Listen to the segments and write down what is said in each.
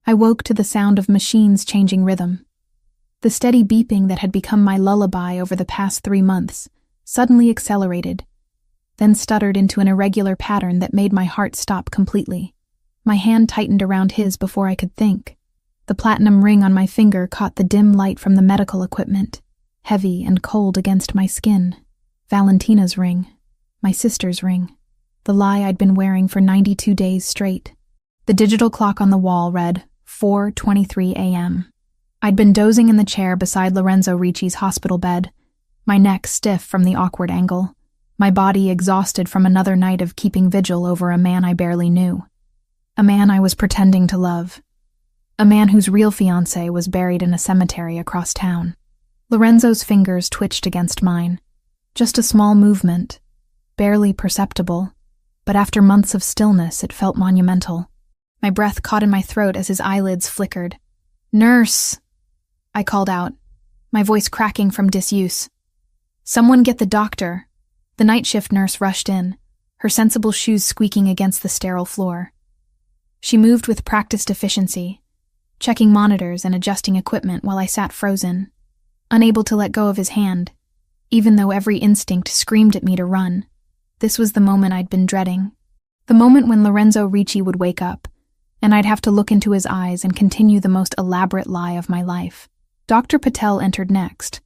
I woke to the sound of machines changing rhythm. The steady beeping that had become my lullaby over the past 3 months suddenly accelerated, then stuttered into an irregular pattern that made my heart stop completely. My hand tightened around his before I could think. The platinum ring on my finger caught the dim light from the medical equipment, heavy and cold against my skin. Valentina's ring, my sister's ring, the lie I'd been wearing for 92 days straight. The digital clock on the wall read 4:23 a.m. I'd been dozing in the chair beside Lorenzo Ricci's hospital bed, my neck stiff from the awkward angle, my body exhausted from another night of keeping vigil over a man I barely knew. A man I was pretending to love. A man whose real fiancé was buried in a cemetery across town. Lorenzo's fingers twitched against mine. Just a small movement, barely perceptible, but after months of stillness it felt monumental. My breath caught in my throat as his eyelids flickered. "Nurse!" I called out, my voice cracking from disuse. "Someone get the doctor." The night shift nurse rushed in, her sensible shoes squeaking against the sterile floor. She moved with practiced efficiency, checking monitors and adjusting equipment while I sat frozen, unable to let go of his hand, even though every instinct screamed at me to run. This was the moment I'd been dreading. The moment when Lorenzo Ricci would wake up, and I'd have to look into his eyes and continue the most elaborate lie of my life. Dr. Patel entered next,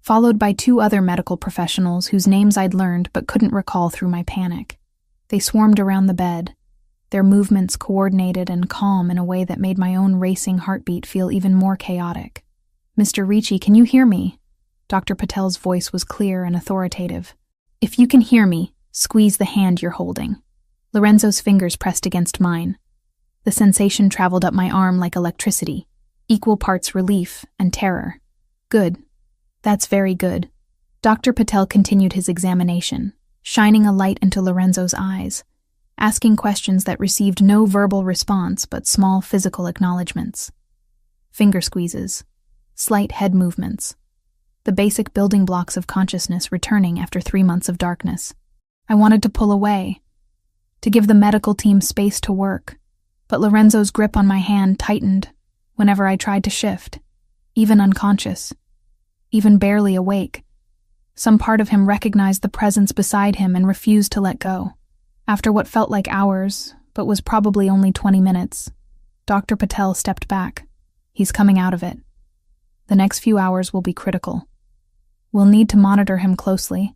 followed by 2 other medical professionals whose names I'd learned but couldn't recall through my panic. They swarmed around the bed, their movements coordinated and calm in a way that made my own racing heartbeat feel even more chaotic. "Mr. Ricci, can you hear me?" Dr. Patel's voice was clear and authoritative. "If you can hear me, squeeze the hand you're holding." Lorenzo's fingers pressed against mine. The sensation traveled up my arm like electricity, equal parts relief and terror. "Good. That's very good." Dr. Patel continued his examination, shining a light into Lorenzo's eyes, asking questions that received no verbal response but small physical acknowledgments. Finger squeezes, slight head movements, the basic building blocks of consciousness returning after 3 months of darkness. I wanted to pull away, to give the medical team space to work, but Lorenzo's grip on my hand tightened whenever I tried to shift, even unconscious, even barely awake. Some part of him recognized the presence beside him and refused to let go. After what felt like hours, but was probably only 20 minutes, Dr. Patel stepped back. "He's coming out of it. The next few hours will be critical. We'll need to monitor him closely,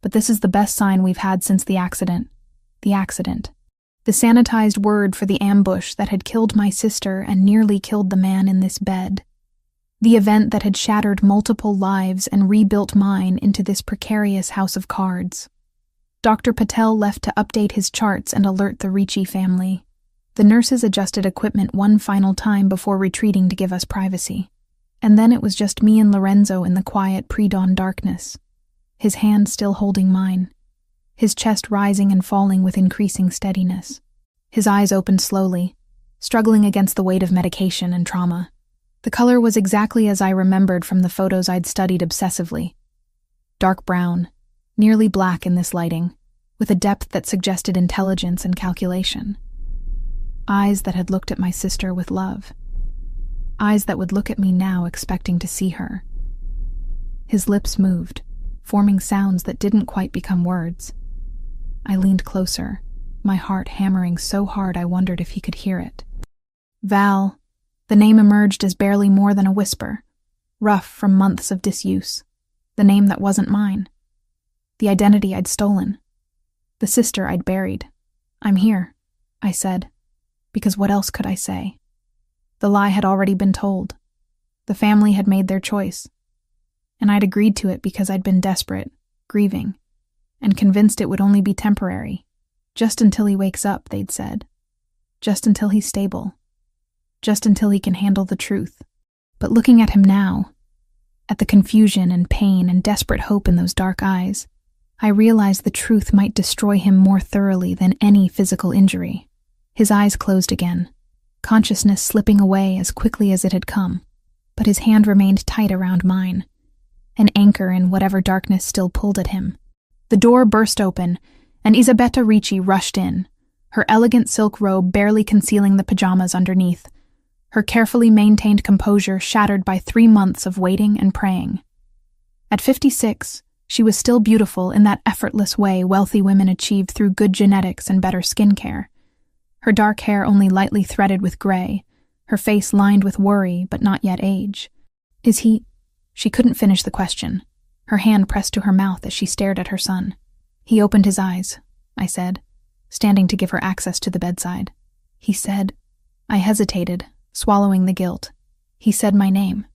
but this is the best sign we've had since the accident. The accident. The sanitized word for the ambush that had killed my sister and nearly killed the man in this bed. The event that had shattered multiple lives and rebuilt mine into this precarious house of cards. Dr. Patel left to update his charts and alert the Ricci family. The nurses adjusted equipment one final time before retreating to give us privacy. And then it was just me and Lorenzo in the quiet pre-dawn darkness, his hand still holding mine, his chest rising and falling with increasing steadiness. His eyes opened slowly, struggling against the weight of medication and trauma. The color was exactly as I remembered from the photos I'd studied obsessively. Dark brown, nearly black in this lighting, with a depth that suggested intelligence and calculation. Eyes that had looked at my sister with love. Eyes that would look at me now expecting to see her. His lips moved, forming sounds that didn't quite become words. I leaned closer, my heart hammering so hard I wondered if he could hear it. "Val," the name emerged as barely more than a whisper, rough from months of disuse. The name that wasn't mine. The identity I'd stolen. The sister I'd buried. "I'm here," I said, because what else could I say? The lie had already been told. The family had made their choice, and I'd agreed to it because I'd been desperate, grieving, and convinced it would only be temporary. Just until he wakes up, they'd said. Just until he's stable. Just until he can handle the truth. But looking at him now, at the confusion and pain and desperate hope in those dark eyes, I realized the truth might destroy him more thoroughly than any physical injury. His eyes closed again, consciousness slipping away as quickly as it had come, but his hand remained tight around mine, an anchor in whatever darkness still pulled at him. The door burst open, and Isabetta Ricci rushed in, her elegant silk robe barely concealing the pajamas underneath, her carefully maintained composure shattered by 3 months of waiting and praying. At 56, she was still beautiful in that effortless way wealthy women achieve through good genetics and better skincare. Her dark hair only lightly threaded with gray, her face lined with worry but not yet age. Is he... She couldn't finish the question. Her hand pressed to her mouth as she stared at her son. He opened his eyes, I said, standing to give her access to the bedside. He said... I hesitated, swallowing the guilt. He said my name.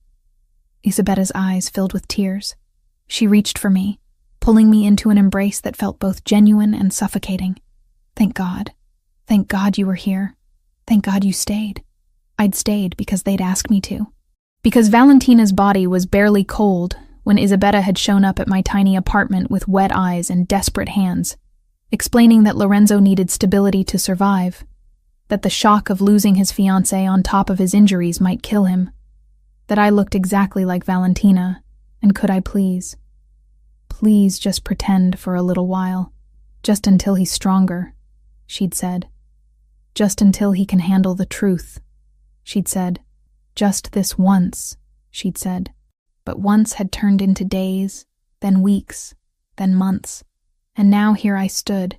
Isabetta's eyes filled with tears. She reached for me, pulling me into an embrace that felt both genuine and suffocating. Thank God. Thank God you were here. Thank God you stayed. I'd stayed because they'd asked me to. Because Valentina's body was barely cold when Isabetta had shown up at my tiny apartment with wet eyes and desperate hands, explaining that Lorenzo needed stability to survive, that the shock of losing his fiancée on top of his injuries might kill him, that I looked exactly like Valentina, and could I please just pretend for a little while, just until he's stronger, she'd said. Just until he can handle the truth, she'd said. Just this once, she'd said. But once had turned into days, then weeks, then months, and now here I stood,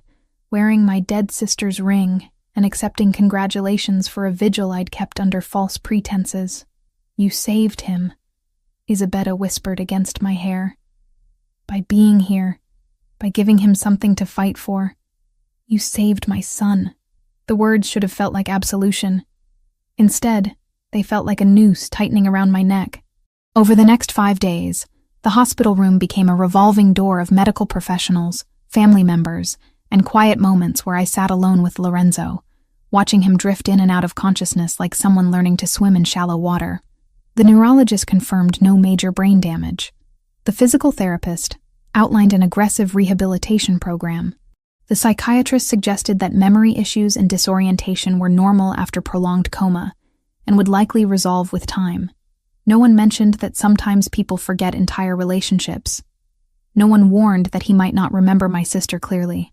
wearing my dead sister's ring and accepting congratulations for a vigil I'd kept under false pretenses. You saved him, Isabetta whispered against my hair. By being here, by giving him something to fight for, you saved my son. The words should have felt like absolution. Instead, they felt like a noose tightening around my neck. Over the next 5 days, the hospital room became a revolving door of medical professionals, family members, and quiet moments where I sat alone with Lorenzo, watching him drift in and out of consciousness like someone learning to swim in shallow water. The neurologist confirmed no major brain damage. The physical therapist outlined an aggressive rehabilitation program. The psychiatrist suggested that memory issues and disorientation were normal after prolonged coma and would likely resolve with time. No one mentioned that sometimes people forget entire relationships. No one warned that he might not remember my sister clearly.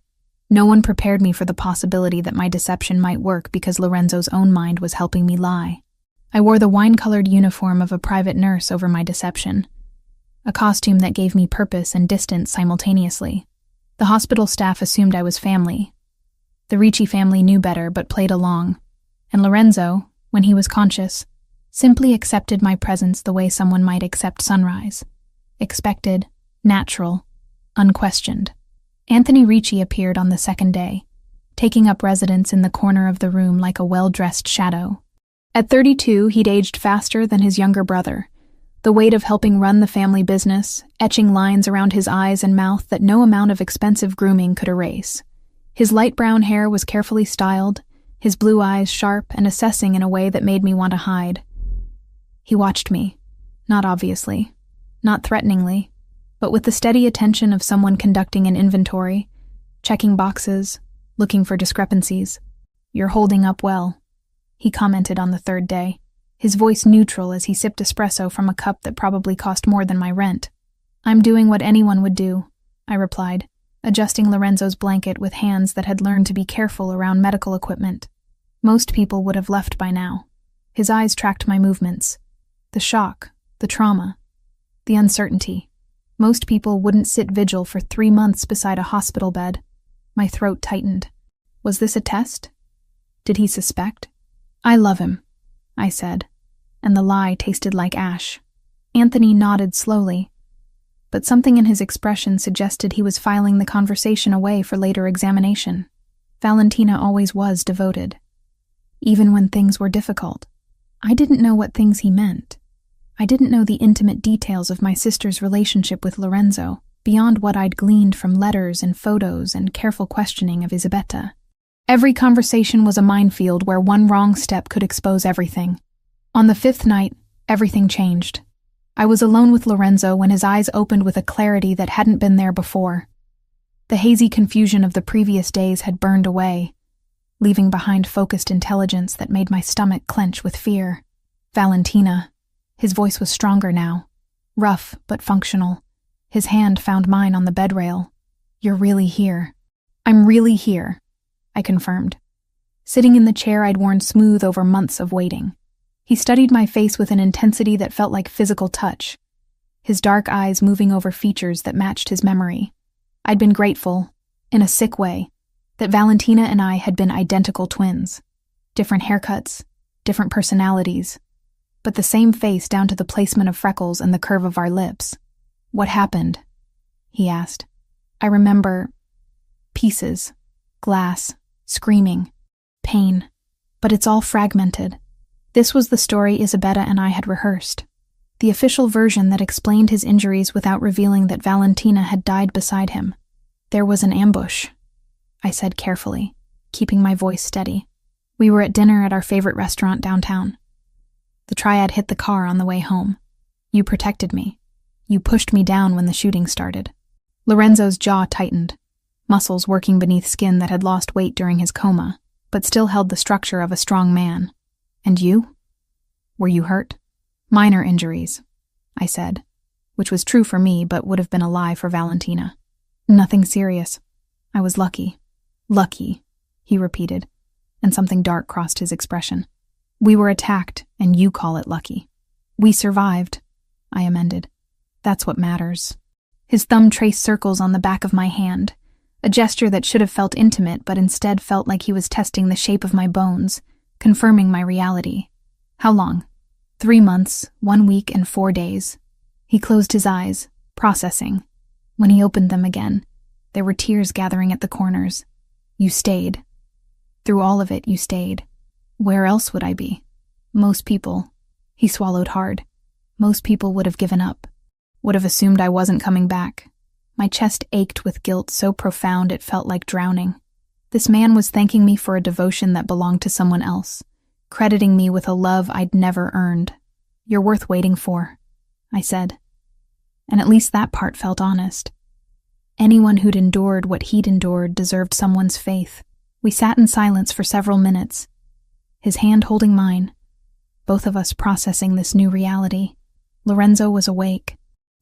No one prepared me for the possibility that my deception might work because Lorenzo's own mind was helping me lie. I wore the wine-colored uniform of a private nurse over my deception, a costume that gave me purpose and distance simultaneously. The hospital staff assumed I was family. The Ricci family knew better but played along, and Lorenzo, when he was conscious, simply accepted my presence the way someone might accept sunrise. Expected, natural, unquestioned. Anthony Ricci appeared on the second day, taking up residence in the corner of the room like a well-dressed shadow. At 32, he'd aged faster than his younger brother, the weight of helping run the family business, etching lines around his eyes and mouth that no amount of expensive grooming could erase. His light brown hair was carefully styled, his blue eyes sharp and assessing in a way that made me want to hide. He watched me, not obviously, not threateningly, but with the steady attention of someone conducting an inventory, checking boxes, looking for discrepancies. "You're holding up well," he commented on the third day, his voice neutral as he sipped espresso from a cup that probably cost more than my rent. "I'm doing what anyone would do," I replied, adjusting Lorenzo's blanket with hands that had learned to be careful around medical equipment. Most people would have left by now. His eyes tracked my movements. The shock, the trauma, the uncertainty. Most people wouldn't sit vigil for 3 months beside a hospital bed. My throat tightened. Was this a test? Did he suspect? "I love him," I said, and the lie tasted like ash. Anthony nodded slowly, but something in his expression suggested he was filing the conversation away for later examination. Valentina always was devoted, even when things were difficult. I didn't know what things he meant. I didn't know the intimate details of my sister's relationship with Lorenzo, beyond what I'd gleaned from letters and photos and careful questioning of Isabetta. Every conversation was a minefield where one wrong step could expose everything. On the 5th night, everything changed. I was alone with Lorenzo when his eyes opened with a clarity that hadn't been there before. The hazy confusion of the previous days had burned away, leaving behind focused intelligence that made my stomach clench with fear. "Valentina." His voice was stronger now, rough but functional. His hand found mine on the bed rail. "You're really here." "I'm really here," I confirmed, sitting in the chair I'd worn smooth over months of waiting. He studied my face with an intensity that felt like physical touch, his dark eyes moving over features that matched his memory. I'd been grateful, in a sick way, that Valentina and I had been identical twins. Different haircuts, different personalities, but the same face down to the placement of freckles and the curve of our lips. "What happened?" he asked. I remember pieces, glass, screaming, pain, but it's all fragmented. This was the story Isabetta and I had rehearsed, the official version that explained his injuries without revealing that Valentina had died beside him. "There was an ambush," I said carefully, keeping my voice steady. "We were at dinner at our favorite restaurant downtown. The triad hit the car on the way home. You protected me. You pushed me down when the shooting started." Lorenzo's jaw tightened, muscles working beneath skin that had lost weight during his coma, but still held the structure of a strong man. "And you? Were you hurt?" "Minor injuries," I said, which was true for me but would have been a lie for Valentina. "Nothing serious. I was lucky." "Lucky," he repeated, and something dark crossed his expression. "We were attacked, and you call it lucky." "We survived," I amended. "That's what matters." His thumb traced circles on the back of my hand, a gesture that should have felt intimate but instead felt like he was testing the shape of my bones, confirming my reality. "How long?" 3 months, 1 week, and 4 days. He closed his eyes, processing. When he opened them again, there were tears gathering at the corners. "You stayed. Through all of it, you stayed. Where else would I be? Most people," he swallowed hard, "most people would have given up, would have assumed I wasn't coming back." My chest ached with guilt so profound it felt like drowning. This man was thanking me for a devotion that belonged to someone else, crediting me with a love I'd never earned. "You're worth waiting for," I said. And at least that part felt honest. Anyone who'd endured what he'd endured deserved someone's faith. We sat in silence for several minutes, his hand holding mine, both of us processing this new reality. Lorenzo was awake.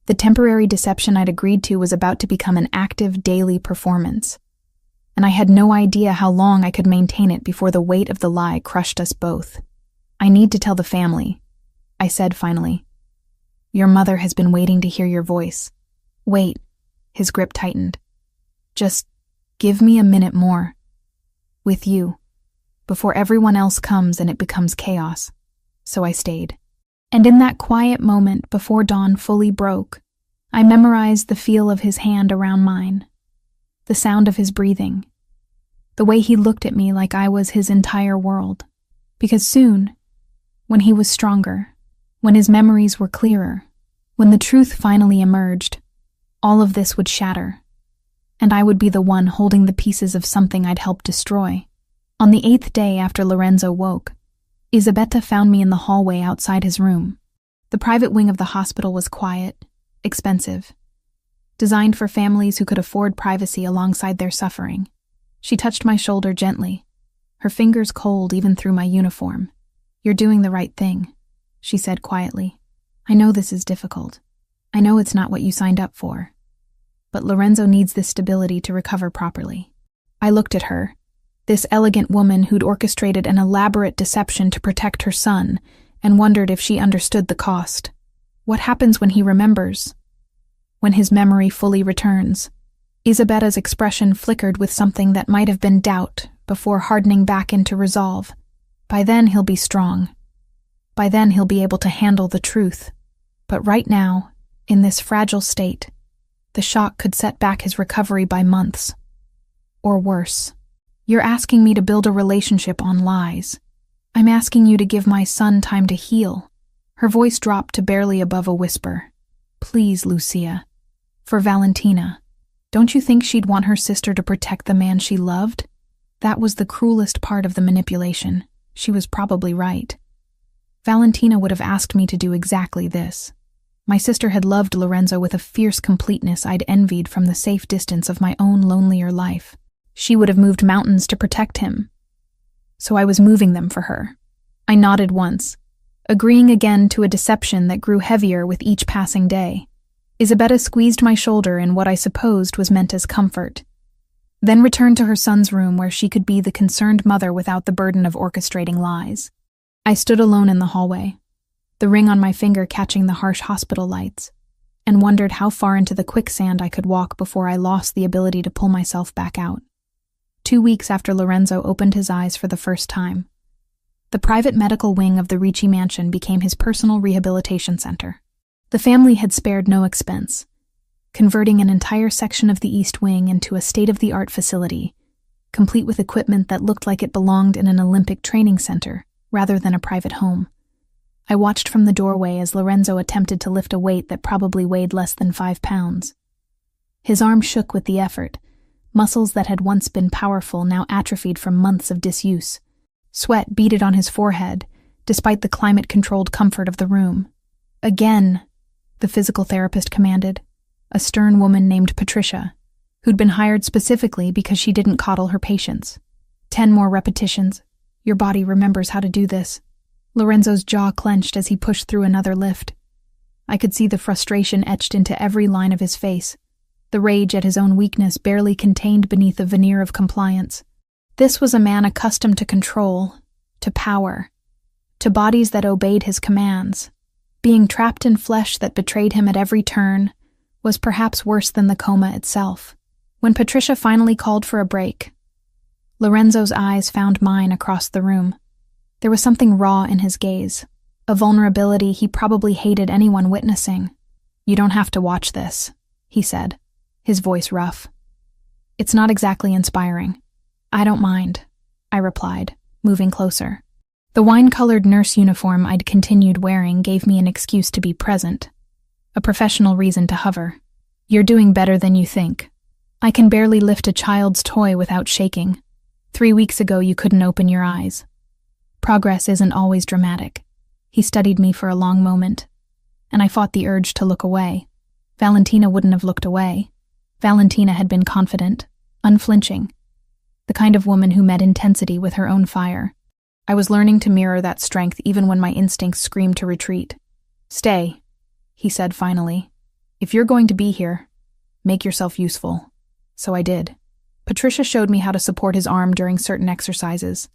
The temporary deception I'd agreed to was about to become an active daily performance, and I had no idea how long I could maintain it before the weight of the lie crushed us both. "I need to tell the family," I said finally. "Your mother has been waiting to hear your voice." "Wait," his grip tightened. "Just give me a minute more. With you, before everyone else comes and it becomes chaos." So I stayed. And in that quiet moment before dawn fully broke, I memorized the feel of his hand around mine, the sound of his breathing, the way he looked at me like I was his entire world. Because soon, when he was stronger, when his memories were clearer, when the truth finally emerged, all of this would shatter, and I would be the one holding the pieces of something I'd helped destroy. On the 8th day after Lorenzo woke, Isabetta found me in the hallway outside his room. The private wing of the hospital was quiet, expensive, designed for families who could afford privacy alongside their suffering. She touched my shoulder gently, her fingers cold even through my uniform. "You're doing the right thing," she said quietly. "I know this is difficult. I know it's not what you signed up for. But Lorenzo needs this stability to recover properly." I looked at her, this elegant woman who'd orchestrated an elaborate deception to protect her son, and wondered if she understood the cost. What happens when he remembers? When his memory fully returns? Isabetta's expression flickered with something that might have been doubt before hardening back into resolve. By then he'll be strong. By then he'll be able to handle the truth. But right now, in this fragile state, the shock could set back his recovery by months. Or worse. "You're asking me to build a relationship on lies. I'm asking you to give my son time to heal." Her voice dropped to barely above a whisper. "Please, Lucia. For Valentina. Don't you think she'd want her sister to protect the man she loved?" That was the cruelest part of the manipulation. She was probably right. Valentina would have asked me to do exactly this. My sister had loved Lorenzo with a fierce completeness I'd envied from the safe distance of my own lonelier life. She would have moved mountains to protect him. So I was moving them for her. I nodded once, agreeing again to a deception that grew heavier with each passing day. Isabetta squeezed my shoulder in what I supposed was meant as comfort, then returned to her son's room where she could be the concerned mother without the burden of orchestrating lies. I stood alone in the hallway, the ring on my finger catching the harsh hospital lights, and wondered how far into the quicksand I could walk before I lost the ability to pull myself back out. 2 weeks after Lorenzo opened his eyes for the first time, the private medical wing of the Ricci mansion became his personal rehabilitation center. The family had spared no expense, converting an entire section of the East Wing into a state-of-the-art facility, complete with equipment that looked like it belonged in an Olympic training center rather than a private home. I watched from the doorway as Lorenzo attempted to lift a weight that probably weighed less than 5 pounds. His arm shook with the effort, muscles that had once been powerful now atrophied from months of disuse. Sweat beaded on his forehead, despite the climate-controlled comfort of the room. "Again," the physical therapist commanded, a stern woman named Patricia, who'd been hired specifically because she didn't coddle her patients. 10 more repetitions. Your body remembers how to do this." Lorenzo's jaw clenched as he pushed through another lift. I could see the frustration etched into every line of his face, the rage at his own weakness barely contained beneath a veneer of compliance. This was a man accustomed to control, to power, to bodies that obeyed his commands. Being trapped in flesh that betrayed him at every turn was perhaps worse than the coma itself. When Patricia finally called for a break, Lorenzo's eyes found mine across the room. There was something raw in his gaze, a vulnerability he probably hated anyone witnessing. "You don't have to watch this," he said, his voice rough. "It's not exactly inspiring." "I don't mind," I replied, moving closer. The wine-colored nurse uniform I'd continued wearing gave me an excuse to be present, a professional reason to hover. "You're doing better than you think. I can barely lift a child's toy without shaking. 3 weeks ago you couldn't open your eyes. Progress isn't always dramatic." He studied me for a long moment, and I fought the urge to look away. Valentina wouldn't have looked away. Valentina had been confident, unflinching, the kind of woman who met intensity with her own fire. I was learning to mirror that strength even when my instincts screamed to retreat. "Stay," he said finally. "If you're going to be here, make yourself useful." So I did. Patricia showed me how to support his arm during certain exercises,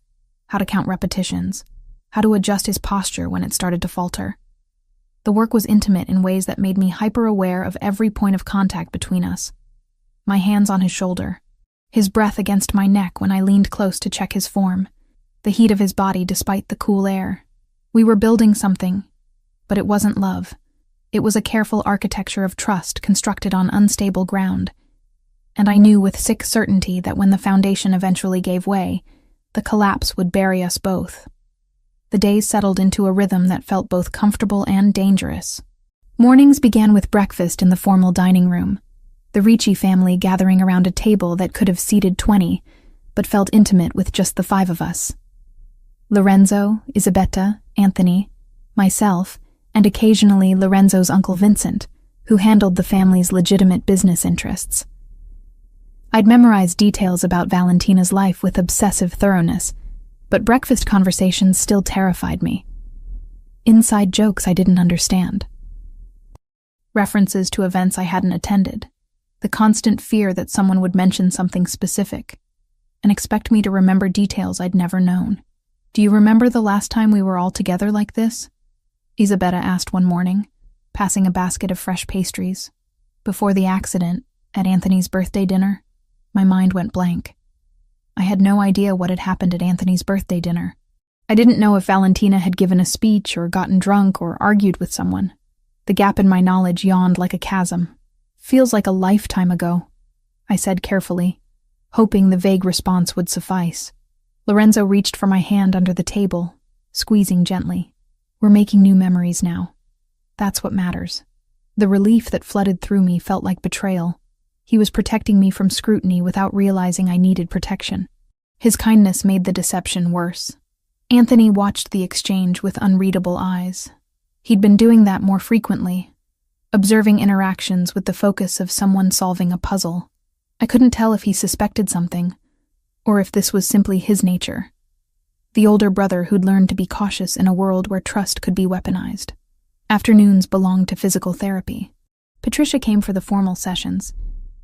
how to count repetitions, how to adjust his posture when it started to falter. The work was intimate in ways that made me hyper-aware of every point of contact between us. My hands on his shoulder, his breath against my neck when I leaned close to check his form, the heat of his body despite the cool air. We were building something, but it wasn't love. It was a careful architecture of trust constructed on unstable ground, and I knew with sick certainty that when the foundation eventually gave way, the collapse would bury us both. The days settled into a rhythm that felt both comfortable and dangerous. Mornings began with breakfast in the formal dining room, the Ricci family gathering around a table that could have seated 20, but felt intimate with just the 5 of us. Lorenzo, Isabetta, Anthony, myself, and occasionally Lorenzo's Uncle Vincent, who handled the family's legitimate business interests. I'd memorized details about Valentina's life with obsessive thoroughness, but breakfast conversations still terrified me. Inside jokes I didn't understand. References to events I hadn't attended. The constant fear that someone would mention something specific and expect me to remember details I'd never known. "Do you remember the last time we were all together like this?" Isabetta asked one morning, passing a basket of fresh pastries. "Before the accident, at Anthony's birthday dinner?" My mind went blank. I had no idea what had happened at Anthony's birthday dinner. I didn't know if Valentina had given a speech or gotten drunk or argued with someone. The gap in my knowledge yawned like a chasm. "Feels like a lifetime ago," I said carefully, hoping the vague response would suffice. Lorenzo reached for my hand under the table, squeezing gently. "We're making new memories now. That's what matters." The relief that flooded through me felt like betrayal. He was protecting me from scrutiny without realizing I needed protection. His kindness made the deception worse. Anthony watched the exchange with unreadable eyes. He'd been doing that more frequently, observing interactions with the focus of someone solving a puzzle. I couldn't tell if he suspected something, or if this was simply his nature. The older brother who'd learned to be cautious in a world where trust could be weaponized. Afternoons belonged to physical therapy. Patricia came for the formal sessions,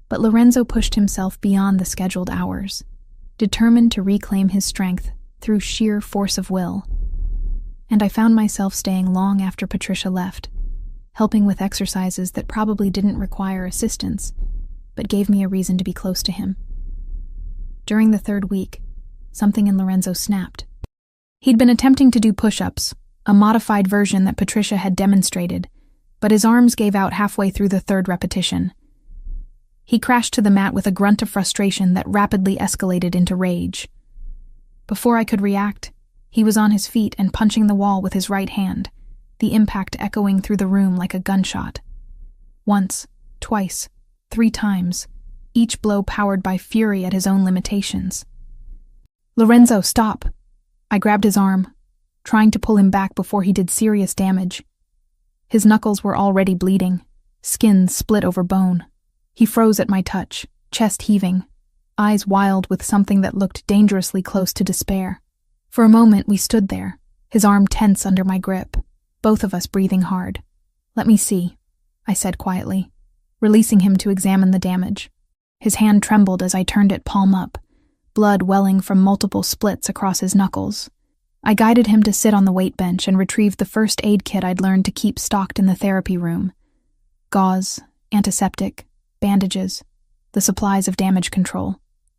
but Lorenzo pushed himself beyond the scheduled hours, determined to reclaim his strength through sheer force of will. And I found myself staying long after Patricia left, helping with exercises that probably didn't require assistance, but gave me a reason to be close to him. During the third week, something in Lorenzo snapped. He'd been attempting to do push-ups, a modified version that Patricia had demonstrated, but his arms gave out halfway through the third repetition. He crashed to the mat with a grunt of frustration that rapidly escalated into rage. Before I could react, he was on his feet and punching the wall with his right hand, the impact echoing through the room like a gunshot. Once, twice, 3 times, each blow powered by fury at his own limitations. "Lorenzo, stop!" I grabbed his arm, trying to pull him back before he did serious damage. His knuckles were already bleeding, skin split over bone. He froze at my touch, chest heaving, eyes wild with something that looked dangerously close to despair. For a moment we stood there, his arm tense under my grip, both of us breathing hard. "Let me see," I said quietly, releasing him to examine the damage. His hand trembled as I turned it palm up, blood welling from multiple splits across his knuckles. I guided him to sit on the weight bench and retrieved the first aid kit I'd learned to keep stocked in the therapy room. Gauze, antiseptic, bandages, the supplies of damage control.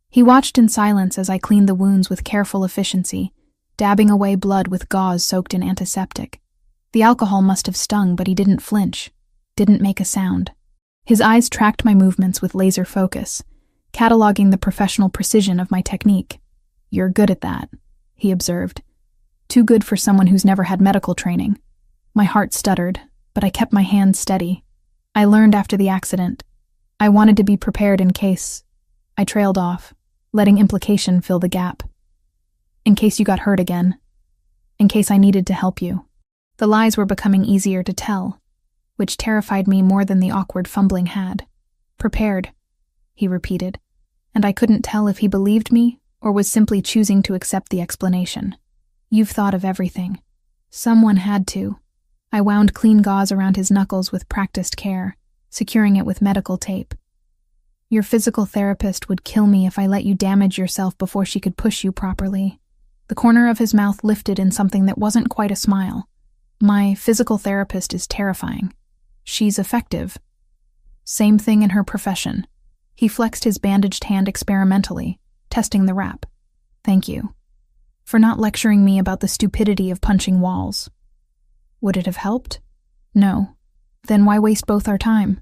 He watched in silence as I cleaned the wounds with careful efficiency, dabbing away blood with gauze soaked in antiseptic. The alcohol must have stung, but he didn't flinch, didn't make a sound. His eyes tracked my movements with laser focus, cataloging the professional precision of my technique. "You're good at that," he observed. "Too good for someone who's never had medical training." My heart stuttered, but I kept my hands steady. "I learned after the accident. I wanted to be prepared in case..." I trailed off, letting implication fill the gap. "In case you got hurt again. In case I needed to help you." The lies were becoming easier to tell, which terrified me more than the awkward fumbling had. "Prepared," he repeated, and I couldn't tell if he believed me or was simply choosing to accept the explanation. "You've thought of everything." Someone had to. I wound clean gauze around his knuckles with practiced care, securing it with medical tape. "Your physical therapist would kill me if I let you damage yourself before she could push you properly." The corner of his mouth lifted in something that wasn't quite a smile. "My physical therapist is terrifying. She's effective. Same thing in her profession." He flexed his bandaged hand experimentally, testing the wrap. "Thank you for not lecturing me about the stupidity of punching walls." Would it have helped? No. Then why waste both our time?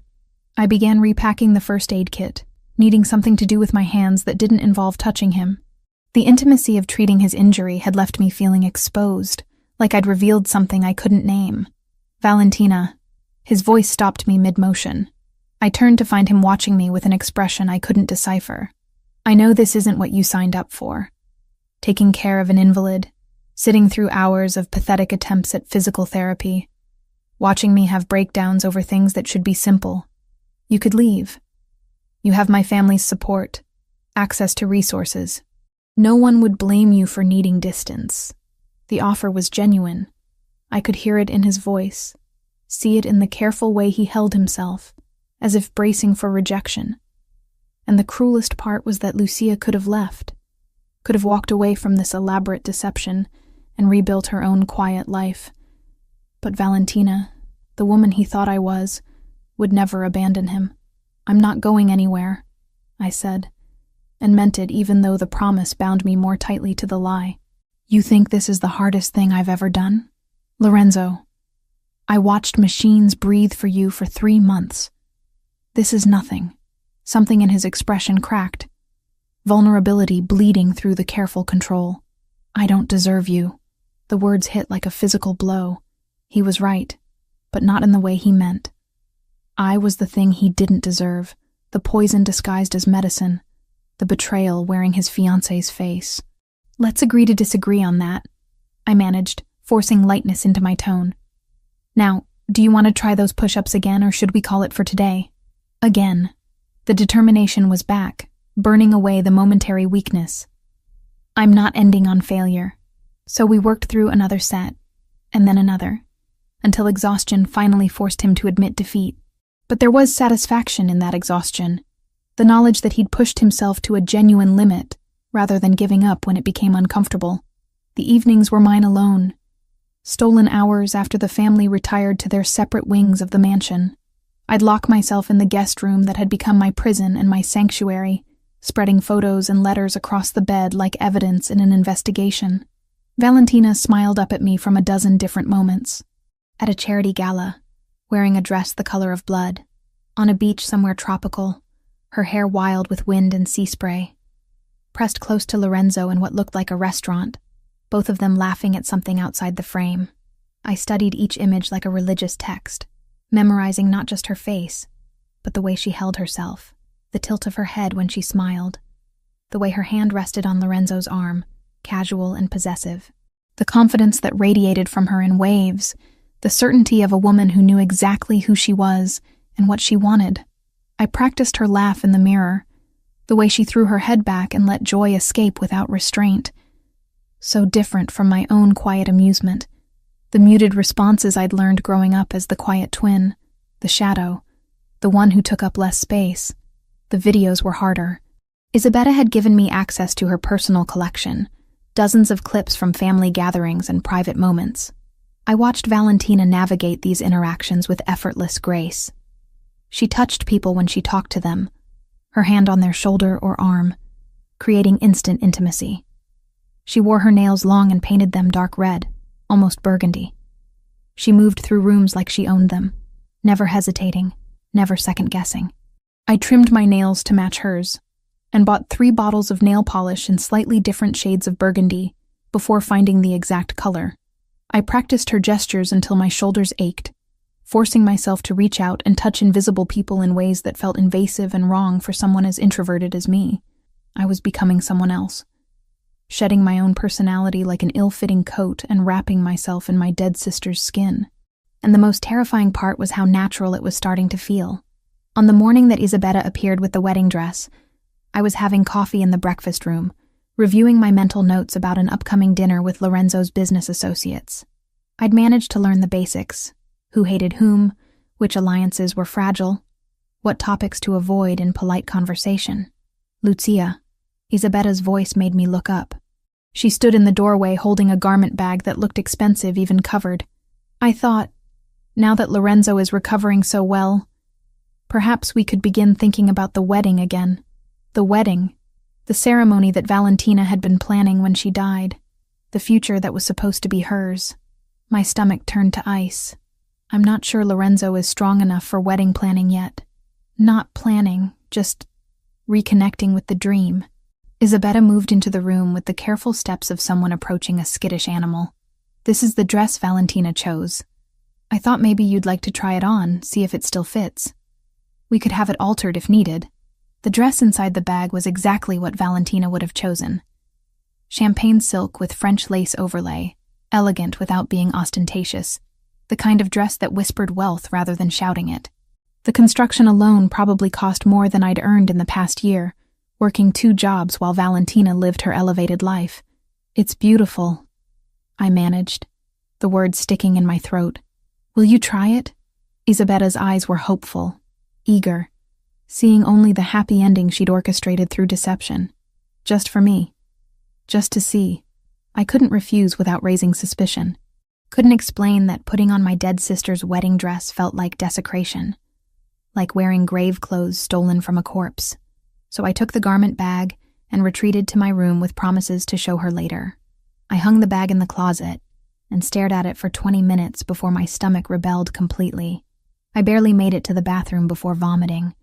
I began repacking the first aid kit, needing something to do with my hands that didn't involve touching him. The intimacy of treating his injury had left me feeling exposed, like I'd revealed something I couldn't name. "Valentina." His voice stopped me mid-motion. I turned to find him watching me with an expression I couldn't decipher. "I know this isn't what you signed up for. Taking care of an invalid, sitting through hours of pathetic attempts at physical therapy, watching me have breakdowns over things that should be simple. You could leave. You have my family's support, access to resources. No one would blame you for needing distance." The offer was genuine. I could hear it in his voice, see it in the careful way he held himself, as if bracing for rejection. And the cruelest part was that Lucia could have left, could have walked away from this elaborate deception and rebuilt her own quiet life. But Valentina, the woman he thought I was, would never abandon him. "I'm not going anywhere," I said, and meant it even though the promise bound me more tightly to the lie. "You think this is the hardest thing I've ever done? Lorenzo, I watched machines breathe for you for 3 months. This is nothing." Something in his expression cracked, vulnerability bleeding through the careful control. "I don't deserve you." The words hit like a physical blow. He was right, but not in the way he meant. I was the thing he didn't deserve, the poison disguised as medicine, the betrayal wearing his fiancé's face. "Let's agree to disagree on that," I managed, forcing lightness into my tone. "Now, do you want to try those push-ups again, or should we call it for today?" Again. The determination was back, burning away the momentary weakness. "I'm not ending on failure." So we worked through another set, and then another, until exhaustion finally forced him to admit defeat. But there was satisfaction in that exhaustion, the knowledge that he'd pushed himself to a genuine limit, rather than giving up when it became uncomfortable. The evenings were mine alone, stolen hours after the family retired to their separate wings of the mansion. I'd lock myself in the guest room that had become my prison and my sanctuary, spreading photos and letters across the bed like evidence in an investigation. Valentina smiled up at me from a dozen different moments. At a charity gala, wearing a dress the color of blood, on a beach somewhere tropical, her hair wild with wind and sea spray. Pressed close to Lorenzo in what looked like a restaurant, both of them laughing at something outside the frame. I studied each image like a religious text, memorizing not just her face, but the way she held herself, the tilt of her head when she smiled, the way her hand rested on Lorenzo's arm, casual and possessive, the confidence that radiated from her in waves, the certainty of a woman who knew exactly who she was and what she wanted. I practiced her laugh in the mirror, the way she threw her head back and let joy escape without restraint. So different from my own quiet amusement, the muted responses I'd learned growing up as the quiet twin, the shadow, the one who took up less space. The videos were harder. Isabella had given me access to her personal collection, dozens of clips from family gatherings and private moments. I watched Valentina navigate these interactions with effortless grace. She touched people when she talked to them, her hand on their shoulder or arm, creating instant intimacy. She wore her nails long and painted them dark red, almost burgundy. She moved through rooms like she owned them, never hesitating, never second-guessing. I trimmed my nails to match hers, and bought 3 bottles of nail polish in slightly different shades of burgundy before finding the exact color. I practiced her gestures until my shoulders ached, forcing myself to reach out and touch invisible people in ways that felt invasive and wrong for someone as introverted as me. I was becoming someone else, shedding my own personality like an ill-fitting coat and wrapping myself in my dead sister's skin. And the most terrifying part was how natural it was starting to feel. On the morning that Isabella appeared with the wedding dress, I was having coffee in the breakfast room, reviewing my mental notes about an upcoming dinner with Lorenzo's business associates. I'd managed to learn the basics: who hated whom, which alliances were fragile, what topics to avoid in polite conversation. Lucia, Isabella's voice made me look up. She stood in the doorway holding a garment bag that looked expensive even covered. I thought, now that Lorenzo is recovering so well, perhaps we could begin thinking about the wedding again. The wedding, the ceremony that Valentina had been planning when she died, the future that was supposed to be hers. My stomach turned to ice. I'm not sure Lorenzo is strong enough for wedding planning yet. Not planning, just reconnecting with the dream. Isabella moved into the room with the careful steps of someone approaching a skittish animal. This is the dress Valentina chose. I thought maybe you'd like to try it on, see if it still fits. We could have it altered if needed. The dress inside the bag was exactly what Valentina would have chosen. Champagne silk with French lace overlay, elegant without being ostentatious, the kind of dress that whispered wealth rather than shouting it. The construction alone probably cost more than I'd earned in the past year, working 2 jobs while Valentina lived her elevated life. It's beautiful, I managed, the words sticking in my throat. Will you try it? Isabella's eyes were hopeful, eager, seeing only the happy ending she'd orchestrated through deception. Just for me. Just to see. I couldn't refuse without raising suspicion. Couldn't explain that putting on my dead sister's wedding dress felt like desecration, like wearing grave clothes stolen from a corpse. So I took the garment bag and retreated to my room with promises to show her later. I hung the bag in the closet and stared at it for 20 minutes before my stomach rebelled completely. I barely made it to the bathroom before vomiting,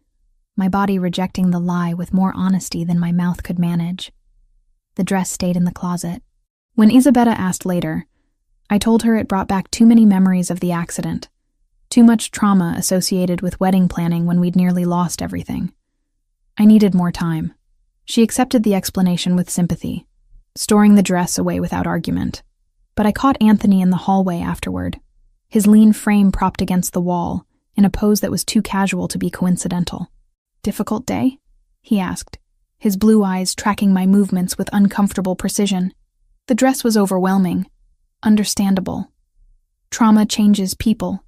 my body rejecting the lie with more honesty than my mouth could manage. The dress stayed in the closet. When Isabella asked later, I told her it brought back too many memories of the accident, too much trauma associated with wedding planning when we'd nearly lost everything. I needed more time. She accepted the explanation with sympathy, storing the dress away without argument. But I caught Anthony in the hallway afterward, his lean frame propped against the wall, in a pose that was too casual to be coincidental. "Difficult day?" he asked, his blue eyes tracking my movements with uncomfortable precision. The dress was overwhelming, understandable. Trauma changes people,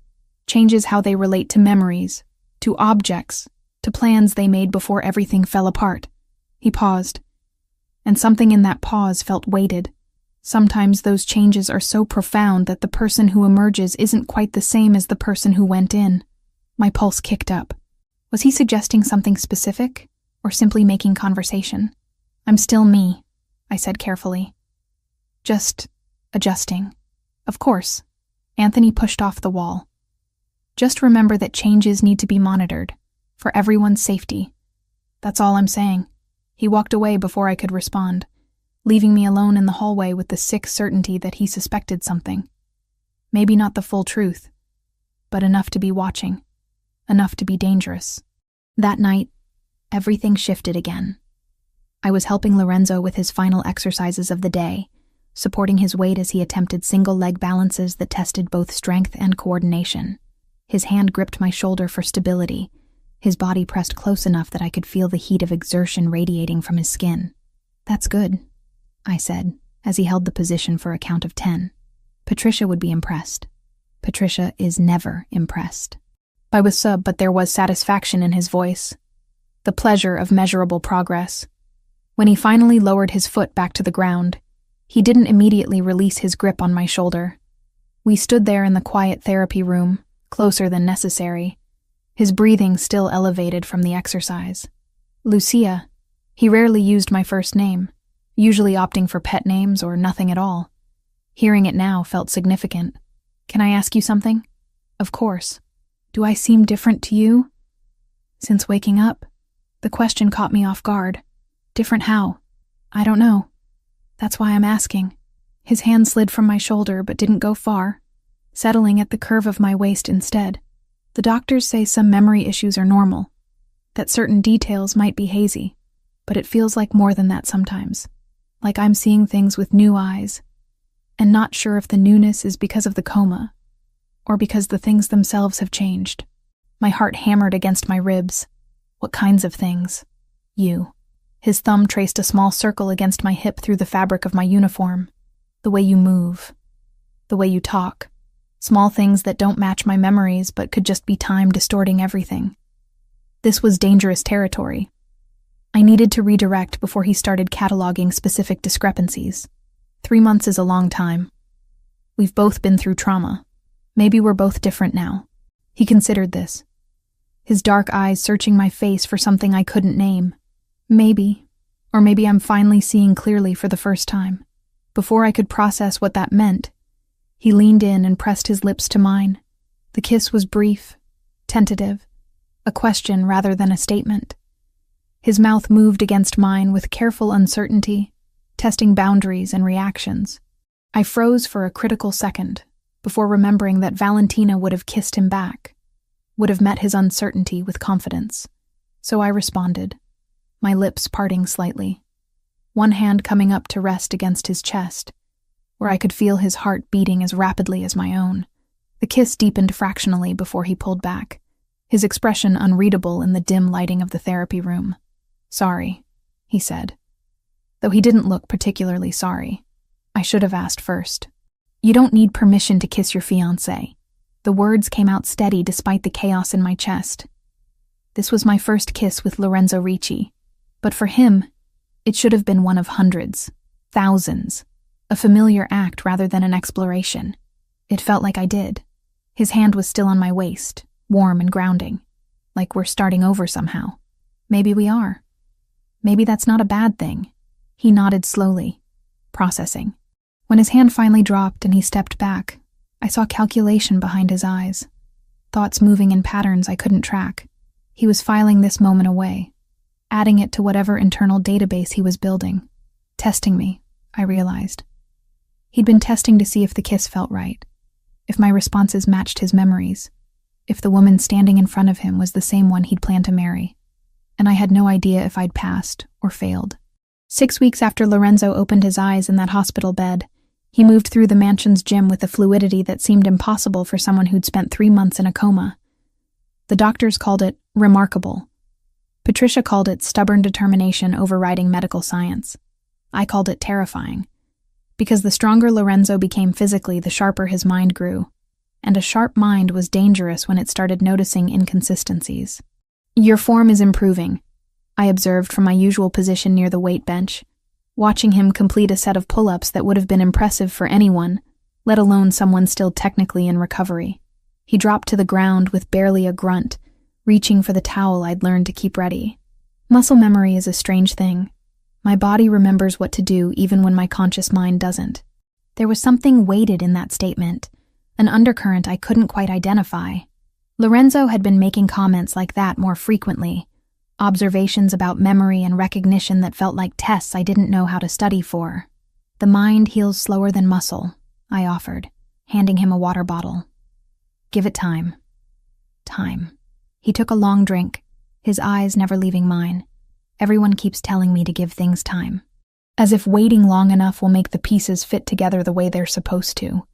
changes how they relate to memories, to objects, to plans they made before everything fell apart. He paused, and something in that pause felt weighted, Sometimes those changes are so profound that the person who emerges isn't quite the same as the person who went in. My pulse kicked up. Was he suggesting something specific, or simply making conversation? I'm still me, I said carefully. Just adjusting. Of course. Anthony pushed off the wall. Just remember that changes need to be monitored, for everyone's safety. That's all I'm saying. He walked away before I could respond, leaving me alone in the hallway with the sick certainty that he suspected something. Maybe not the full truth, but enough to be watching, enough to be dangerous. That night, everything shifted again. I was helping Lorenzo with his final exercises of the day, supporting his weight as he attempted single-leg balances that tested both strength and coordination. His hand gripped my shoulder for stability, his body pressed close enough that I could feel the heat of exertion radiating from his skin. "That's good," I said, as he held the position for a count of 10. Patricia would be impressed. Patricia is never impressed. I was but there was satisfaction in his voice, the pleasure of measurable progress. When he finally lowered his foot back to the ground, he didn't immediately release his grip on my shoulder. We stood there in the quiet therapy room, closer than necessary, his breathing still elevated from the exercise. Lucia. He rarely used my first name, usually opting for pet names or nothing at all. Hearing it now felt significant. "Can I ask you something?" "Of course." "Do I seem different to you?" "Since waking up?" The question caught me off guard. "Different how?" "I don't know. That's why I'm asking." His hand slid from my shoulder but didn't go far, settling at the curve of my waist instead. "The doctors say some memory issues are normal, that certain details might be hazy, but it feels like more than that sometimes. Like I'm seeing things with new eyes, and not sure if the newness is because of the coma, or because the things themselves have changed." My heart hammered against my ribs. "What kinds of things?" "You." His thumb traced a small circle against my hip through the fabric of my uniform. "The way you move. The way you talk. Small things that don't match my memories but could just be time distorting everything." This was dangerous territory. I needed to redirect before he started cataloging specific discrepancies. 3 months is a long time. We've both been through trauma. Maybe we're both different now. He considered this, his dark eyes searching my face for something I couldn't name. Maybe, or maybe I'm finally seeing clearly for the first time. Before I could process what that meant, he leaned in and pressed his lips to mine. The kiss was brief, tentative, a question rather than a statement. His mouth moved against mine with careful uncertainty, testing boundaries and reactions. I froze for a critical second, before remembering that Valentina would have kissed him back, would have met his uncertainty with confidence. So I responded, my lips parting slightly, one hand coming up to rest against his chest, where I could feel his heart beating as rapidly as my own. The kiss deepened fractionally before he pulled back, his expression unreadable in the dim lighting of the therapy room. "Sorry," he said, though he didn't look particularly sorry. I should have asked first. "You don't need permission to kiss your fiancé." The words came out steady despite the chaos in my chest. This was my first kiss with Lorenzo Ricci, but for him, it should have been one of hundreds, thousands, a familiar act rather than an exploration. It felt like I did. His hand was still on my waist, warm and grounding, like we're starting over somehow. Maybe we are. Maybe that's not a bad thing. He nodded slowly, processing. When his hand finally dropped and he stepped back, I saw calculation behind his eyes, thoughts moving in patterns I couldn't track. He was filing this moment away, adding it to whatever internal database he was building. Testing me, I realized. He'd been testing to see if the kiss felt right, if my responses matched his memories, if the woman standing in front of him was the same one he'd planned to marry. And I had no idea if I'd passed or failed. 6 weeks after Lorenzo opened his eyes in that hospital bed, he moved through the mansion's gym with a fluidity that seemed impossible for someone who'd spent 3 months in a coma. The doctors called it remarkable. Patricia called it stubborn determination overriding medical science. I called it terrifying, because the stronger Lorenzo became physically, the sharper his mind grew, and a sharp mind was dangerous when it started noticing inconsistencies. "Your form is improving," I observed from my usual position near the weight bench. watching him complete a set of pull-ups that would have been impressive for anyone, let alone someone still technically in recovery. He dropped to the ground with barely a grunt, reaching for the towel I'd learned to keep ready. Muscle memory is a strange thing. My body remembers what to do even when my conscious mind doesn't. There was something weighted in that statement, an undercurrent I couldn't quite identify. Lorenzo had been making comments like that more frequently, observations about memory and recognition that felt like tests I didn't know how to study for. The mind heals slower than muscle, I offered, handing him a water bottle. Give it time. Time. He took a long drink, his eyes never leaving mine. Everyone keeps telling me to give things time. As if waiting long enough will make the pieces fit together the way they're supposed to.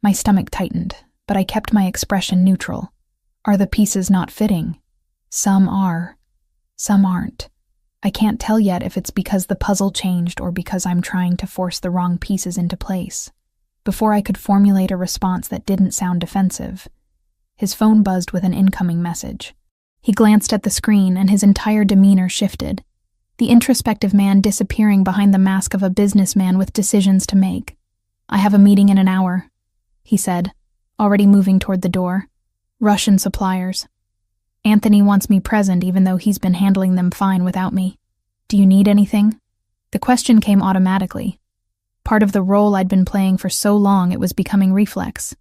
My stomach tightened, but I kept my expression neutral. Are the pieces not fitting? Some are. Some aren't. I can't tell yet if it's because the puzzle changed or because I'm trying to force the wrong pieces into place. Before I could formulate a response that didn't sound defensive, his phone buzzed with an incoming message. He glanced at the screen and his entire demeanor shifted, the introspective man disappearing behind the mask of a businessman with decisions to make. I have a meeting in an hour, he said, already moving toward the door. Russian suppliers. Anthony wants me present even though he's been handling them fine without me. Do you need anything? The question came automatically. Part of the role I'd been playing for so long it was becoming reflex.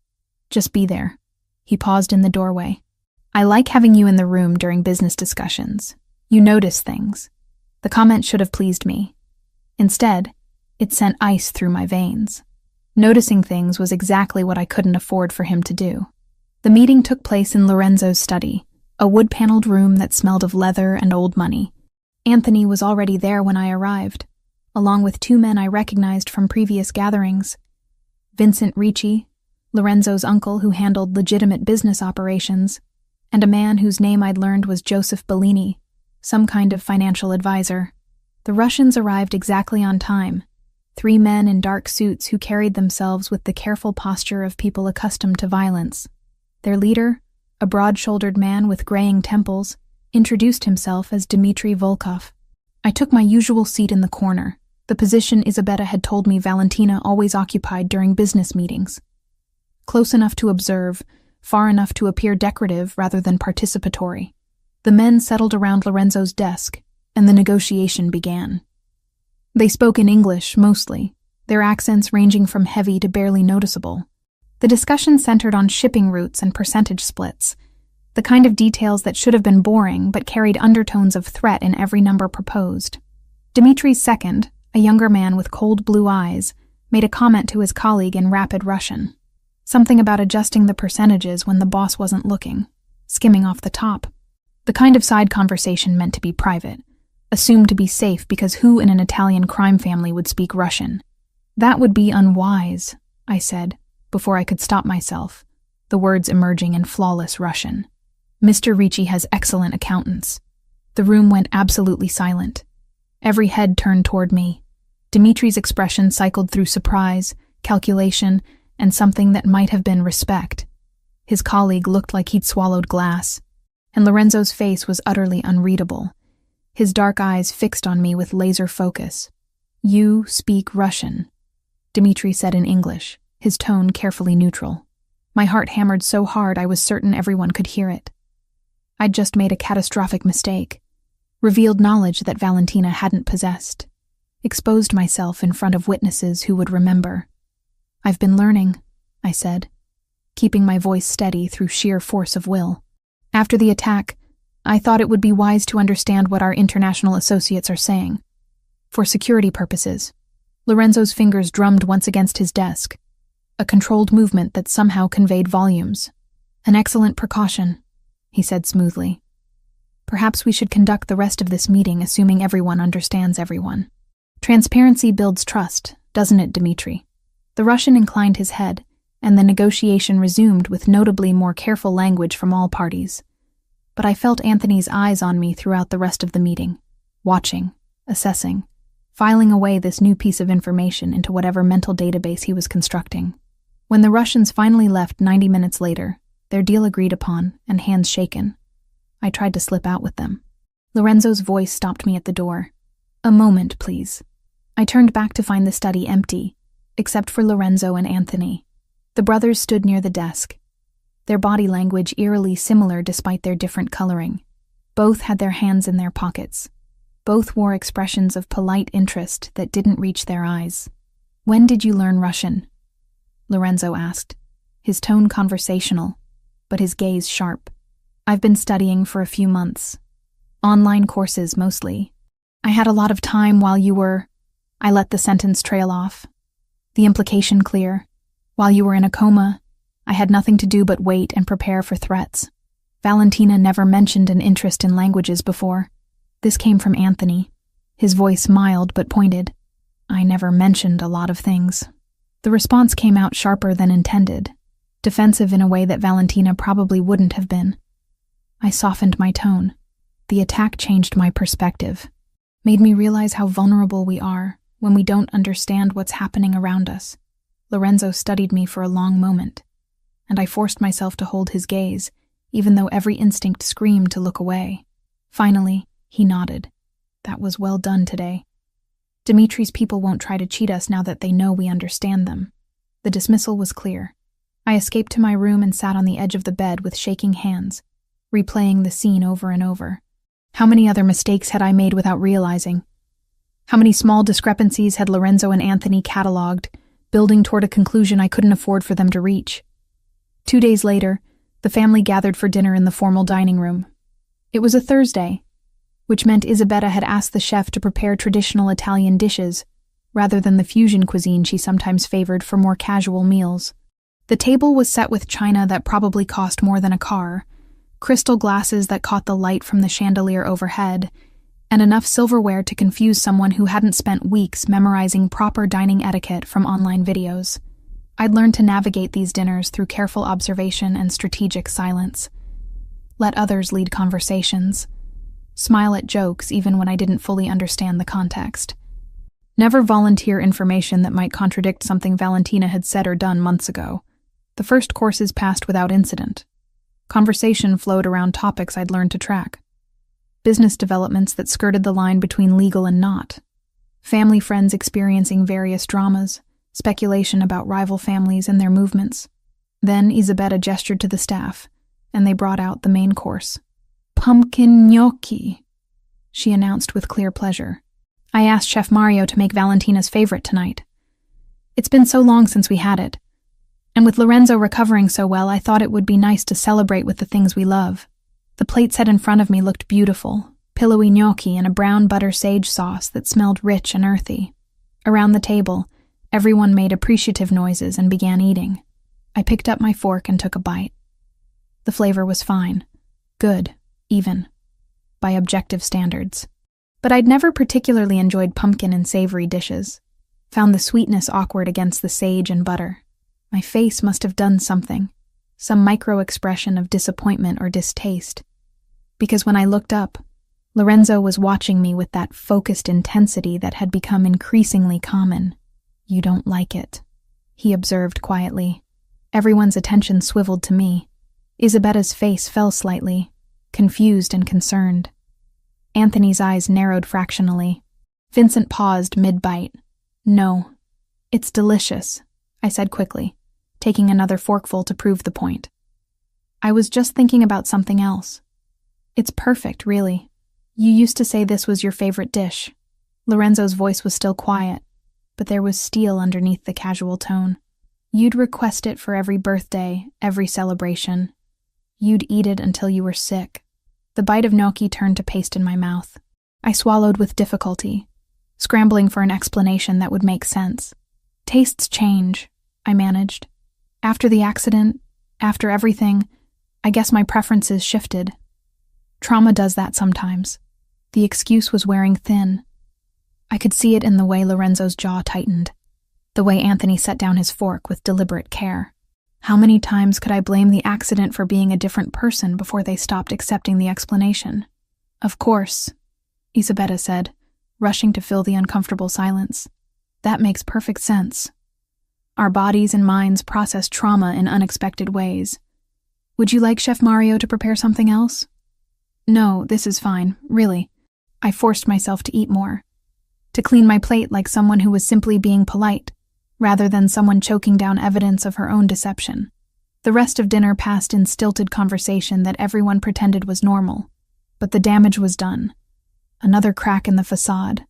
Just be there. He paused in the doorway. I like having you in the room during business discussions. You notice things. The comment should have pleased me. Instead, it sent ice through my veins. Noticing things was exactly what I couldn't afford for him to do. The meeting took place in Lorenzo's study, a wood-paneled room that smelled of leather and old money. Anthony was already there when I arrived, along with two men I recognized from previous gatherings. Vincent Ricci, Lorenzo's uncle who handled legitimate business operations, and a man whose name I'd learned was Joseph Bellini, some kind of financial advisor. The Russians arrived exactly on time, 3 men in dark suits who carried themselves with the careful posture of people accustomed to violence. Their leader, a broad-shouldered man with graying temples, introduced himself as Dmitry Volkov. I took my usual seat in the corner, the position Isabetta had told me Valentina always occupied during business meetings. Close enough to observe, far enough to appear decorative rather than participatory. The men settled around Lorenzo's desk, and the negotiation began. They spoke in English, mostly, their accents ranging from heavy to barely noticeable. The discussion centered on shipping routes and percentage splits, the kind of details that should have been boring but carried undertones of threat in every number proposed. Dimitri's second, a younger man with cold blue eyes, made a comment to his colleague in rapid Russian. Something about adjusting the percentages when the boss wasn't looking, skimming off the top. The kind of side conversation meant to be private, assumed to be safe because who in an Italian crime family would speak Russian? That would be unwise, I said, before I could stop myself, the words emerging in flawless Russian. Mr. Ricci has excellent accountants. The room went absolutely silent. Every head turned toward me. Dimitri's expression cycled through surprise, calculation, and something that might have been respect. His colleague looked like he'd swallowed glass, and Lorenzo's face was utterly unreadable, his dark eyes fixed on me with laser focus. You speak Russian, Dmitri said in English, his tone carefully neutral. My heart hammered so hard I was certain everyone could hear it. I'd just made a catastrophic mistake, revealed knowledge that Valentina hadn't possessed, exposed myself in front of witnesses who would remember. I've been learning, I said, keeping my voice steady through sheer force of will. After the attack, I thought it would be wise to understand what our international associates are saying. For security purposes, Lorenzo's fingers drummed once against his desk, a controlled movement that somehow conveyed volumes. An excellent precaution, he said smoothly. Perhaps we should conduct the rest of this meeting assuming everyone understands everyone. Transparency builds trust, doesn't it, Dmitri? The Russian inclined his head, and the negotiation resumed with notably more careful language from all parties. But I felt Anthony's eyes on me throughout the rest of the meeting, watching, assessing, filing away this new piece of information into whatever mental database he was constructing. When the Russians finally left 90 minutes later, their deal agreed upon and hands shaken, I tried to slip out with them. Lorenzo's voice stopped me at the door. A moment, please. I turned back to find the study empty, except for Lorenzo and Anthony. The brothers stood near the desk, their body language eerily similar despite their different coloring. Both had their hands in their pockets. Both wore expressions of polite interest that didn't reach their eyes. "When did you learn Russian?" Lorenzo asked, his tone conversational, but his gaze sharp. "I've been studying for a few months. Online courses, mostly. I had a lot of time while you were—" I let the sentence trail off. The implication clear. While you were in a coma, I had nothing to do but wait and prepare for threats. Valentina never mentioned an interest in languages before. This came from Anthony, his voice mild but pointed. I never mentioned a lot of things. The response came out sharper than intended, defensive in a way that Valentina probably wouldn't have been. I softened my tone. The attack changed my perspective, made me realize how vulnerable we are when we don't understand what's happening around us. Lorenzo studied me for a long moment, and I forced myself to hold his gaze, even though every instinct screamed to look away. Finally, he nodded. That was well done today. Dimitri's people won't try to cheat us now that they know we understand them. The dismissal was clear. I escaped to my room and sat on the edge of the bed with shaking hands, replaying the scene over and over. How many other mistakes had I made without realizing? How many small discrepancies had Lorenzo and Anthony catalogued, building toward a conclusion I couldn't afford for them to reach? 2 days later, the family gathered for dinner in the formal dining room. It was a Thursday, which meant Isabella had asked the chef to prepare traditional Italian dishes, rather than the fusion cuisine she sometimes favored for more casual meals. The table was set with china that probably cost more than a car, crystal glasses that caught the light from the chandelier overhead, and enough silverware to confuse someone who hadn't spent weeks memorizing proper dining etiquette from online videos. I'd learned to navigate these dinners through careful observation and strategic silence. Let others lead conversations. Smile at jokes even when I didn't fully understand the context. Never volunteer information that might contradict something Valentina had said or done months ago. The first courses passed without incident. Conversation flowed around topics I'd learned to track. Business developments that skirted the line between legal and not. Family friends experiencing various dramas, speculation about rival families and their movements. Then Isabella gestured to the staff, and they brought out the main course. "Pumpkin gnocchi," she announced with clear pleasure. I asked Chef Mario to make Valentina's favorite tonight. It's been so long since we had it. And with Lorenzo recovering so well, I thought it would be nice to celebrate with the things we love. The plate set in front of me looked beautiful, pillowy gnocchi in a brown butter sage sauce that smelled rich and earthy. Around the table, everyone made appreciative noises and began eating. I picked up my fork and took a bite. The flavor was fine. Good, even, by objective standards. But I'd never particularly enjoyed pumpkin and savory dishes. Found the sweetness awkward against the sage and butter. My face must have done something, some micro-expression of disappointment or distaste. Because when I looked up, Lorenzo was watching me with that focused intensity that had become increasingly common. "You don't like it," he observed quietly. Everyone's attention swiveled to me. Isabella's face fell slightly, confused and concerned. Anthony's eyes narrowed fractionally. Vincent paused mid-bite. "No, it's delicious," I said quickly, taking another forkful to prove the point. "I was just thinking about something else. It's perfect, really. You used to say this was your favorite dish." Lorenzo's voice was still quiet, but there was steel underneath the casual tone. "You'd request it for every birthday, every celebration. You'd eat it until you were sick." The bite of gnocchi turned to paste in my mouth. I swallowed with difficulty, scrambling for an explanation that would make sense. "Tastes change," I managed. "After the accident, after everything, I guess my preferences shifted. Trauma does that sometimes." The excuse was wearing thin. I could see it in the way Lorenzo's jaw tightened, the way Anthony set down his fork with deliberate care. How many times could I blame the accident for being a different person before they stopped accepting the explanation? "Of course," Isabella said, rushing to fill the uncomfortable silence. "That makes perfect sense. Our bodies and minds process trauma in unexpected ways. Would you like Chef Mario to prepare something else?" "No, this is fine, really." I forced myself to eat more. to clean my plate like someone who was simply being polite, rather than someone choking down evidence of her own deception. The rest of dinner passed in stilted conversation that everyone pretended was normal, but the damage was done. Another crack in the facade.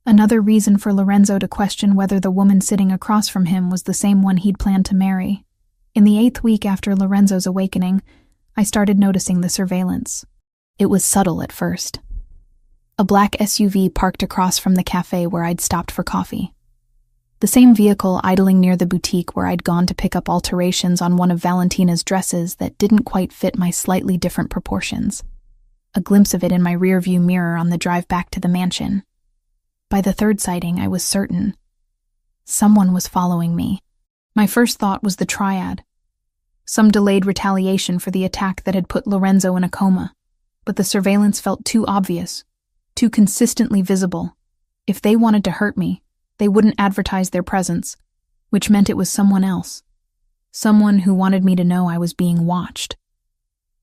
Another reason for Lorenzo to question whether the woman sitting across from him was the same one he'd planned to marry. In the 8th week after Lorenzo's awakening, I started noticing the surveillance. It was subtle at first. A black SUV parked across from the cafe where I'd stopped for coffee. The same vehicle idling near the boutique where I'd gone to pick up alterations on one of Valentina's dresses that didn't quite fit my slightly different proportions. A glimpse of it in my rearview mirror on the drive back to the mansion. By the 3rd sighting, I was certain. Someone was following me. My first thought was the triad. Some delayed retaliation for the attack that had put Lorenzo in a coma. But the surveillance felt too obvious, too consistently visible. If they wanted to hurt me, they wouldn't advertise their presence, which meant it was someone else. Someone who wanted me to know I was being watched.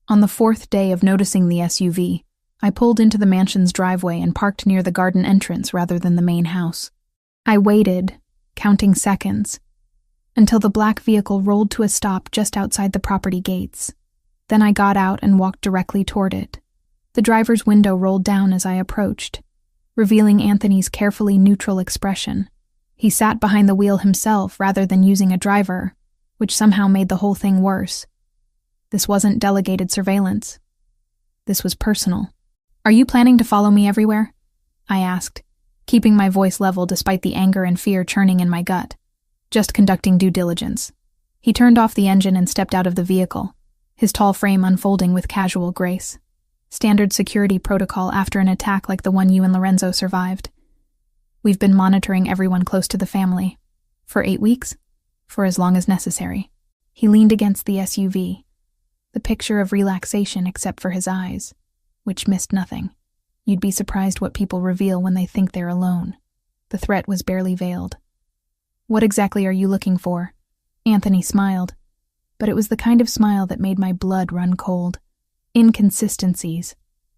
On the 4th day of noticing the SUV, I pulled into the mansion's driveway and parked near the garden entrance rather than the main house. I waited, counting seconds, until the black vehicle rolled to a stop just outside the property gates. Then I got out and walked directly toward it. The driver's window rolled down as I approached, revealing Anthony's carefully neutral expression. He sat behind the wheel himself rather than using a driver, which somehow made the whole thing worse. This wasn't delegated surveillance. This was personal. "Are you planning to follow me everywhere?" I asked, keeping my voice level despite the anger and fear churning in my gut. "Just conducting due diligence." He turned off the engine and stepped out of the vehicle, his tall frame unfolding with casual grace. Standard security protocol after an attack like the one you and Lorenzo survived. "We've been monitoring everyone close to the family. For 8 weeks? For as long as necessary." He leaned against the SUV, the picture of relaxation except for his eyes, which missed nothing. You'd be surprised what people reveal when they think they're alone. The threat was barely veiled. "What exactly are you looking for?" Anthony smiled, but it was the kind of smile that made my blood run cold. Inconsistencies,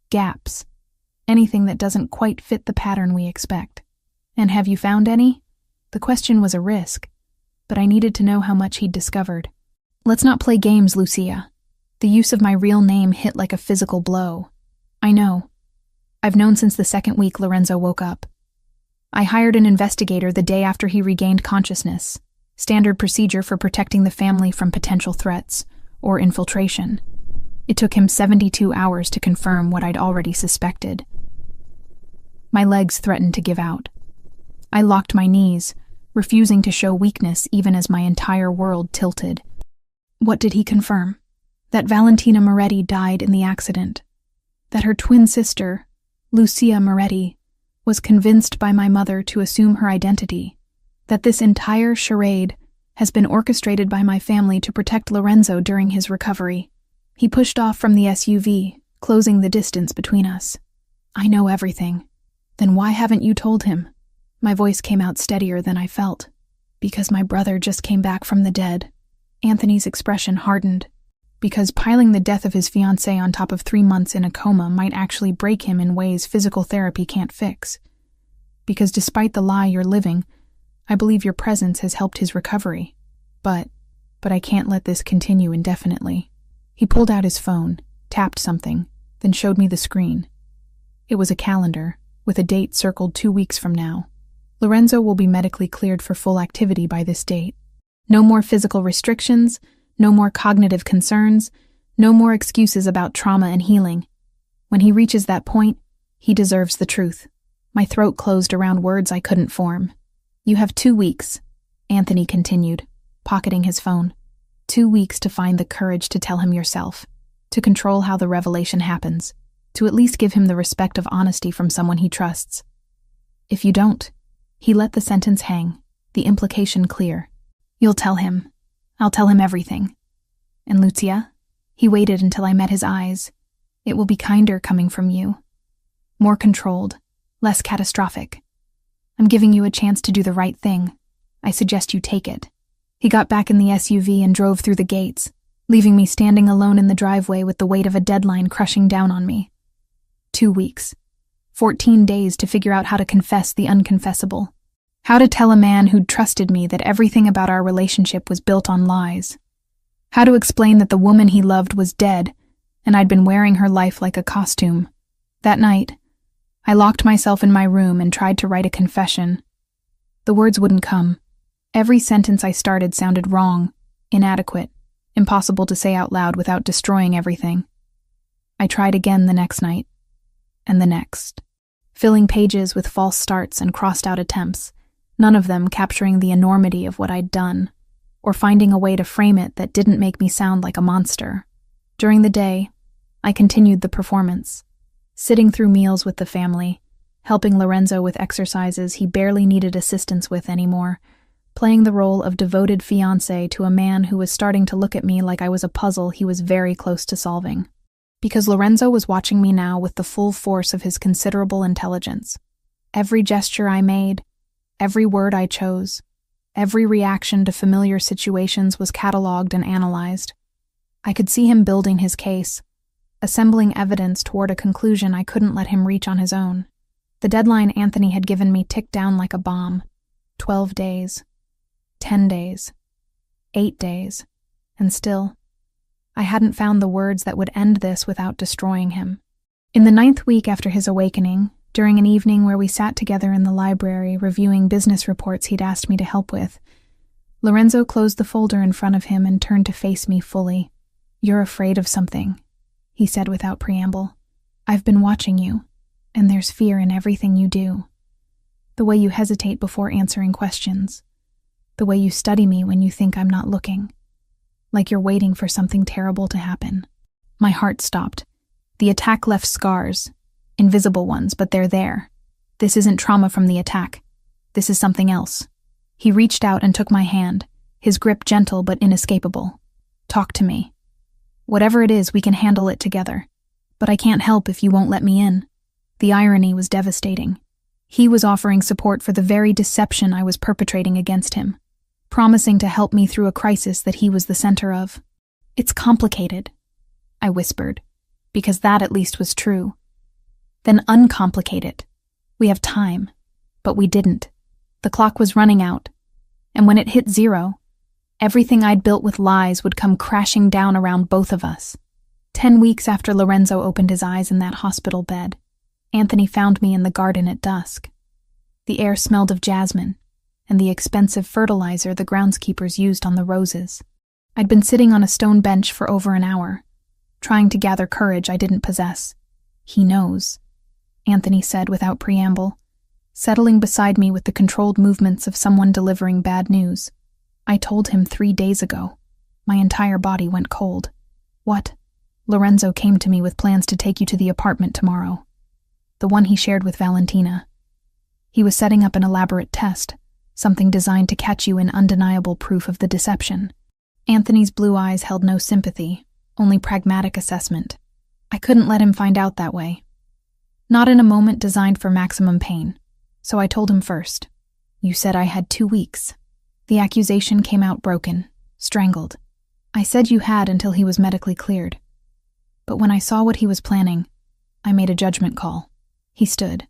gaps, anything that doesn't quite fit the pattern we expect. "And have you found any?" The question was a risk, but I needed to know how much he'd discovered. "Let's not play games, Lucia." The use of my real name hit like a physical blow. "I know. I've known since the 2nd week Lorenzo woke up. I hired an investigator the day after he regained consciousness, standard procedure for protecting the family from potential threats or infiltration. It took him 72 hours to confirm what I'd already suspected. My legs threatened to give out. I locked my knees, refusing to show weakness even as my entire world tilted. What did he confirm? That Valentina Moretti died in the accident. That her twin sister, Lucia Moretti, was convinced by my mother to assume her identity. That this entire charade has been orchestrated by my family to protect Lorenzo during his recovery. He pushed off from the SUV, closing the distance between us. "I know everything." "Then why haven't you told him?" My voice came out steadier than I felt. "Because my brother just came back from the dead." Anthony's expression hardened. "Because piling the death of his fiancée on top of 3 months in a coma might actually break him in ways physical therapy can't fix. Because despite the lie you're living, I believe your presence has helped his recovery. But I can't let this continue indefinitely." He pulled out his phone, tapped something, then showed me the screen. It was a calendar, with a date circled 2 weeks from now. Lorenzo will be medically cleared for full activity by this date. No more physical restrictions, no more cognitive concerns, no more excuses about trauma and healing. When he reaches that point, he deserves the truth. My throat closed around words I couldn't form. "You have 2 weeks, Anthony continued, pocketing his phone. 2 weeks to find the courage to tell him yourself, to control how the revelation happens, to at least give him the respect of honesty from someone he trusts. If you don't," he let the sentence hang, the implication clear. "You'll tell him. I'll tell him everything. And Lucia?" He waited until I met his eyes. "It will be kinder coming from you. More controlled, less catastrophic. I'm giving you a chance to do the right thing. I suggest you take it." He got back in the SUV and drove through the gates, leaving me standing alone in the driveway with the weight of a deadline crushing down on me. 2 weeks. 14 days to figure out how to confess the unconfessable. How to tell a man who'd trusted me that everything about our relationship was built on lies. How to explain that the woman he loved was dead, and I'd been wearing her life like a costume. That night, I locked myself in my room and tried to write a confession. The words wouldn't come. Every sentence I started sounded wrong, inadequate, impossible to say out loud without destroying everything. I tried again the next night, and the next, filling pages with false starts and crossed-out attempts, none of them capturing the enormity of what I'd done, or finding a way to frame it that didn't make me sound like a monster. During the day, I continued the performance, sitting through meals with the family, helping Lorenzo with exercises he barely needed assistance with anymore, playing the role of devoted fiancé to a man who was starting to look at me like I was a puzzle he was very close to solving. Because Lorenzo was watching me now with the full force of his considerable intelligence. Every gesture I made, every word I chose, every reaction to familiar situations was catalogued and analyzed. I could see him building his case, assembling evidence toward a conclusion I couldn't let him reach on his own. The deadline Anthony had given me ticked down like a bomb. 12 days. 10 days. 8 days. And still, I hadn't found the words that would end this without destroying him. In the 9th week after his awakening, during an evening where we sat together in the library reviewing business reports he'd asked me to help with, Lorenzo closed the folder in front of him and turned to face me fully. "You're afraid of something," he said without preamble. "I've been watching you, and there's fear in everything you do. The way you hesitate before answering questions. The way you study me when you think I'm not looking. Like you're waiting for something terrible to happen." My heart stopped. The attack left scars. Invisible ones, but they're there. This isn't trauma from the attack. This is something else. He reached out and took my hand, his grip gentle but inescapable. "Talk to me. Whatever it is, we can handle it together. But I can't help if you won't let me in." The irony was devastating. He was offering support for the very deception I was perpetrating against him, promising to help me through a crisis that he was the center of. "It's complicated," I whispered, because that at least was true. "Then uncomplicate it. We have time." But we didn't. The clock was running out, and when it hit 0, everything I'd built with lies would come crashing down around both of us. 10 weeks after Lorenzo opened his eyes in that hospital bed, Anthony found me in the garden at dusk. The air smelled of jasmine and the expensive fertilizer the groundskeepers used on the roses. I'd been sitting on a stone bench for over an hour, trying to gather courage I didn't possess. "He knows," Anthony said without preamble, settling beside me with the controlled movements of someone delivering bad news. "I told him 3 days ago." My entire body went cold. "What?" "Lorenzo came to me with plans to take you to the apartment tomorrow. The one he shared with Valentina. He was setting up an elaborate test, something designed to catch you in undeniable proof of the deception." Anthony's blue eyes held no sympathy, only pragmatic assessment. I couldn't let him find out that way. Not in a moment designed for maximum pain. So I told him first. "You said I had 2 weeks. The accusation came out broken, strangled. I said you had until he was medically cleared. But when I saw what he was planning, I made a judgment call." He stood,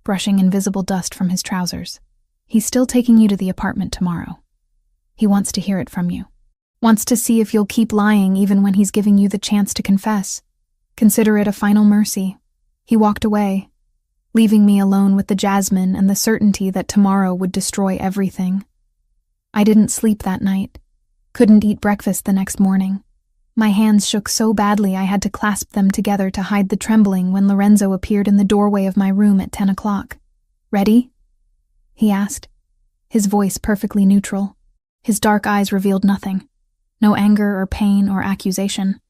brushing invisible dust from his trousers. "He's still taking you to the apartment tomorrow. He wants to hear it from you. Wants to see if you'll keep lying even when he's giving you the chance to confess. Consider it a final mercy." He walked away, leaving me alone with the jasmine and the certainty that tomorrow would destroy everything. I didn't sleep that night, couldn't eat breakfast the next morning. My hands shook so badly I had to clasp them together to hide the trembling when Lorenzo appeared in the doorway of my room at 10 o'clock. "Ready?" he asked, his voice perfectly neutral. His dark eyes revealed nothing. No anger or pain or accusation,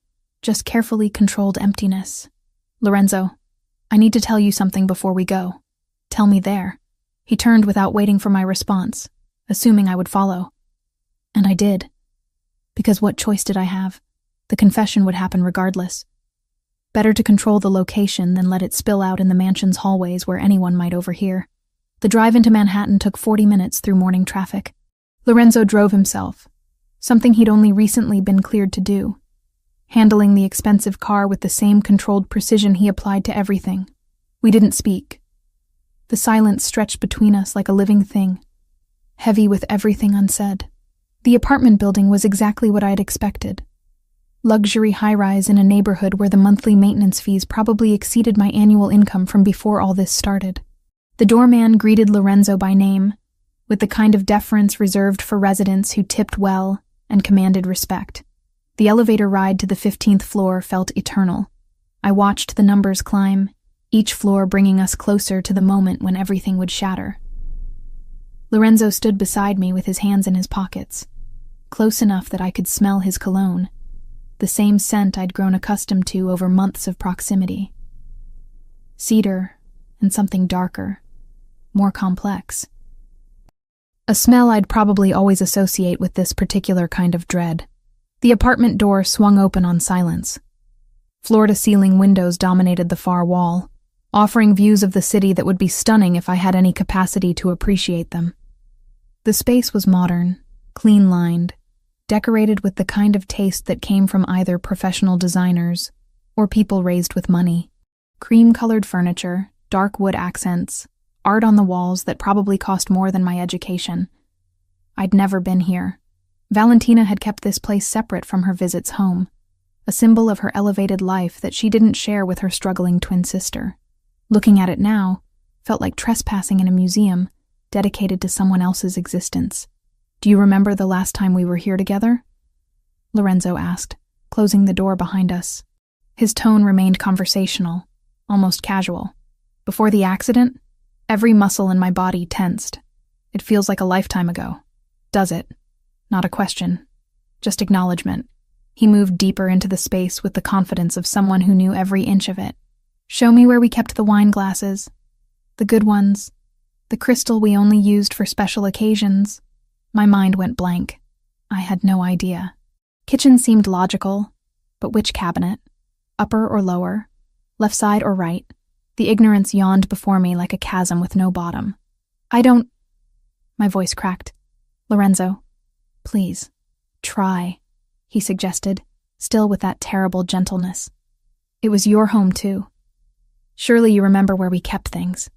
just carefully controlled emptiness. "Lorenzo, I need to tell you something before we go." "Tell me there." He turned without waiting for my response, assuming I would follow. And I did. Because what choice did I have? The confession would happen regardless. Better to control the location than let it spill out in the mansion's hallways where anyone might overhear. The drive into Manhattan took 40 minutes through morning traffic. Lorenzo drove himself, something he'd only recently been cleared to do, handling the expensive car with the same controlled precision he applied to everything, We didn't speak. The silence stretched between us like a living thing, heavy with everything unsaid. The apartment building was exactly what I'd expected. Luxury high-rise in a neighborhood where the monthly maintenance fees probably exceeded my annual income from before all this started. The doorman greeted Lorenzo by name, with the kind of deference reserved for residents who tipped well and commanded respect. The elevator ride to the 15th floor felt eternal. I watched the numbers climb, each floor bringing us closer to the moment when everything would shatter. Lorenzo stood beside me with his hands in his pockets, close enough that I could smell his cologne, the same scent I'd grown accustomed to over months of proximity. Cedar and something darker, more complex. A smell I'd probably always associate with this particular kind of dread. The apartment door swung open on silence. Floor-to-ceiling windows dominated the far wall, offering views of the city that would be stunning if I had any capacity to appreciate them. The space was modern, clean-lined, decorated with the kind of taste that came from either professional designers or people raised with money. Cream-colored furniture, dark wood accents, art on the walls that probably cost more than my education. I'd never been here. Valentina had kept this place separate from her visits home, a symbol of her elevated life that she didn't share with her struggling twin sister. Looking at it now felt like trespassing in a museum dedicated to someone else's existence. "Do you remember the last time we were here together?" Lorenzo asked, closing the door behind us. His tone remained conversational, almost casual. "Before the accident, every muscle in my body tensed. It feels like a lifetime ago. Does it?" Not a question, just acknowledgement. He moved deeper into the space with the confidence of someone who knew every inch of it. "Show me where we kept the wine glasses. The good ones. The crystal we only used for special occasions." My mind went blank. I had no idea. Kitchen seemed logical, but which cabinet? Upper or lower? Left side or right? The ignorance yawned before me like a chasm with no bottom. "I don't—" My voice cracked. "Lorenzo, please, try," he suggested, still with that terrible gentleness. "It was your home, too. Surely you remember where we kept things."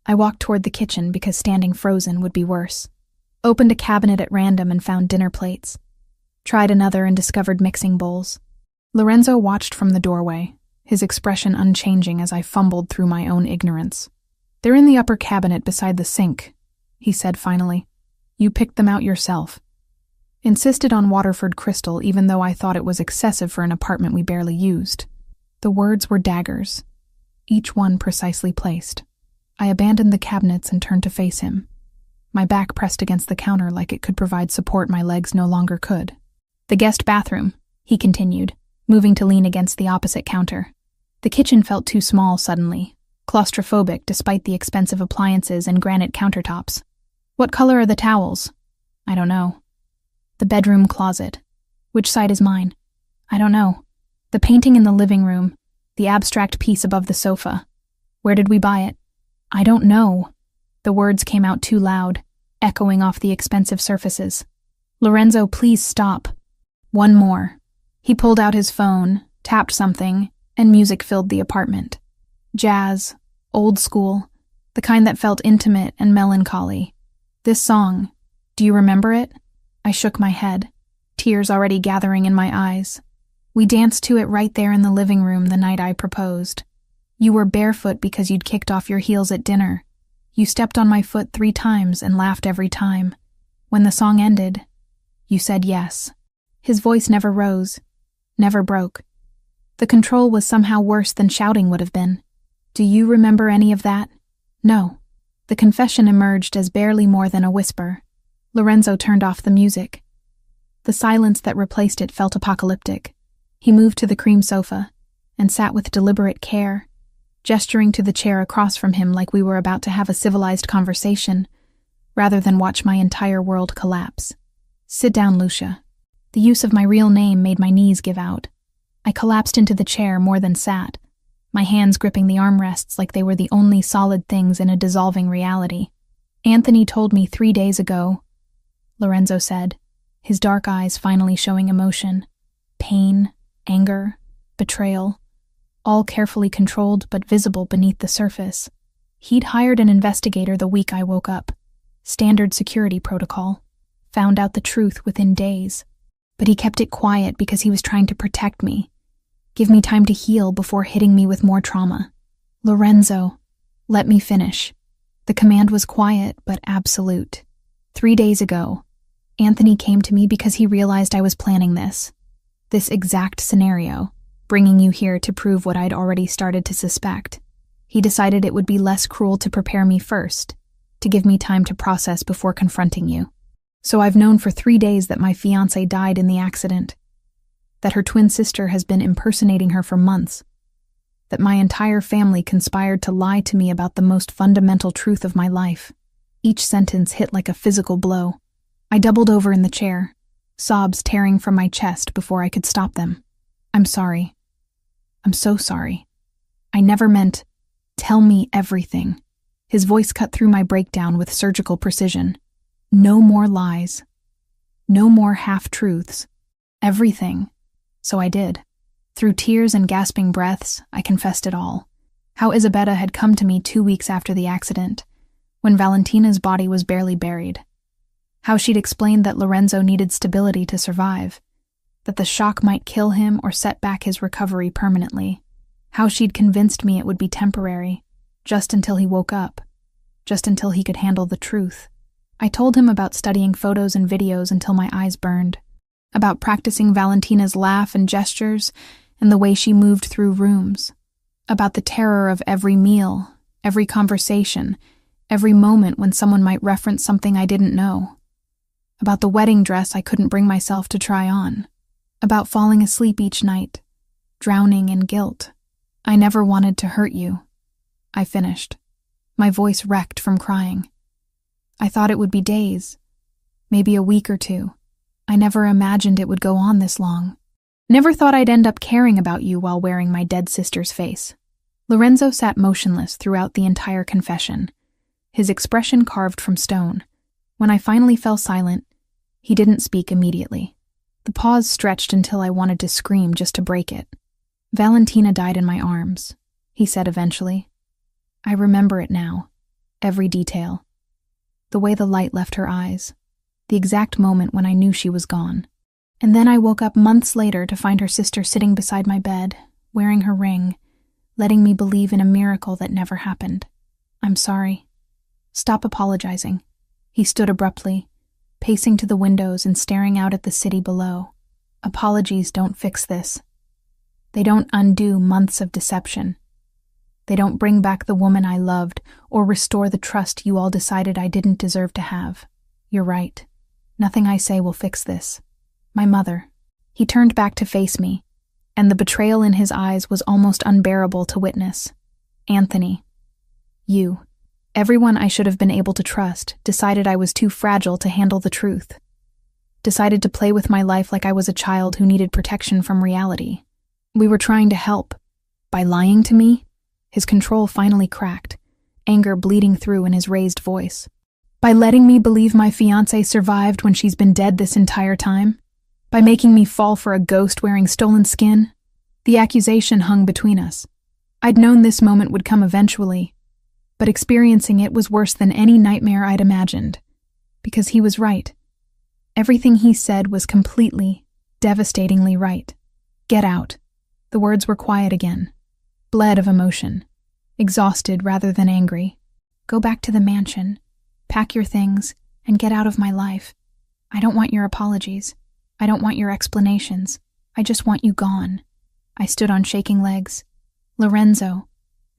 I walked toward the kitchen because standing frozen would be worse. Opened a cabinet at random and found dinner plates. Tried another and discovered mixing bowls. Lorenzo watched from the doorway, his expression unchanging as I fumbled through my own ignorance. "They're in the upper cabinet beside the sink," he said finally. "You picked them out yourself." Insisted on Waterford crystal even though I thought it was excessive for an apartment we barely used. The words were daggers, each one precisely placed. I abandoned the cabinets and turned to face him, my back pressed against the counter like it could provide support my legs no longer could. "The guest bathroom," he continued, moving to lean against the opposite counter. The kitchen felt too small suddenly, claustrophobic despite the expensive appliances and granite countertops. "What color are the towels?" "I don't know." "The bedroom closet. Which side is mine?" "I don't know." "The painting in the living room, the abstract piece above the sofa. Where did we buy it?" "I don't know." The words came out too loud, echoing off the expensive surfaces. "Lorenzo, please stop." One more. He pulled out his phone, tapped something, and music filled the apartment. Jazz, old school, the kind that felt intimate and melancholy. "This song, do you remember it?" I shook my head, tears already gathering in my eyes. "We danced to it right there in the living room the night I proposed. You were barefoot because you'd kicked off your heels at dinner. You stepped on my foot 3 times and laughed every time. When the song ended, you said yes." His voice never rose, never broke. The control was somehow worse than shouting would have been. "Do you remember any of that?" "No." The confession emerged as barely more than a whisper. Lorenzo turned off the music. The silence that replaced it felt apocalyptic. He moved to the cream sofa and sat with deliberate care, gesturing to the chair across from him like we were about to have a civilized conversation, rather than watch my entire world collapse. "Sit down, Lucia." The use of my real name made my knees give out. I collapsed into the chair more than sat, my hands gripping the armrests like they were the only solid things in a dissolving reality. "Anthony told me 3 days ago," Lorenzo said, his dark eyes finally showing emotion. Pain, anger, betrayal, all carefully controlled but visible beneath the surface. He'd hired an investigator the week I woke up. Standard security protocol. Found out the truth within days. But he kept it quiet because he was trying to protect me. Give me time to heal before hitting me with more trauma. Lorenzo, let me finish. The command was quiet but absolute. 3 days ago, Anthony came to me because he realized I was planning this exact scenario, bringing you here to prove what I'd already started to suspect. He decided it would be less cruel to prepare me first, to give me time to process before confronting you. So I've known for 3 days that my fiancé died in the accident, that her twin sister has been impersonating her for months, that my entire family conspired to lie to me about the most fundamental truth of my life. Each sentence hit like a physical blow. I doubled over in the chair, sobs tearing from my chest before I could stop them. I'm sorry. I'm so sorry. I never meant, tell me everything. His voice cut through my breakdown with surgical precision. No more lies. No more half-truths. Everything. So I did. Through tears and gasping breaths, I confessed it all. How Isabella had come to me 2 weeks after the accident, when Valentina's body was barely buried. How she'd explained that Lorenzo needed stability to survive, that the shock might kill him or set back his recovery permanently. How she'd convinced me it would be temporary, just until he woke up, just until he could handle the truth. I told him about studying photos and videos until my eyes burned, about practicing Valentina's laugh and gestures and the way she moved through rooms, about the terror of every meal, every conversation, every moment when someone might reference something I didn't know, about the wedding dress I couldn't bring myself to try on, about falling asleep each night, drowning in guilt. I never wanted to hurt you. I finished, my voice wrecked from crying. I thought it would be days, maybe a week or 2. I never imagined it would go on this long. Never thought I'd end up caring about you while wearing my dead sister's face. Lorenzo sat motionless throughout the entire confession, his expression carved from stone. When I finally fell silent, he didn't speak immediately. The pause stretched until I wanted to scream just to break it. Valentina died in my arms, he said eventually. I remember it now, every detail. The way the light left her eyes, the exact moment when I knew she was gone. And then I woke up months later to find her sister sitting beside my bed, wearing her ring, letting me believe in a miracle that never happened. I'm sorry. Stop apologizing. He stood abruptly, pacing to the windows and staring out at the city below. Apologies don't fix this. They don't undo months of deception. They don't bring back the woman I loved or restore the trust you all decided I didn't deserve to have. You're right. Nothing I say will fix this. My mother. He turned back to face me, and the betrayal in his eyes was almost unbearable to witness. Anthony. You. Everyone I should have been able to trust decided I was too fragile to handle the truth. Decided to play with my life like I was a child who needed protection from reality. We were trying to help. By lying to me? His control finally cracked, anger bleeding through in his raised voice. By letting me believe my fiancée survived when she's been dead this entire time? By making me fall for a ghost wearing stolen skin? The accusation hung between us. I'd known this moment would come eventually, but experiencing it was worse than any nightmare I'd imagined. Because he was right. Everything he said was completely, devastatingly right. Get out. The words were quiet again. Bled of emotion. Exhausted rather than angry. Go back to the mansion. Pack your things and get out of my life. I don't want your apologies. I don't want your explanations. I just want you gone. I stood on shaking legs. Lorenzo.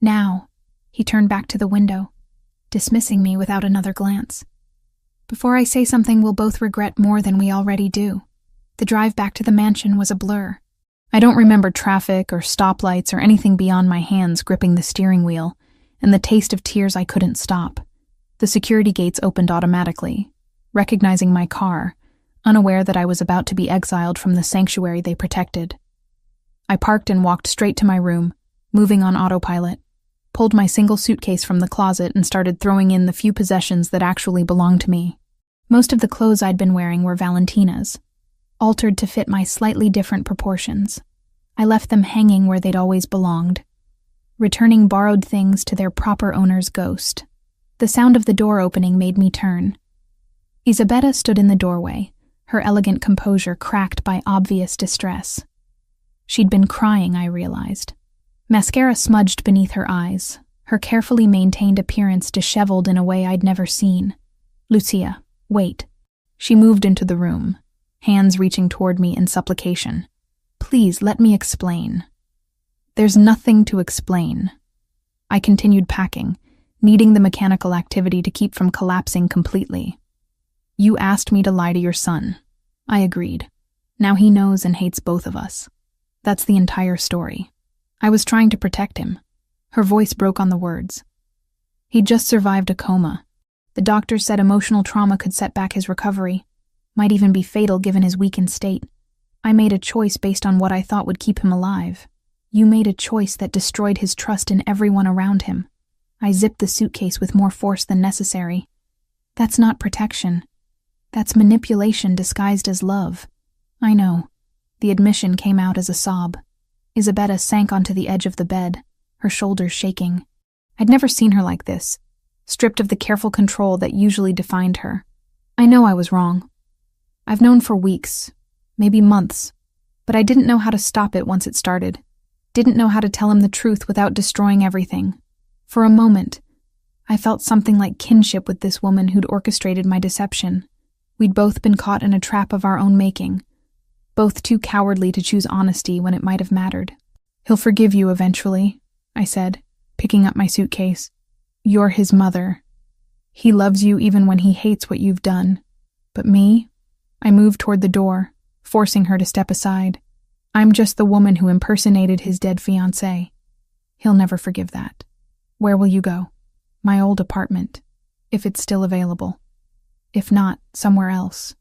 Now. He turned back to the window, dismissing me without another glance. Before I say something we'll both regret more than we already do. The drive back to the mansion was a blur. I don't remember traffic or stoplights or anything beyond my hands gripping the steering wheel and the taste of tears I couldn't stop. The security gates opened automatically, recognizing my car, unaware that I was about to be exiled from the sanctuary they protected. I parked and walked straight to my room, moving on autopilot, pulled my single suitcase from the closet and started throwing in the few possessions that actually belonged to me. Most of the clothes I'd been wearing were Valentina's, altered to fit my slightly different proportions. I left them hanging where they'd always belonged, returning borrowed things to their proper owner's ghost. The sound of the door opening made me turn. Isabetta stood in the doorway, her elegant composure cracked by obvious distress. She'd been crying, I realized. Mascara smudged beneath her eyes, her carefully maintained appearance disheveled in a way I'd never seen. "Lucia, wait." She moved into the room, hands reaching toward me in supplication. "Please, let me explain." "There's nothing to explain." I continued packing, needing the mechanical activity to keep from collapsing completely. "You asked me to lie to your son." I agreed. "Now he knows and hates both of us. That's the entire story. I was trying to protect him." Her voice broke on the words. "He'd just survived a coma. The doctors said emotional trauma could set back his recovery, might even be fatal given his weakened state. I made a choice based on what I thought would keep him alive. You made a choice that destroyed his trust in everyone around him." I zipped the suitcase with more force than necessary. "That's not protection. That's manipulation disguised as love." "I know." The admission came out as a sob. Isabetta sank onto the edge of the bed, her shoulders shaking. I'd never seen her like this, stripped of the careful control that usually defined her. "I know I was wrong. I've known for weeks, maybe months, but I didn't know how to stop it once it started. Didn't know how to tell him the truth without destroying everything. For a moment, I felt something like kinship with this woman who'd orchestrated my deception. We'd both been caught in a trap of our own making, both too cowardly to choose honesty when it might have mattered. "He'll forgive you eventually," I said, picking up my suitcase. "You're his mother. He loves you even when he hates what you've done. But me?" I moved toward the door, forcing her to step aside. "I'm just the woman who impersonated his dead fiancé. He'll never forgive that." "Where will you go?" "My old apartment, if it's still available. If not, somewhere else.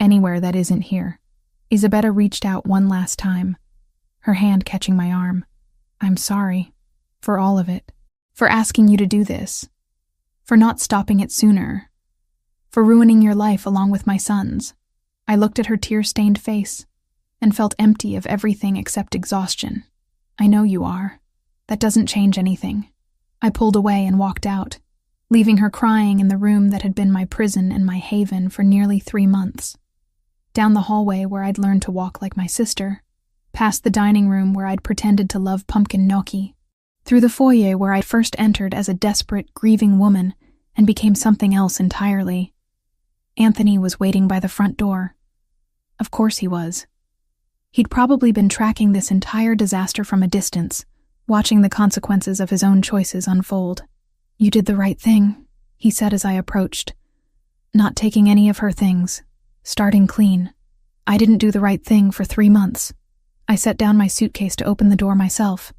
Anywhere that isn't here." Isabetta reached out one last time, her hand catching my arm. "I'm sorry. For all of it. For asking you to do this. For not stopping it sooner. For ruining your life along with my son's." I looked at her tear-stained face and felt empty of everything except exhaustion. "I know you are. That doesn't change anything." I pulled away and walked out, leaving her crying in the room that had been my prison and my haven for nearly 3 months. Down the hallway where I'd learned to walk like my sister, past the dining room where I'd pretended to love pumpkin gnocchi, through the foyer where I'd first entered as a desperate, grieving woman and became something else entirely. Anthony was waiting by the front door. Of course he was. He'd probably been tracking this entire disaster from a distance, watching the consequences of his own choices unfold. "You did the right thing," he said as I approached. "Not taking any of her things. Starting clean. I didn't do the right thing for 3 months." I set down my suitcase to open the door myself.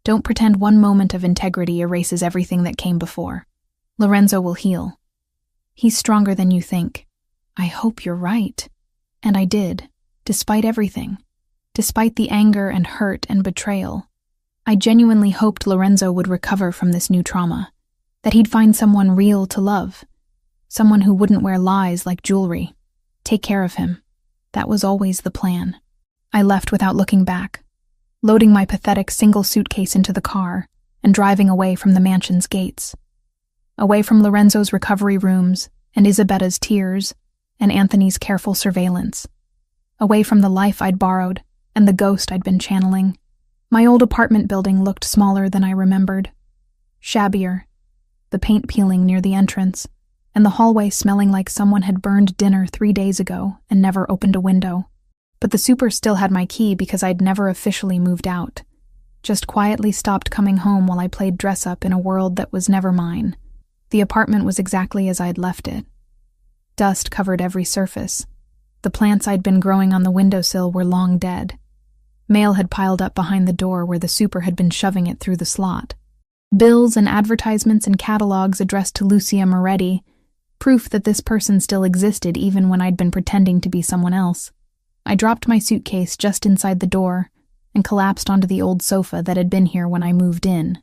"Don't pretend one moment of integrity erases everything that came before. Lorenzo will heal. He's stronger than you think." "I hope you're right." And I did, despite everything. Despite the anger and hurt and betrayal. I genuinely hoped Lorenzo would recover from this new trauma, that he'd find someone real to love, someone who wouldn't wear lies like jewelry. Take care of him. That was always the plan. I left without looking back, loading my pathetic single suitcase into the car and driving away from the mansion's gates. Away from Lorenzo's recovery rooms and Isabetta's tears and Anthony's careful surveillance. Away from the life I'd borrowed and the ghost I'd been channeling. My old apartment building looked smaller than I remembered. Shabbier, the paint peeling near the entrance, and the hallway smelling like someone had burned dinner 3 days ago and never opened a window. But the super still had my key because I'd never officially moved out. Just quietly stopped coming home while I played dress-up in a world that was never mine. The apartment was exactly as I'd left it. Dust covered every surface. The plants I'd been growing on the windowsill were long dead. Mail had piled up behind the door where the super had been shoving it through the slot. Bills and advertisements and catalogs addressed to Lucia Moretti, proof that this person still existed even when I'd been pretending to be someone else. I dropped my suitcase just inside the door and collapsed onto the old sofa that had been here when I moved in.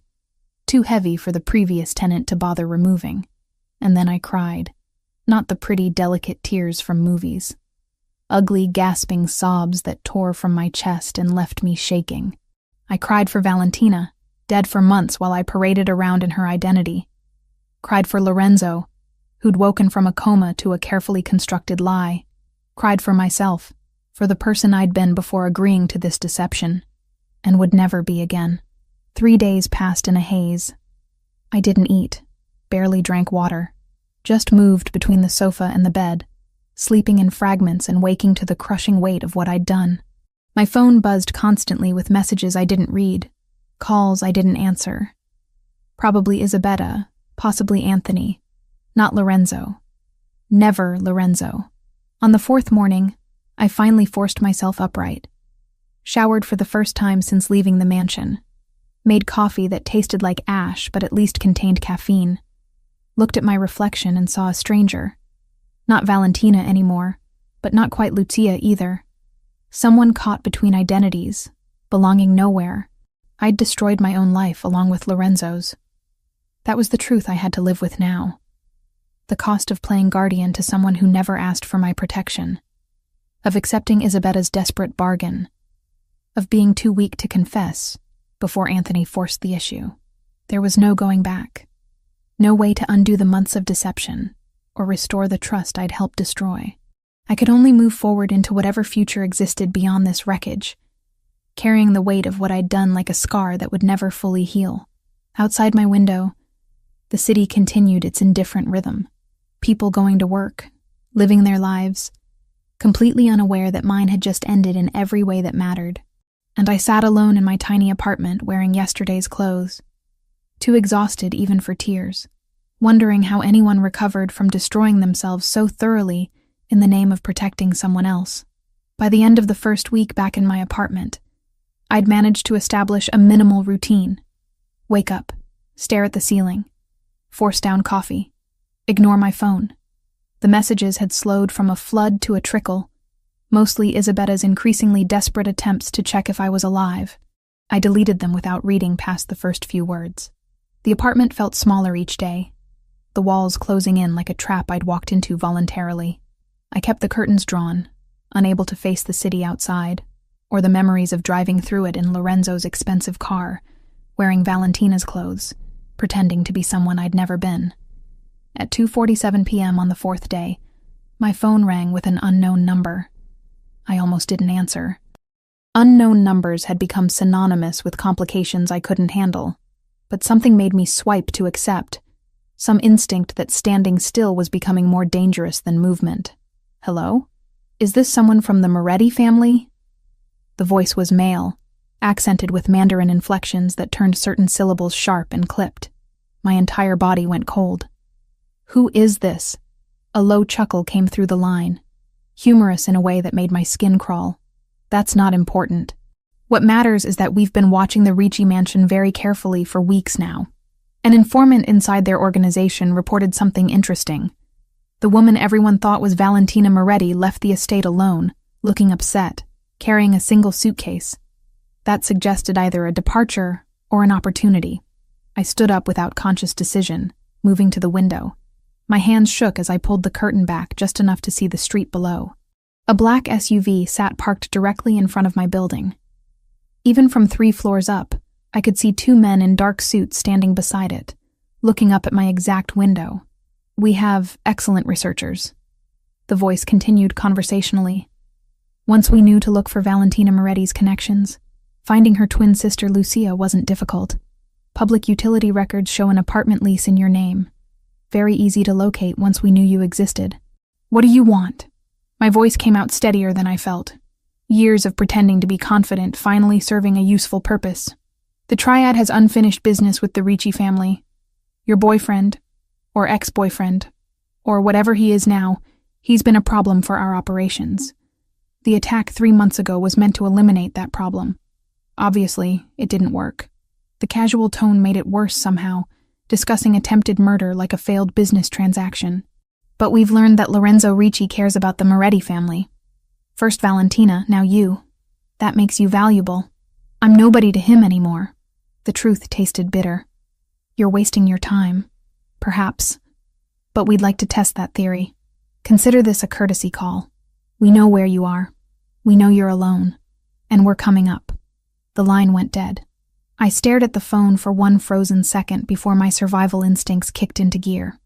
Too heavy for the previous tenant to bother removing. And then I cried. Not the pretty, delicate tears from movies. ugly, gasping sobs that tore from my chest and left me shaking. I cried for Valentina, dead for months while I paraded around in her identity. Cried for Lorenzo, who'd woken from a coma to a carefully constructed lie. Cried for myself, for the person I'd been before agreeing to this deception, and would never be again. 3 days passed in a haze. I didn't eat, barely drank water, just moved between the sofa and the bed, sleeping in fragments and waking to the crushing weight of what I'd done. My phone buzzed constantly with messages I didn't read, calls I didn't answer. Probably Isabetta, possibly Anthony. Not Lorenzo. Never Lorenzo. On the 4th morning, I finally forced myself upright. Showered for the first time since leaving the mansion. Made coffee that tasted like ash but at least contained caffeine. Looked at my reflection and saw a stranger. Not Valentina anymore, but not quite Lucia either. Someone caught between identities, belonging nowhere. I'd destroyed my own life along with Lorenzo's. That was the truth I had to live with now. The cost of playing guardian to someone who never asked for my protection. Of accepting Isabetta's desperate bargain. Of being too weak to confess before Anthony forced the issue. There was no going back. No way to undo the months of deception or restore the trust I'd helped destroy. I could only move forward into whatever future existed beyond this wreckage, carrying the weight of what I'd done like a scar that would never fully heal. Outside my window, the city continued its indifferent rhythm. People going to work, living their lives, completely unaware that mine had just ended in every way that mattered. And I sat alone in my tiny apartment wearing yesterday's clothes, too exhausted even for tears, wondering how anyone recovered from destroying themselves so thoroughly in the name of protecting someone else. By the end of the first week back in my apartment, I'd managed to establish a minimal routine. Wake up, stare at the ceiling, force down coffee, ignore my phone. The messages had slowed from a flood to a trickle, mostly Isabetta's increasingly desperate attempts to check if I was alive. I deleted them without reading past the first few words. The apartment felt smaller each day, the walls closing in like a trap I'd walked into voluntarily. I kept the curtains drawn, unable to face the city outside, or the memories of driving through it in Lorenzo's expensive car, wearing Valentina's clothes, pretending to be someone I'd never been. At 2:47 p.m. on the 4th day, my phone rang with an unknown number. I almost didn't answer. Unknown numbers had become synonymous with complications I couldn't handle, but something made me swipe to accept, some instinct that standing still was becoming more dangerous than movement. Hello? Is this someone from the Moretti family? The voice was male, accented with Mandarin inflections that turned certain syllables sharp and clipped. My entire body went cold. Who is this? A low chuckle came through the line, humorous in a way that made my skin crawl. That's not important. What matters is that we've been watching the Ricci mansion very carefully for weeks now. An informant inside their organization reported something interesting. The woman everyone thought was Valentina Moretti left the estate alone, looking upset, carrying a single suitcase. That suggested either a departure or an opportunity. I stood up without conscious decision, moving to the window. My hands shook as I pulled the curtain back just enough to see the street below. A black SUV sat parked directly in front of my building. Even from 3 floors up, I could see 2 men in dark suits standing beside it, looking up at my exact window. We have excellent researchers. The voice continued conversationally. Once we knew to look for Valentina Moretti's connections, finding her twin sister Lucia wasn't difficult. Public utility records show an apartment lease in your name. Very easy to locate once we knew you existed. What do you want? My voice came out steadier than I felt. Years of pretending to be confident finally serving a useful purpose. The triad has unfinished business with the Ricci family. Your boyfriend, or ex-boyfriend, or whatever he is now, he's been a problem for our operations. The attack 3 months ago was meant to eliminate that problem. Obviously, it didn't work. The casual tone made it worse somehow, discussing attempted murder like a failed business transaction. But we've learned that Lorenzo Ricci cares about the Moretti family. First Valentina, now you. That makes you valuable. I'm nobody to him anymore. The truth tasted bitter. You're wasting your time. Perhaps. But we'd like to test that theory. Consider this a courtesy call. We know where you are. We know you're alone. And we're coming up." The line went dead. I stared at the phone for one frozen second before my survival instincts kicked into gear.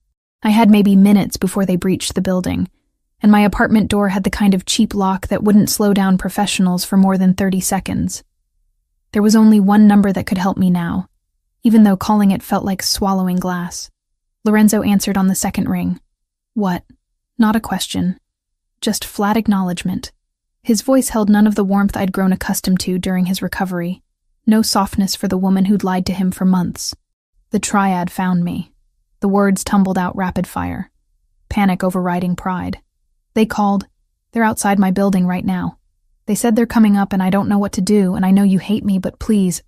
I had maybe minutes before they breached the building, and my apartment door had the kind of cheap lock that wouldn't slow down professionals for more than 30 seconds. There was only one number that could help me now, even though calling it felt like swallowing glass. Lorenzo answered on the second ring. What? Not a question. Just flat acknowledgement. His voice held none of the warmth I'd grown accustomed to during his recovery. No softness for the woman who'd lied to him for months. The triad found me. The words tumbled out rapid fire. Panic overriding pride. They called. They're outside my building right now. They said they're coming up and I don't know what to do, and I know you hate me, but please.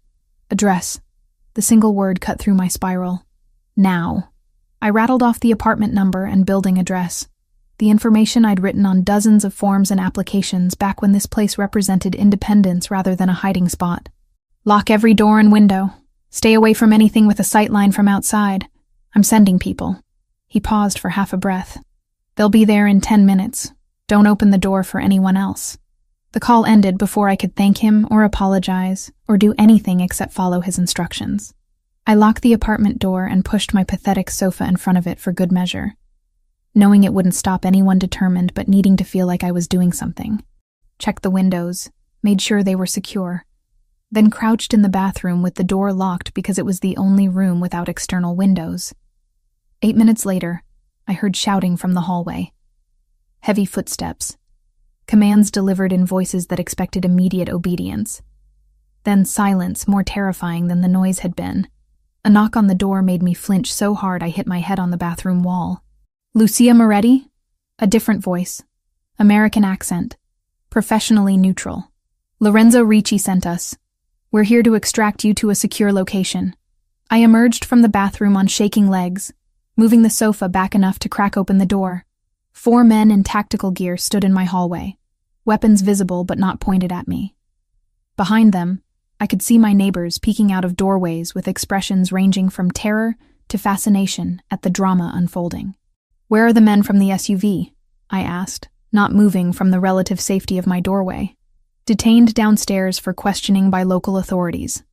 Address. The single word cut through my spiral. Now. I rattled off the apartment number and building address. The information I'd written on dozens of forms and applications back when this place represented independence rather than a hiding spot. Lock every door and window. Stay away from anything with a sightline from outside. I'm sending people. He paused for half a breath. They'll be there in 10 minutes. Don't open the door for anyone else. The call ended before I could thank him or apologize or do anything except follow his instructions. I locked the apartment door and pushed my pathetic sofa in front of it for good measure, knowing it wouldn't stop anyone determined but needing to feel like I was doing something. Checked the windows, made sure they were secure, then crouched in the bathroom with the door locked because it was the only room without external windows. 8 minutes later, I heard shouting from the hallway. Heavy footsteps. Commands delivered in voices that expected immediate obedience. Then silence more terrifying than the noise had been. A knock on the door made me flinch so hard I hit my head on the bathroom wall. Lucia Moretti? A different voice. American accent. Professionally neutral. Lorenzo Ricci sent us. We're here to extract you to a secure location. I emerged from the bathroom on shaking legs, moving the sofa back enough to crack open the door. 4 men in tactical gear stood in my hallway, weapons visible but not pointed at me. Behind them, I could see my neighbors peeking out of doorways with expressions ranging from terror to fascination at the drama unfolding. Where are the men from the SUV? I asked, not moving from the relative safety of my doorway. Detained downstairs for questioning by local authorities.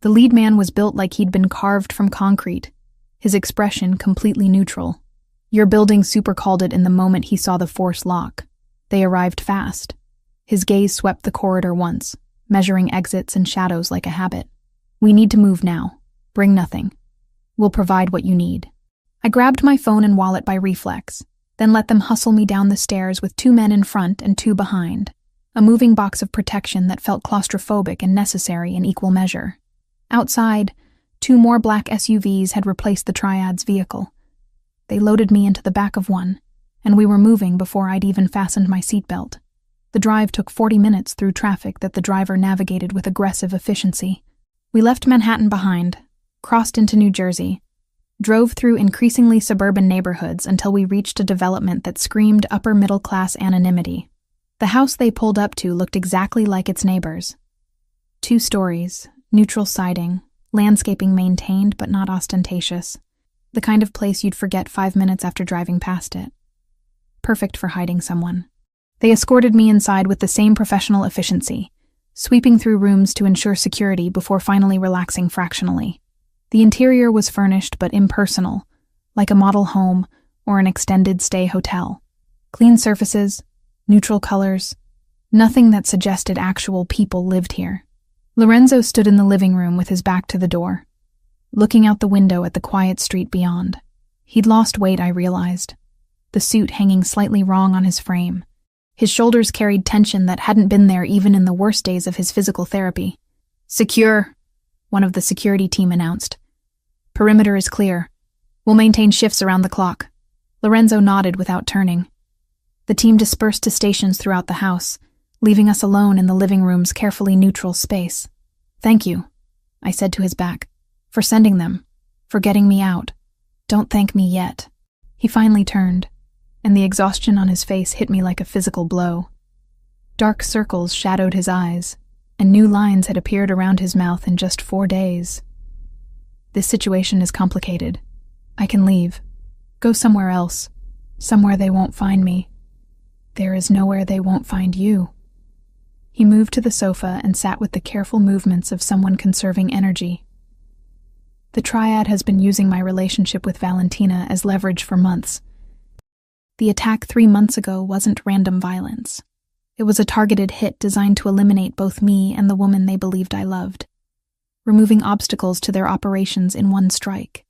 The lead man was built like he'd been carved from concrete, his expression completely neutral. Your building super called it in the moment he saw the force lock. They arrived fast. His gaze swept the corridor once, measuring exits and shadows like a habit. We need to move now. Bring nothing. We'll provide what you need. I grabbed my phone and wallet by reflex, then let them hustle me down the stairs with 2 men in front and 2 behind. A moving box of protection that felt claustrophobic and necessary in equal measure. Outside, 2 more black SUVs had replaced the triad's vehicle. They loaded me into the back of one, and we were moving before I'd even fastened my seatbelt. The drive took 40 minutes through traffic that the driver navigated with aggressive efficiency. We left Manhattan behind, crossed into New Jersey, drove through increasingly suburban neighborhoods until we reached a development that screamed upper-middle-class anonymity. The house they pulled up to looked exactly like its neighbors. 2 stories, neutral siding, landscaping maintained but not ostentatious. The kind of place you'd forget 5 minutes after driving past it. Perfect for hiding someone. They escorted me inside with the same professional efficiency, sweeping through rooms to ensure security before finally relaxing fractionally. The interior was furnished but impersonal, like a model home or an extended stay hotel. Clean surfaces, neutral colors, nothing that suggested actual people lived here. Lorenzo stood in the living room with his back to the door, looking out the window at the quiet street beyond. He'd lost weight, I realized, the suit hanging slightly wrong on his frame. His shoulders carried tension that hadn't been there even in the worst days of his physical therapy. Secure, one of the security team announced. Perimeter is clear. We'll maintain shifts around the clock. Lorenzo nodded without turning. The team dispersed to stations throughout the house, leaving us alone in the living room's carefully neutral space. Thank you, I said to his back, for sending them, for getting me out. Don't thank me yet. He finally turned, and the exhaustion on his face hit me like a physical blow. Dark circles shadowed his eyes, and new lines had appeared around his mouth in just 4 days. This situation is complicated. I can leave. Go somewhere else. Somewhere they won't find me. There is nowhere they won't find you. He moved to the sofa and sat with the careful movements of someone conserving energy. The triad has been using my relationship with Valentina as leverage for months. The attack 3 months ago wasn't random violence. It was a targeted hit designed to eliminate both me and the woman they believed I loved, removing obstacles to their operations in one strike.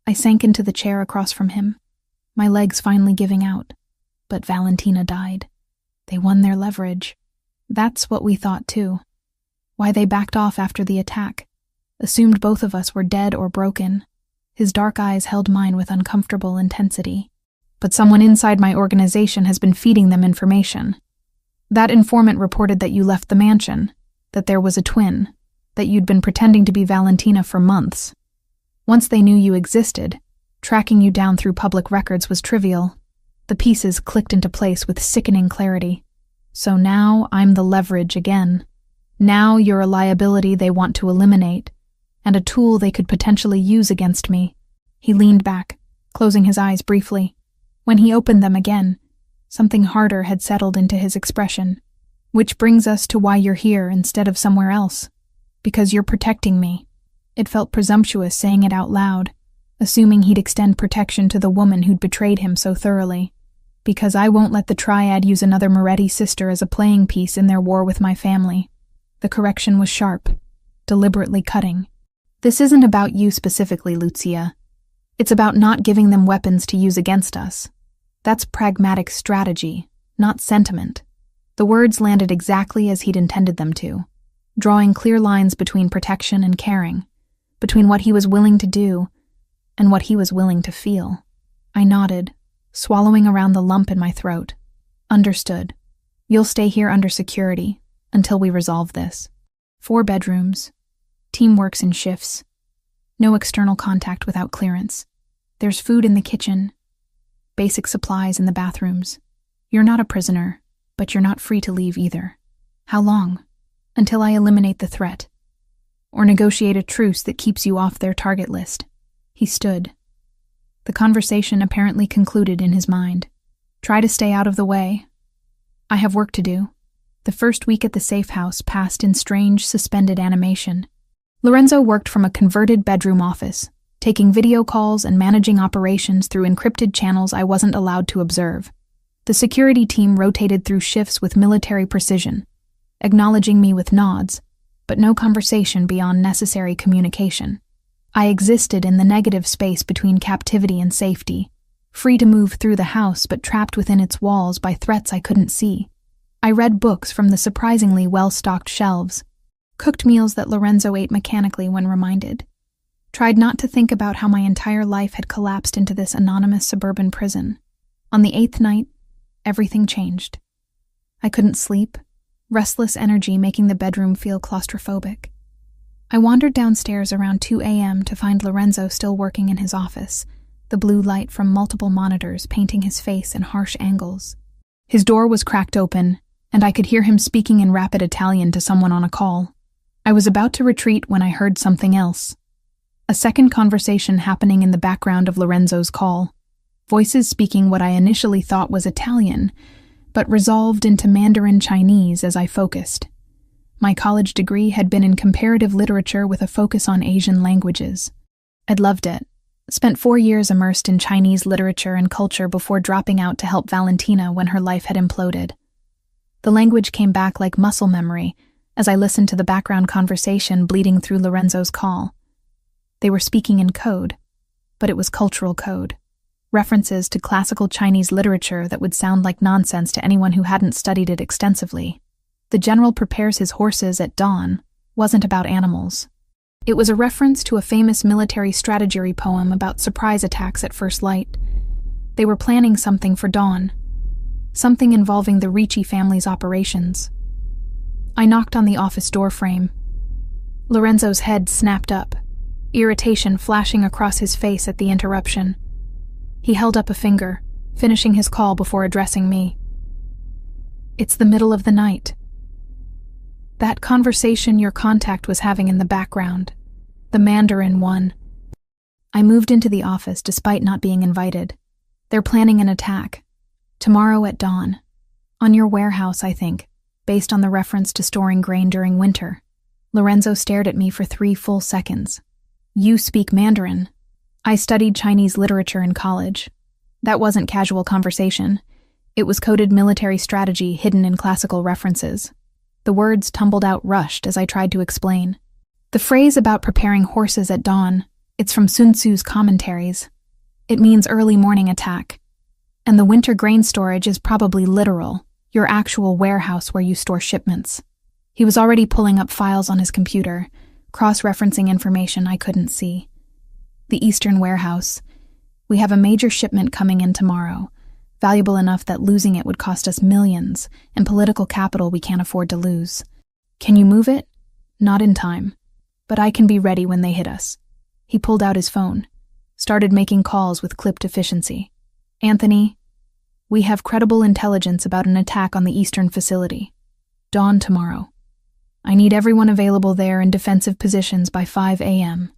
I sank into the chair across from him, my legs finally giving out. But Valentina died. They won their leverage. That's what we thought too. Why they backed off after the attack, assumed both of us were dead or broken. His dark eyes held mine with uncomfortable intensity. But someone inside my organization has been feeding them information. That informant reported that you left the mansion, that there was a twin, that you'd been pretending to be Valentina for months. Once they knew you existed, tracking you down through public records was trivial. The pieces clicked into place with sickening clarity. So now I'm the leverage again. Now you're a liability they want to eliminate, and a tool they could potentially use against me. He leaned back, closing his eyes briefly. When he opened them again, something harder had settled into his expression. Which brings us to why you're here instead of somewhere else. Because you're protecting me. It felt presumptuous saying it out loud, assuming he'd extend protection to the woman who'd betrayed him so thoroughly. Because I won't let the triad use another Moretti sister as a playing piece in their war with my family. The correction was sharp, deliberately cutting. This isn't about you specifically, Lucia. It's about not giving them weapons to use against us. That's pragmatic strategy, not sentiment. The words landed exactly as he'd intended them to, drawing clear lines between protection and caring, between what he was willing to do and what he was willing to feel. I nodded, swallowing around the lump in my throat. Understood. You'll stay here under security until we resolve this. 4 bedrooms. Team works in shifts. No external contact without clearance. There's food in the kitchen. Basic supplies in the bathrooms. You're not a prisoner, but you're not free to leave either. How long? Until I eliminate the threat. Or negotiate a truce that keeps you off their target list. He stood. The conversation apparently concluded in his mind. Try to stay out of the way. I have work to do. The first week at the safe house passed in strange, suspended animation. Lorenzo worked from a converted bedroom office, taking video calls and managing operations through encrypted channels I wasn't allowed to observe. The security team rotated through shifts with military precision, acknowledging me with nods, but no conversation beyond necessary communication. I existed in the negative space between captivity and safety, free to move through the house but trapped within its walls by threats I couldn't see. I read books from the surprisingly well-stocked shelves, cooked meals that Lorenzo ate mechanically when reminded, tried not to think about how my entire life had collapsed into this anonymous suburban prison. On the 8th night, everything changed. I couldn't sleep, restless energy making the bedroom feel claustrophobic. I wandered downstairs around 2 a.m. to find Lorenzo still working in his office, the blue light from multiple monitors painting his face in harsh angles. His door was cracked open, and I could hear him speaking in rapid Italian to someone on a call. I was about to retreat when I heard something else. A second conversation happening in the background of Lorenzo's call. Voices speaking what I initially thought was Italian, but resolved into Mandarin Chinese as I focused. My college degree had been in comparative literature with a focus on Asian languages. I'd loved it. Spent 4 years immersed in Chinese literature and culture before dropping out to help Valentina when her life had imploded. The language came back like muscle memory as I listened to the background conversation bleeding through Lorenzo's call. They were speaking in code, but it was cultural code. References to classical Chinese literature that would sound like nonsense to anyone who hadn't studied it extensively. The general prepares his horses at dawn wasn't about animals. It was a reference to a famous military strategy poem about surprise attacks at first light. They were planning something for dawn, something involving the Ricci family's operations. I knocked on the office door frame. Lorenzo's head snapped up, irritation flashing across his face at the interruption. He held up a finger, finishing his call before addressing me. It's the middle of the night. That conversation your contact was having in the background, the Mandarin one. I moved into the office despite not being invited. They're planning an attack. Tomorrow at dawn. On your warehouse, I think, based on the reference to storing grain during winter. Lorenzo stared at me for 3 full seconds. You speak Mandarin. I studied Chinese literature in college. That wasn't casual conversation. It was coded military strategy hidden in classical references. The words tumbled out rushed as I tried to explain. The phrase about preparing horses at dawn, it's from Sun Tzu's commentaries. It means early morning attack. And the winter grain storage is probably literal, your actual warehouse where you store shipments. He was already pulling up files on his computer, cross-referencing information I couldn't see. The Eastern warehouse. We have a major shipment coming in tomorrow, valuable enough that losing it would cost us millions, and political capital we can't afford to lose. Can you move it? Not in time. But I can be ready when they hit us. He pulled out his phone, started making calls with clipped efficiency. Anthony, we have credible intelligence about an attack on the Eastern facility. Dawn tomorrow. I need everyone available there in defensive positions by 5 a.m.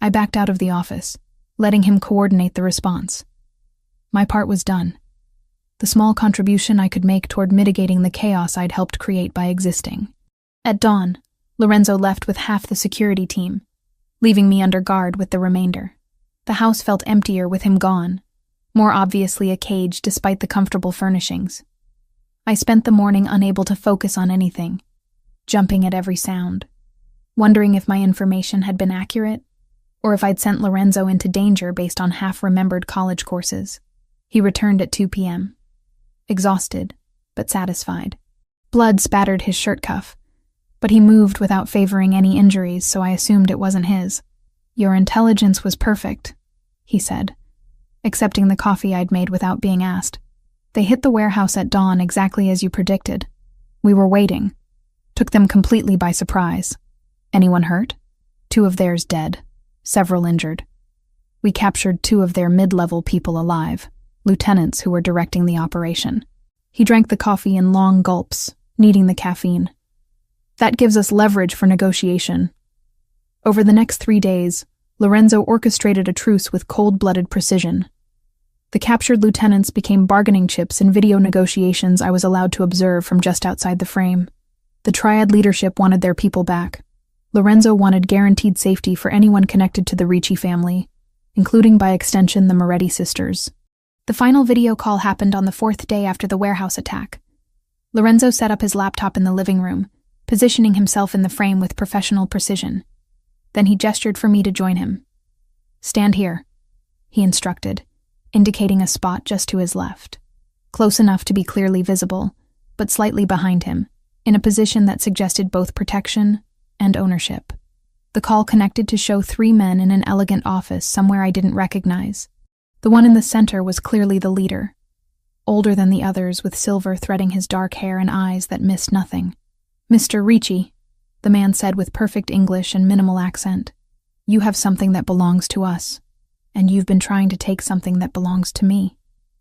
I backed out of the office, letting him coordinate the response. My part was done. The small contribution I could make toward mitigating the chaos I'd helped create by existing. At dawn, Lorenzo left with half the security team, leaving me under guard with the remainder. The house felt emptier with him gone, more obviously a cage despite the comfortable furnishings. I spent the morning unable to focus on anything, jumping at every sound, wondering if my information had been accurate, or if I'd sent Lorenzo into danger based on half-remembered college courses. He returned at 2 p.m., exhausted, but satisfied. Blood spattered his shirt cuff, but he moved without favoring any injuries, so I assumed it wasn't his. Your intelligence was perfect, he said, accepting the coffee I'd made without being asked. They hit the warehouse at dawn exactly as you predicted. We were waiting. Took them completely by surprise. Anyone hurt? 2 of theirs dead, several injured. We captured 2 of their mid-level people alive, lieutenants who were directing the operation. He drank the coffee in long gulps, needing the caffeine. That gives us leverage for negotiation. Over the next 3 days, Lorenzo orchestrated a truce with cold-blooded precision. The captured lieutenants became bargaining chips in video negotiations I was allowed to observe from just outside the frame. The Triad leadership wanted their people back. Lorenzo wanted guaranteed safety for anyone connected to the Ricci family, including by extension the Moretti sisters. The final video call happened on the 4th day after the warehouse attack. Lorenzo set up his laptop in the living room, positioning himself in the frame with professional precision. Then he gestured for me to join him. Stand here, he instructed, indicating a spot just to his left, close enough to be clearly visible, but slightly behind him, in a position that suggested both protection and ownership. The call connected to show 3 men in an elegant office somewhere I didn't recognize. The one in the center was clearly the leader, older than the others with silver threading his dark hair and eyes that missed nothing. Mr. Ricci, the man said with perfect English and minimal accent, you have something that belongs to us, and you've been trying to take something that belongs to me.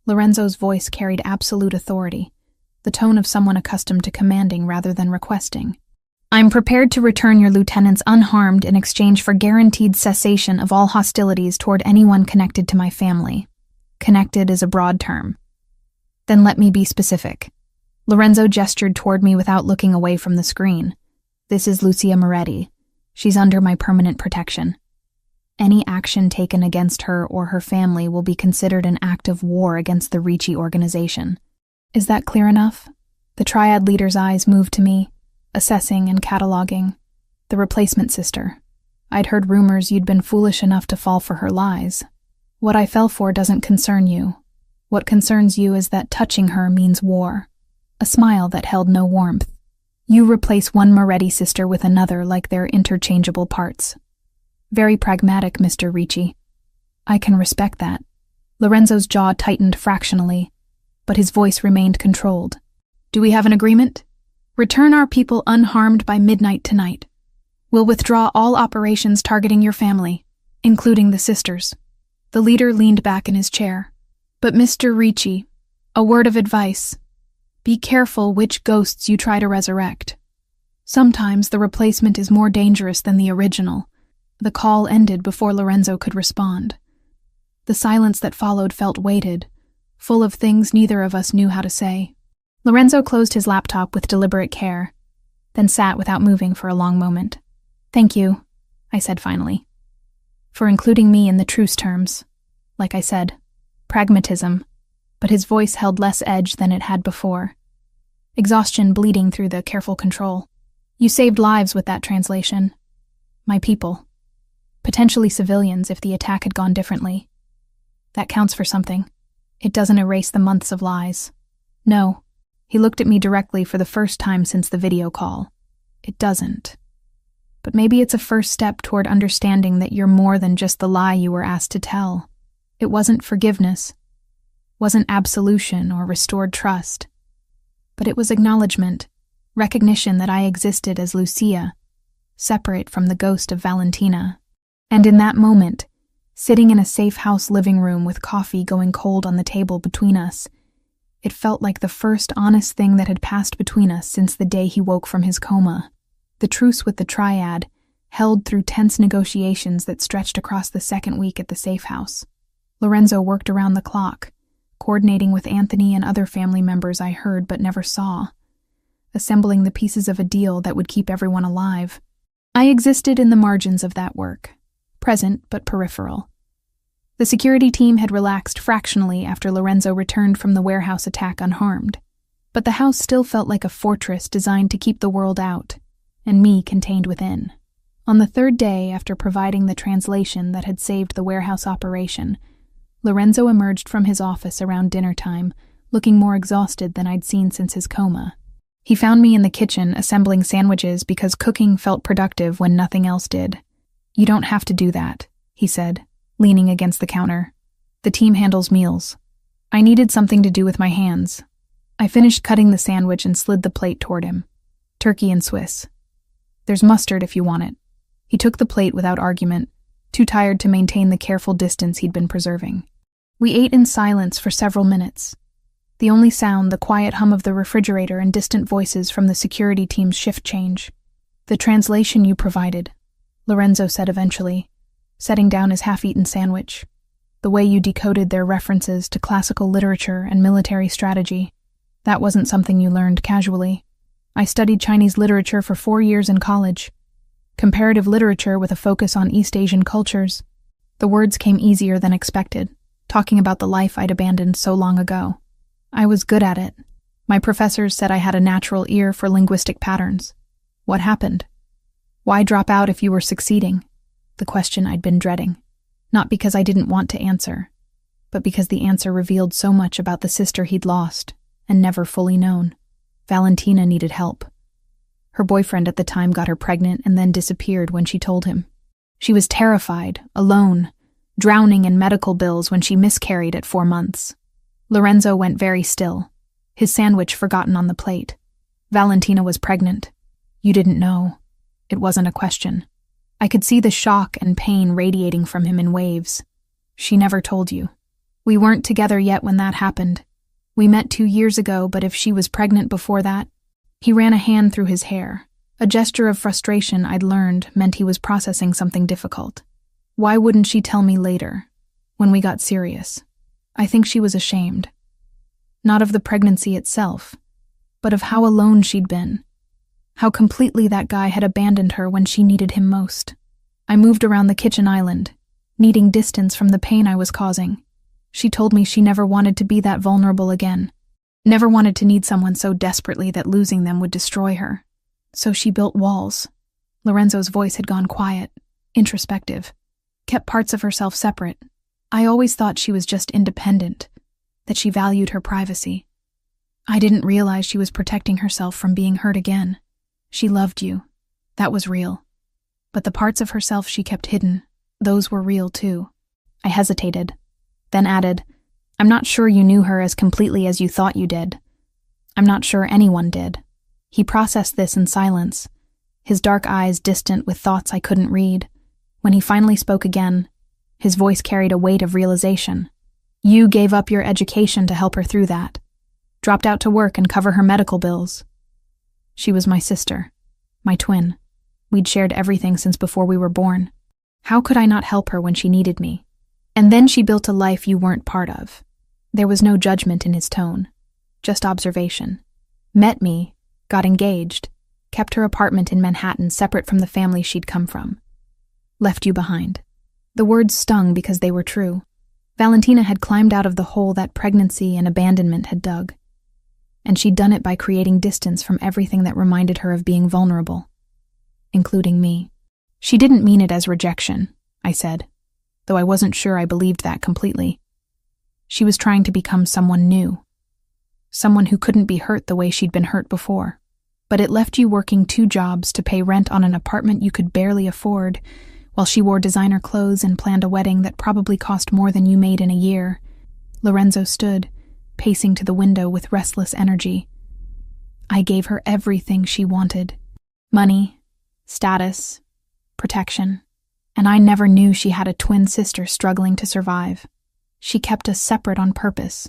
Lorenzo's voice carried absolute authority, the tone of someone accustomed to commanding rather than requesting. I'm prepared to return your lieutenants unharmed in exchange for guaranteed cessation of all hostilities toward anyone connected to my family. Connected is a broad term. Then let me be specific. Lorenzo gestured toward me without looking away from the screen. This is Lucia Moretti. She's under my permanent protection. Any action taken against her or her family will be considered an act of war against the Ricci organization. Is that clear enough? The Triad leader's eyes moved to me, assessing and cataloging. The replacement sister. I'd heard rumors you'd been foolish enough to fall for her lies. What I fell for doesn't concern you. What concerns you is that touching her means war. A smile that held no warmth. You replace one Moretti sister with another like they're interchangeable parts. Very pragmatic, Mr. Ricci. I can respect that. Lorenzo's jaw tightened fractionally, but his voice remained controlled. Do we have an agreement? Return our people unharmed by midnight tonight. We'll withdraw all operations targeting your family, including the sisters. The leader leaned back in his chair. But Mr. Ricci, a word of advice. Be careful which ghosts you try to resurrect. Sometimes the replacement is more dangerous than the original. The call ended before Lorenzo could respond. The silence that followed felt weighted, full of things neither of us knew how to say. Lorenzo closed his laptop with deliberate care, then sat without moving for a long moment. "Thank you," I said finally, "for including me in the truce terms. Like I said, pragmatism," but his voice held less edge than it had before. Exhaustion bleeding through the careful control. "You saved lives with that translation. My people. Potentially civilians if the attack had gone differently. That counts for something. It doesn't erase the months of lies. No." He looked at me directly for the first time since the video call. "It doesn't. But maybe it's a first step toward understanding that you're more than just the lie you were asked to tell. It wasn't forgiveness, wasn't absolution or restored trust, but it was acknowledgement, recognition that I existed as Lucia, separate from the ghost of Valentina. And in that moment, sitting in a safe house living room with coffee going cold on the table between us, it felt like the first honest thing that had passed between us since the day he woke from his coma. The truce with the triad, held through tense negotiations that stretched across the second week at the safe house. Lorenzo worked around the clock, coordinating with Anthony and other family members I heard but never saw, assembling the pieces of a deal that would keep everyone alive. I existed in the margins of that work, present but peripheral. The security team had relaxed fractionally after Lorenzo returned from the warehouse attack unharmed, but the house still felt like a fortress designed to keep the world out, and me contained within. On the third day after providing the translation that had saved the warehouse operation, Lorenzo emerged from his office around dinner time, looking more exhausted than I'd seen since his coma. He found me in the kitchen assembling sandwiches because cooking felt productive when nothing else did. "You don't have to do that," he said, leaning against the counter. "The team handles meals. I needed something to do with my hands." I finished cutting the sandwich and slid the plate toward him. "Turkey and Swiss. There's mustard if you want it." He took the plate without argument, too tired to maintain the careful distance he'd been preserving. We ate in silence for several minutes. The only sound, the quiet hum of the refrigerator and distant voices from the security team's shift change. "The translation you provided," Lorenzo said eventually, setting down his half-eaten sandwich. "The way you decoded their references to classical literature and military strategy. That wasn't something you learned casually. I studied Chinese literature for 4 years in college. Comparative literature with a focus on East Asian cultures." The words came easier than expected, talking about the life I'd abandoned so long ago. I was good at it. My professors said I had a natural ear for linguistic patterns. What happened? Why drop out if you were succeeding? The question I'd been dreading. Not because I didn't want to answer, but because the answer revealed so much about the sister he'd lost and never fully known. Valentina needed help. Her boyfriend at the time got her pregnant and then disappeared when she told him. She was terrified, alone, drowning in medical bills when she miscarried at 4 months. Lorenzo went very still, his sandwich forgotten on the plate. Valentina was pregnant. You didn't know. It wasn't a question. I could see the shock and pain radiating from him in waves. She never told you. We weren't together yet when that happened. We met 2 years ago, but if she was pregnant before that... He ran a hand through his hair. A gesture of frustration I'd learned meant he was processing something difficult. Why wouldn't she tell me later, when we got serious? I think she was ashamed. Not of the pregnancy itself, but of how alone she'd been. How completely that guy had abandoned her when she needed him most. I moved around the kitchen island, needing distance from the pain I was causing. She told me she never wanted to be that vulnerable again. Never wanted to need someone so desperately that losing them would destroy her. So she built walls. Lorenzo's voice had gone quiet, introspective, kept parts of herself separate. I always thought she was just independent, that she valued her privacy. I didn't realize she was protecting herself from being hurt again. She loved you. That was real. But the parts of herself she kept hidden, those were real too. I hesitated, then added, I'm not sure you knew her as completely as you thought you did. I'm not sure anyone did. He processed this in silence, his dark eyes distant with thoughts I couldn't read. When he finally spoke again, his voice carried a weight of realization. You gave up your education to help her through that. Dropped out to work and cover her medical bills. She was my sister, my twin. We'd shared everything since before we were born. How could I not help her when she needed me? And then she built a life you weren't part of. There was no judgment in his tone, just observation. met me, got engaged, kept her apartment in Manhattan separate from the family she'd come from. Left you behind. The words stung because they were true. Valentina had climbed out of the hole that pregnancy and abandonment had dug. And she'd done it by creating distance from everything that reminded her of being vulnerable, including me. She didn't mean it as rejection, I said, though I wasn't sure I believed that completely. She was trying to become someone new, someone who couldn't be hurt the way she'd been hurt before. But it left you working 2 jobs to pay rent on an apartment you could barely afford, while she wore designer clothes and planned a wedding that probably cost more than you made in a year. Lorenzo stood, pacing to the window with restless energy. I gave her everything she wanted. Money, status, protection. And I never knew she had a twin sister struggling to survive. She kept us separate on purpose.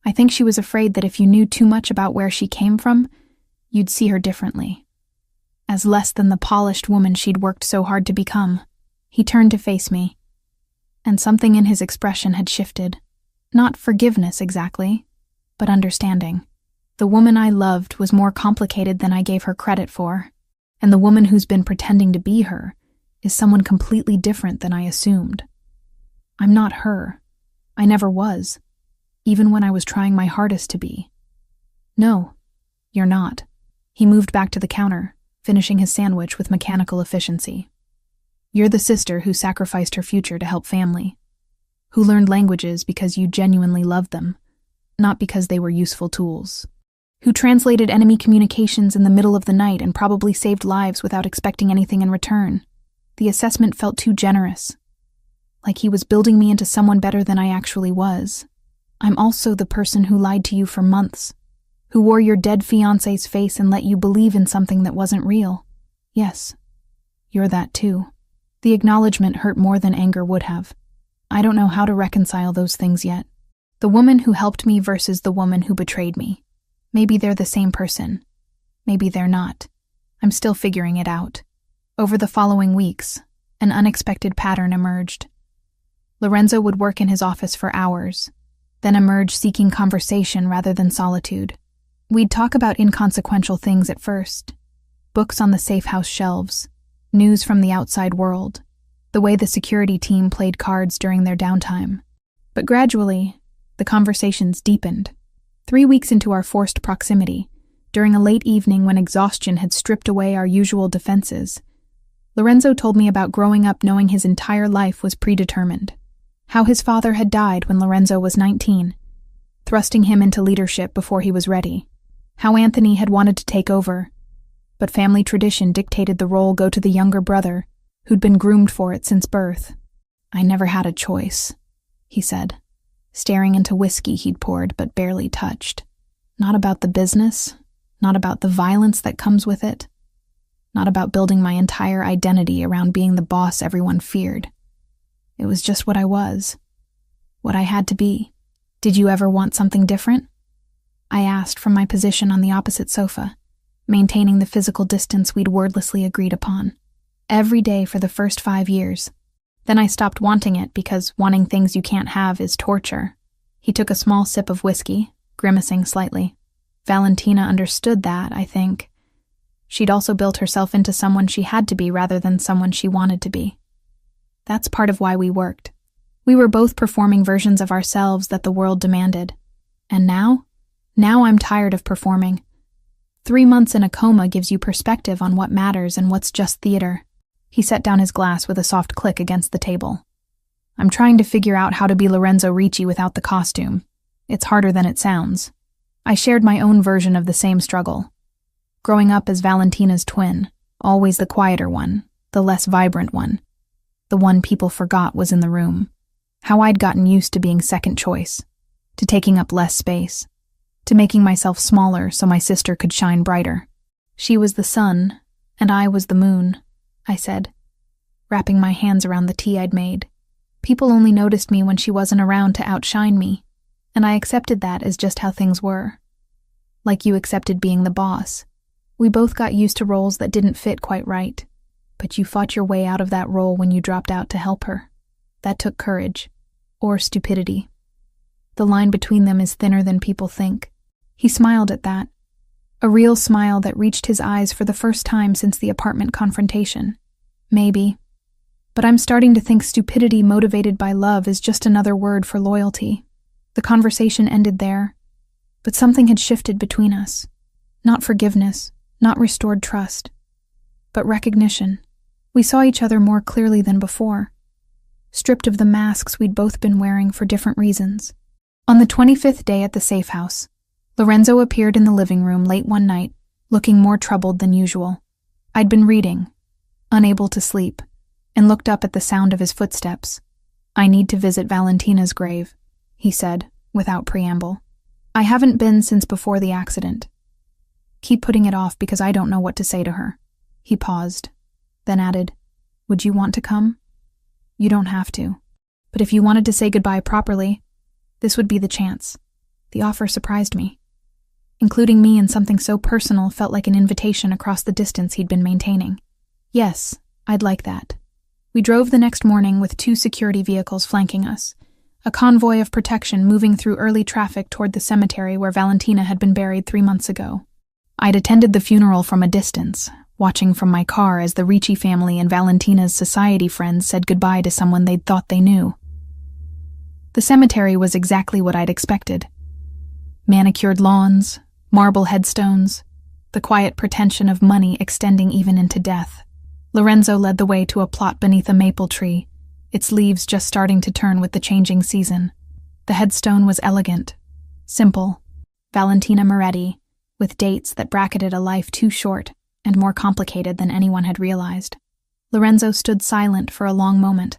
I think she was afraid that if you knew too much about where she came from, you'd see her differently, as less than the polished woman she'd worked so hard to become. He turned to face me, and something in his expression had shifted. Not forgiveness exactly, but understanding. The woman I loved was more complicated than I gave her credit for, and the woman who's been pretending to be her is someone completely different than I assumed. I'm not her. I never was, even when I was trying my hardest to be. No, you're not. He moved back to the counter, finishing his sandwich with mechanical efficiency. You're the sister who sacrificed her future to help family, who learned languages because you genuinely loved them, not because they were useful tools, who translated enemy communications in the middle of the night and probably saved lives without expecting anything in return. The assessment felt too generous, like he was building me into someone better than I actually was. I'm also the person who lied to you for months, who wore your dead fiancé's face and let you believe in something that wasn't real. Yes, you're that too. The acknowledgement hurt more than anger would have. I don't know how to reconcile those things yet. The woman who helped me versus the woman who betrayed me. Maybe they're the same person. Maybe they're not. I'm still figuring it out. Over the following weeks, an unexpected pattern emerged. Lorenzo would work in his office for hours, then emerge seeking conversation rather than solitude. We'd talk about inconsequential things at first. Books on the safe house shelves, news from the outside world, the way the security team played cards during their downtime. But gradually, the conversations deepened. 3 weeks into our forced proximity, during a late evening when exhaustion had stripped away our usual defenses, Lorenzo told me about growing up knowing his entire life was predetermined. How his father had died when Lorenzo was 19, thrusting him into leadership before he was ready. How Anthony had wanted to take over, but family tradition dictated the role go to the younger brother, who'd been groomed for it since birth. I never had a choice, he said, staring into whiskey he'd poured but barely touched. Not about the business, not about the violence that comes with it, not about building my entire identity around being the boss everyone feared. It was just what I was, what I had to be. Did you ever want something different? I asked from my position on the opposite sofa, maintaining the physical distance we'd wordlessly agreed upon. Every day for the first 5 years. Then I stopped wanting it because wanting things you can't have is torture. He took a small sip of whiskey, grimacing slightly. Valentina understood that, I think. She'd also built herself into someone she had to be rather than someone she wanted to be. That's part of why we worked. We were both performing versions of ourselves that the world demanded. And now I'm tired of performing. 3 months in a coma gives you perspective on what matters and what's just theater. He set down his glass with a soft click against the table. I'm trying to figure out how to be Lorenzo Ricci without the costume. It's harder than it sounds. I shared my own version of the same struggle. Growing up as Valentina's twin, always the quieter one, the less vibrant one. The one people forgot was in the room. How I'd gotten used to being second choice, to taking up less space, to making myself smaller so my sister could shine brighter. She was the sun, and I was the moon, I said, wrapping my hands around the tea I'd made. People only noticed me when she wasn't around to outshine me, and I accepted that as just how things were. Like you accepted being the boss. We both got used to roles that didn't fit quite right, but you fought your way out of that role when you dropped out to help her. That took courage, or stupidity. The line between them is thinner than people think. He smiled at that. A real smile that reached his eyes for the first time since the apartment confrontation. Maybe. But I'm starting to think stupidity motivated by love is just another word for loyalty. The conversation ended there, but something had shifted between us. Not forgiveness, not restored trust, but recognition. We saw each other more clearly than before, stripped of the masks we'd both been wearing for different reasons. On the 25th day at the safe house, Lorenzo appeared in the living room late one night, looking more troubled than usual. I'd been reading, unable to sleep, and looked up at the sound of his footsteps. "I need to visit Valentina's grave," he said, without preamble. "I haven't been since before the accident. Keep putting it off because I don't know what to say to her." He paused, then added, "Would you want to come?" "You don't have to. But if you wanted to say goodbye properly, this would be the chance." The offer surprised me. Including me in something so personal felt like an invitation across the distance he'd been maintaining. Yes, I'd like that. We drove the next morning with 2 security vehicles flanking us, a convoy of protection moving through early traffic toward the cemetery where Valentina had been buried 3 months ago. I'd attended the funeral from a distance, watching from my car as the Ricci family and Valentina's society friends said goodbye to someone they'd thought they knew. The cemetery was exactly what I'd expected. Manicured lawns, marble headstones, the quiet pretension of money extending even into death. Lorenzo led the way to a plot beneath a maple tree, its leaves just starting to turn with the changing season. The headstone was elegant, simple, Valentina Moretti, with dates that bracketed a life too short and more complicated than anyone had realized. Lorenzo stood silent for a long moment,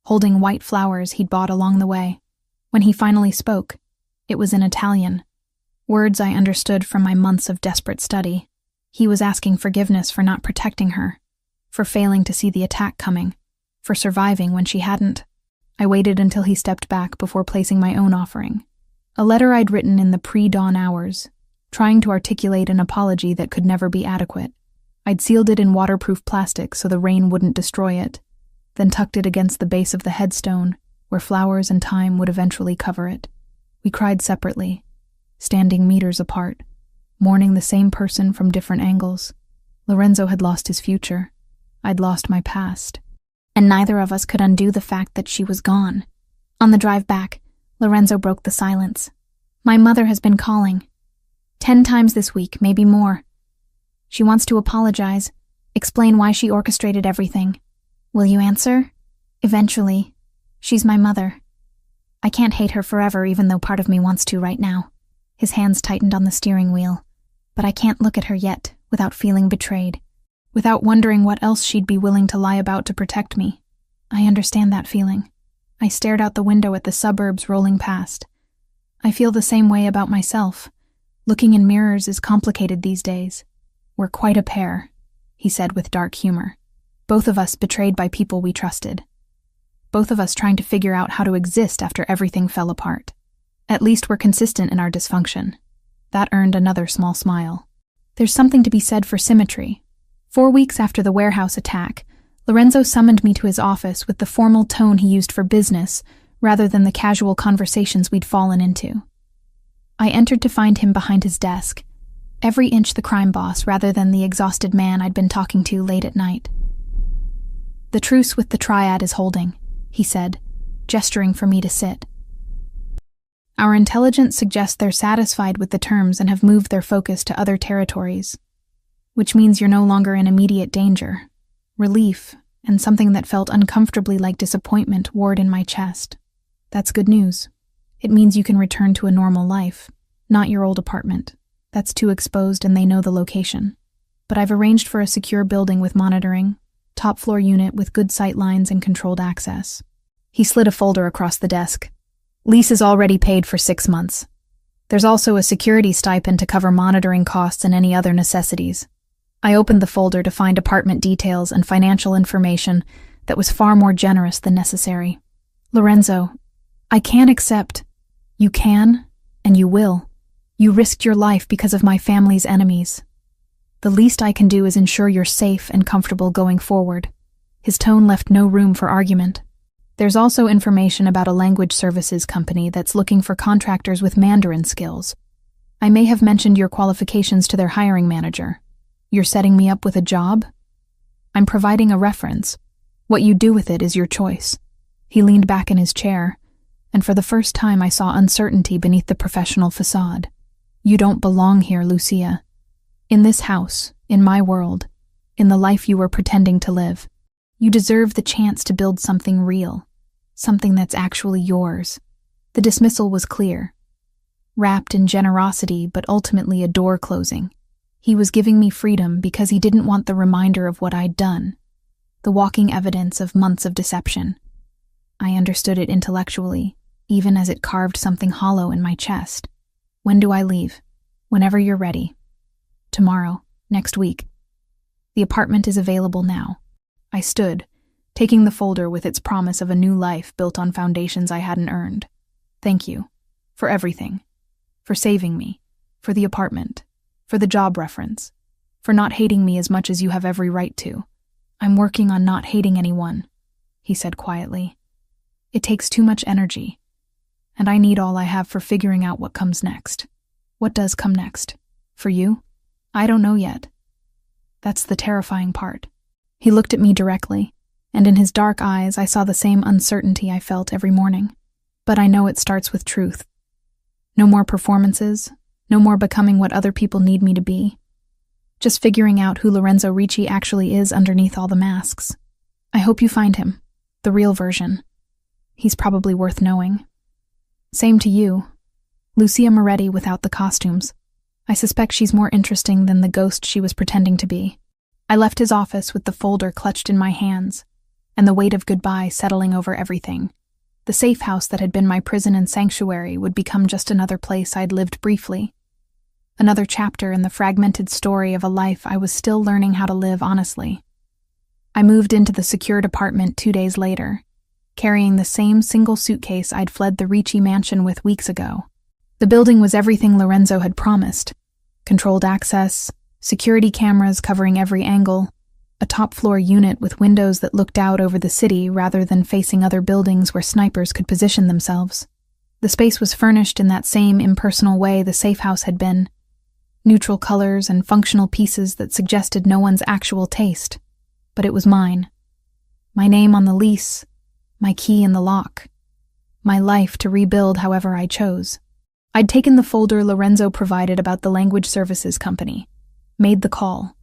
holding white flowers he'd bought along the way. When he finally spoke, it was in Italian, words I understood from my months of desperate study. He was asking forgiveness for not protecting her, for failing to see the attack coming, for surviving when she hadn't. I waited until he stepped back before placing my own offering. A letter I'd written in the pre-dawn hours, trying to articulate an apology that could never be adequate. I'd sealed it in waterproof plastic so the rain wouldn't destroy it, then tucked it against the base of the headstone, where flowers and time would eventually cover it. We cried separately, standing meters apart, mourning the same person from different angles. Lorenzo had lost his future. I'd lost my past. And neither of us could undo the fact that she was gone. On the drive back, Lorenzo broke the silence. "My mother has been calling. 10 times this week, maybe more. She wants to apologize, explain why she orchestrated everything. Will you answer? Eventually. She's my mother. I can't hate her forever even though part of me wants to right now." His hands tightened on the steering wheel. "But I can't look at her yet without feeling betrayed. Without wondering what else she'd be willing to lie about to protect me. I understand that feeling." I stared out the window at the suburbs rolling past. I feel the same way about myself. Looking in mirrors is complicated these days. "We're quite a pair," he said with dark humor. "Both of us betrayed by people we trusted. Both of us trying to figure out how to exist after everything fell apart. At least we're consistent in our dysfunction." That earned another small smile. There's something to be said for symmetry. 4 weeks after the warehouse attack, Lorenzo summoned me to his office with the formal tone he used for business rather than the casual conversations we'd fallen into. I entered to find him behind his desk, every inch the crime boss rather than the exhausted man I'd been talking to late at night. "The truce with the triad is holding," he said, gesturing for me to sit. "Our intelligence suggests they're satisfied with the terms and have moved their focus to other territories. Which means you're no longer in immediate danger. Relief, and something that felt uncomfortably like disappointment warred in my chest. That's good news. It means you can return to a normal life, not your old apartment. That's too exposed and they know the location. But I've arranged for a secure building with monitoring, top-floor unit with good sight lines and controlled access." He slid a folder across the desk. "Lease is already paid for 6 months. There's also a security stipend to cover monitoring costs and any other necessities." I opened the folder to find apartment details and financial information that was far more generous than necessary. "Lorenzo, I can't accept." "You can, and you will. You risked your life because of my family's enemies. The least I can do is ensure you're safe and comfortable going forward." His tone left no room for argument. "There's also information about a language services company that's looking for contractors with Mandarin skills. I may have mentioned your qualifications to their hiring manager. You're setting me up with a job? I'm providing a reference. What you do with it is your choice. He leaned back in his chair, and for the first time I saw uncertainty beneath the professional facade. You don't belong here, Lucia. In this house, in my world, in the life you were pretending to live. You deserve the chance to build something real, something that's actually yours. The dismissal was clear, wrapped in generosity but ultimately a door closing. He was giving me freedom because he didn't want the reminder of what I'd done, the walking evidence of months of deception. I understood it intellectually, even as it carved something hollow in my chest. When do I leave? Whenever you're ready. Tomorrow, next week. The apartment is available now. I stood, taking the folder with its promise of a new life built on foundations I hadn't earned. Thank you. For everything. For saving me. For the apartment. For the job reference. For not hating me as much as you have every right to. I'm working on not hating anyone, he said quietly. It takes too much energy, and I need all I have for figuring out what comes next. What does come next? For you? I don't know yet. That's the terrifying part. He looked at me directly, and in his dark eyes I saw the same uncertainty I felt every morning. But I know it starts with truth. No more performances, no more becoming what other people need me to be. Just figuring out who Lorenzo Ricci actually is underneath all the masks. I hope you find him, the real version. He's probably worth knowing. Same to you. Lucia Moretti without the costumes. I suspect she's more interesting than the ghost she was pretending to be. I left his office with the folder clutched in my hands, and the weight of goodbye settling over everything. The safe house that had been my prison and sanctuary would become just another place I'd lived briefly. Another chapter in the fragmented story of a life I was still learning how to live honestly. I moved into the secured apartment 2 days later, carrying the same single suitcase I'd fled the Ricci mansion with weeks ago. The building was everything Lorenzo had promised. Controlled access, security cameras covering every angle, a top-floor unit with windows that looked out over the city rather than facing other buildings where snipers could position themselves. The space was furnished in that same impersonal way the safe house had been. Neutral colors and functional pieces that suggested no one's actual taste. But it was mine. My name on the lease, my key in the lock. My life to rebuild however I chose. I'd taken the folder Lorenzo provided about the language services company, made the call,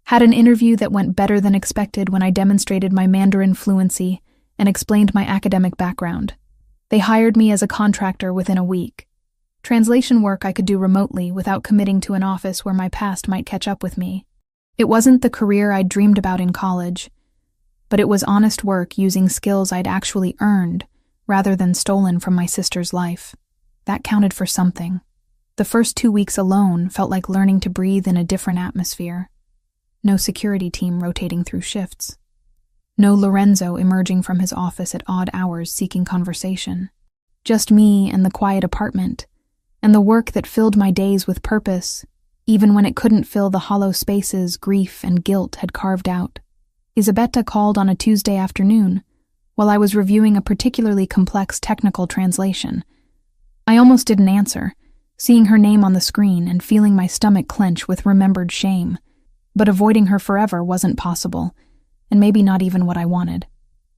had an interview that went better than expected when I demonstrated my Mandarin fluency and explained my academic background. They hired me as a contractor within a week. Translation work I could do remotely without committing to an office where my past might catch up with me. It wasn't the career I'd dreamed about in college, but it was honest work using skills I'd actually earned rather than stolen from my sister's life. That counted for something. The first 2 weeks alone felt like learning to breathe in a different atmosphere. No security team rotating through shifts. No Lorenzo emerging from his office at odd hours seeking conversation. Just me and the quiet apartment, and the work that filled my days with purpose, even when it couldn't fill the hollow spaces grief and guilt had carved out. Isabetta called on a Tuesday afternoon, while I was reviewing a particularly complex technical translation. I almost didn't answer, seeing her name on the screen and feeling my stomach clench with remembered shame. But avoiding her forever wasn't possible, and maybe not even what I wanted.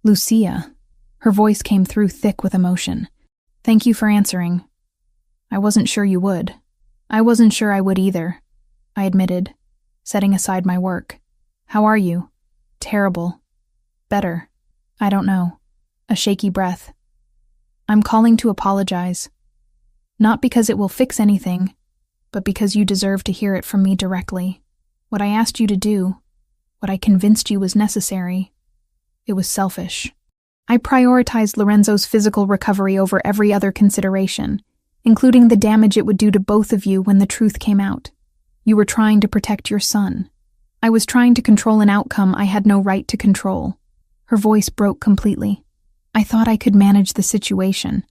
Lucia. Her voice came through thick with emotion. Thank you for answering. I wasn't sure you would. I wasn't sure I would either, I admitted, setting aside my work. How are you? Terrible. Better. I don't know. A shaky breath. I'm calling to apologize. Not because it will fix anything, but because you deserve to hear it from me directly. What I asked you to do, what I convinced you was necessary, it was selfish. I prioritized Lorenzo's physical recovery over every other consideration, including the damage it would do to both of you when the truth came out. You were trying to protect your son. I was trying to control an outcome I had no right to control. Her voice broke completely. I thought I could manage the situation,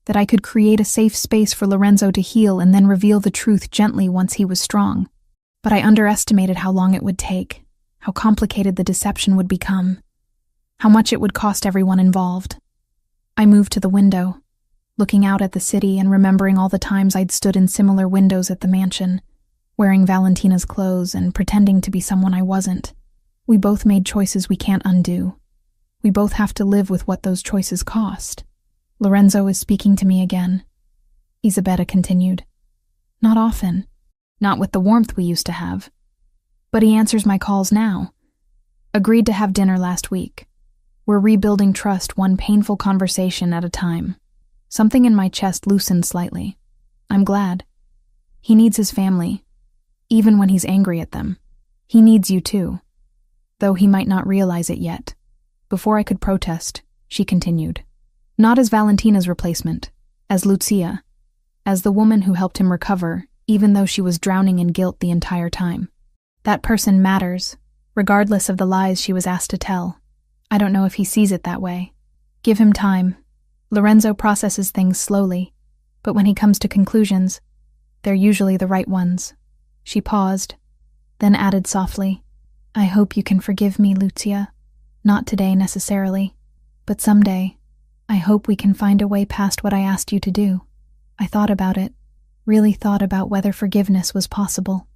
that I could create a safe space for Lorenzo to heal and then reveal the truth gently once he was strong. But I underestimated how long it would take, how complicated the deception would become, how much it would cost everyone involved. I moved to the window, looking out at the city and remembering all the times I'd stood in similar windows at the mansion, wearing Valentina's clothes and pretending to be someone I wasn't. We both made choices we can't undo. We both have to live with what those choices cost. Lorenzo is speaking to me again. Isabetta continued. Not often. Not with the warmth we used to have. But he answers my calls now. Agreed to have dinner last week. We're rebuilding trust one painful conversation at a time. Something in my chest loosened slightly. I'm glad. He needs his family. Even when he's angry at them. He needs you too. Though he might not realize it yet. Before I could protest, she continued. Not as Valentina's replacement. As Lucia. As the woman who helped him recover, even though she was drowning in guilt the entire time. That person matters, regardless of the lies she was asked to tell. I don't know if he sees it that way. Give him time. Lorenzo processes things slowly, but when he comes to conclusions, they're usually the right ones. She paused, then added softly, I hope you can forgive me, Lucia. Not today necessarily, but someday. I hope we can find a way past what I asked you to do. I thought about it, really thought about whether forgiveness was possible.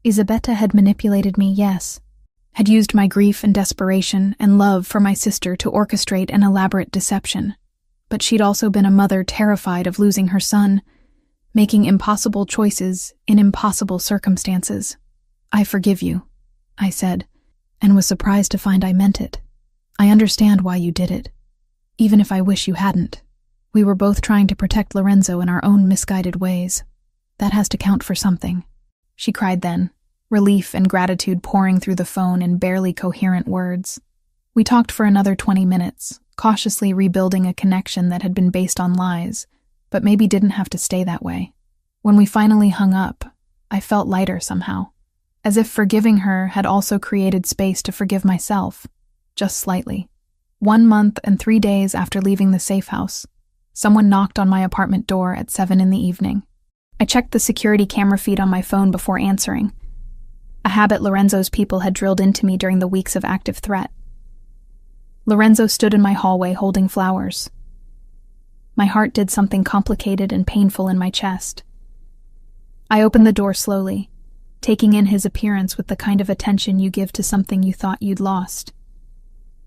Isabetta had manipulated me, yes. Had used my grief and desperation and love for my sister to orchestrate an elaborate deception. But she'd also been a mother terrified of losing her son, making impossible choices in impossible circumstances. I forgive you, I said, and was surprised to find I meant it. I understand why you did it, even if I wish you hadn't. We were both trying to protect Lorenzo in our own misguided ways. That has to count for something. She cried then, relief and gratitude pouring through the phone in barely coherent words. We talked for another 20 minutes, cautiously rebuilding a connection that had been based on lies, but maybe didn't have to stay that way. When we finally hung up, I felt lighter somehow, as if forgiving her had also created space to forgive myself, just slightly. 1 month and 3 days after leaving the safe house, someone knocked on my apartment door at 7 p.m. I checked the security camera feed on my phone before answering, a habit Lorenzo's people had drilled into me during the weeks of active threat. Lorenzo stood in my hallway holding flowers. My heart did something complicated and painful in my chest. I opened the door slowly, taking in his appearance with the kind of attention you give to something you thought you'd lost.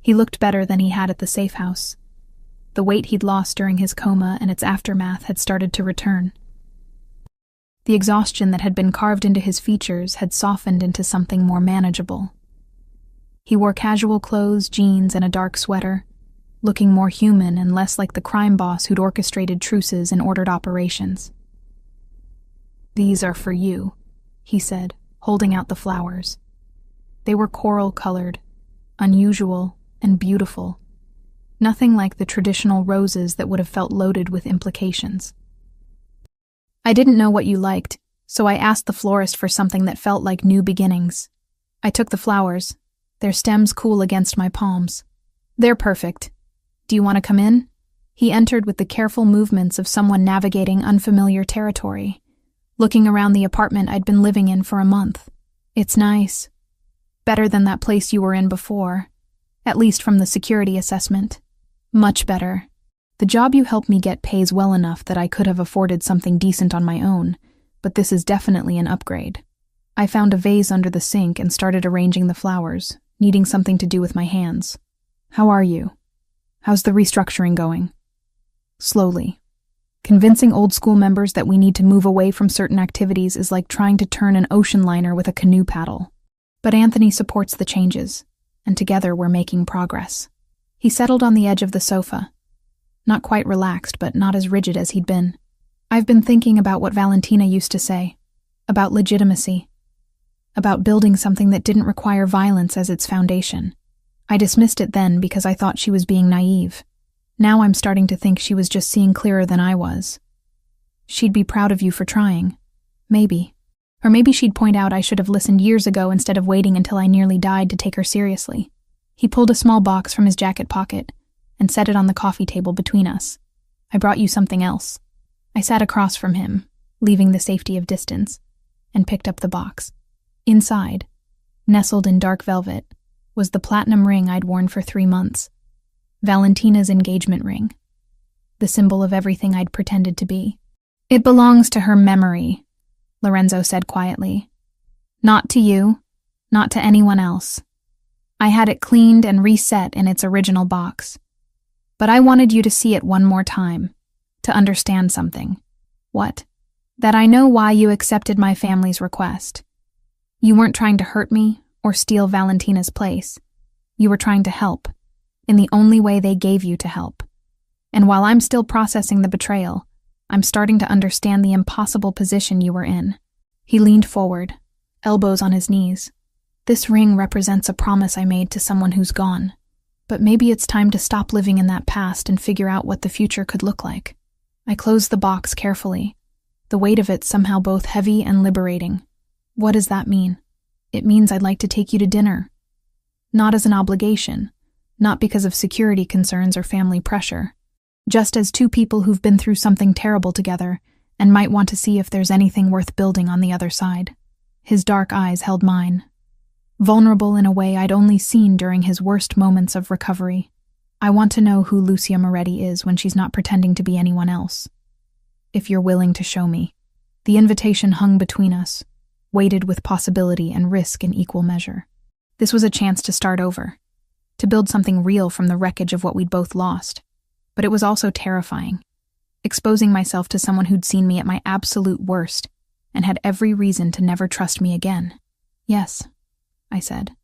He looked better than he had at the safe house. The weight he'd lost during his coma and its aftermath had started to return. The exhaustion that had been carved into his features had softened into something more manageable. He wore casual clothes, jeans, and a dark sweater, looking more human and less like the crime boss who'd orchestrated truces and ordered operations. "These are for you," he said, holding out the flowers. They were coral-colored, unusual and beautiful, nothing like the traditional roses that would have felt loaded with implications. I didn't know what you liked, so I asked the florist for something that felt like new beginnings. I took the flowers, their stems cool against my palms. "They're perfect. Do you want to come in?" He entered with the careful movements of someone navigating unfamiliar territory, looking around the apartment I'd been living in for a month. "It's nice. Better than that place you were in before, at least from the security assessment. Much better. The job you helped me get pays well enough that I could have afforded something decent on my own, but this is definitely an upgrade." I found a vase under the sink and started arranging the flowers, needing something to do with my hands. "How are you? How's the restructuring going?" Slowly. Convincing old school members that we need to move away from certain activities is like trying to turn an ocean liner with a canoe paddle. But Anthony supports the changes, and together we're making progress. He settled on the edge of the sofa. Not quite relaxed, but not as rigid as he'd been. "I've been thinking about what Valentina used to say, about legitimacy, about building something that didn't require violence as its foundation. I dismissed it then because I thought she was being naive. Now I'm starting to think she was just seeing clearer than I was. She'd be proud of you for trying. Maybe. Or maybe she'd point out I should have listened years ago instead of waiting until I nearly died to take her seriously." He pulled a small box from his jacket pocket and set it on the coffee table between us. "I brought you something else." I sat across from him, leaving the safety of distance, and picked up the box. Inside, nestled in dark velvet, was the platinum ring I'd worn for 3 months. Valentina's engagement ring. the symbol of everything I'd pretended to be. "It belongs to her memory," Lorenzo said quietly. "Not to you, not to anyone else. I had it cleaned and reset in its original box. But I wanted you to see it one more time, to understand something." "What?" "That I know why you accepted my family's request. You weren't trying to hurt me or steal Valentina's place. You were trying to help, in the only way they gave you to help. And while I'm still processing the betrayal, I'm starting to understand the impossible position you were in." He leaned forward, elbows on his knees. "This ring represents a promise I made to someone who's gone. But maybe it's time to stop living in that past and figure out what the future could look like." I closed the box carefully, the weight of it somehow both heavy and liberating. "What does that mean?" "It means I'd like to take you to dinner. Not as an obligation, not because of security concerns or family pressure. Just as two people who've been through something terrible together and might want to see if there's anything worth building on the other side." His dark eyes held mine, vulnerable in a way I'd only seen during his worst moments of recovery. "I want to know who Lucia Moretti is when she's not pretending to be anyone else. If you're willing to show me." The invitation hung between us, weighted with possibility and risk in equal measure. This was a chance to start over, to build something real from the wreckage of what we'd both lost. But it was also terrifying, exposing myself to someone who'd seen me at my absolute worst and had every reason to never trust me again. "Yes," I said,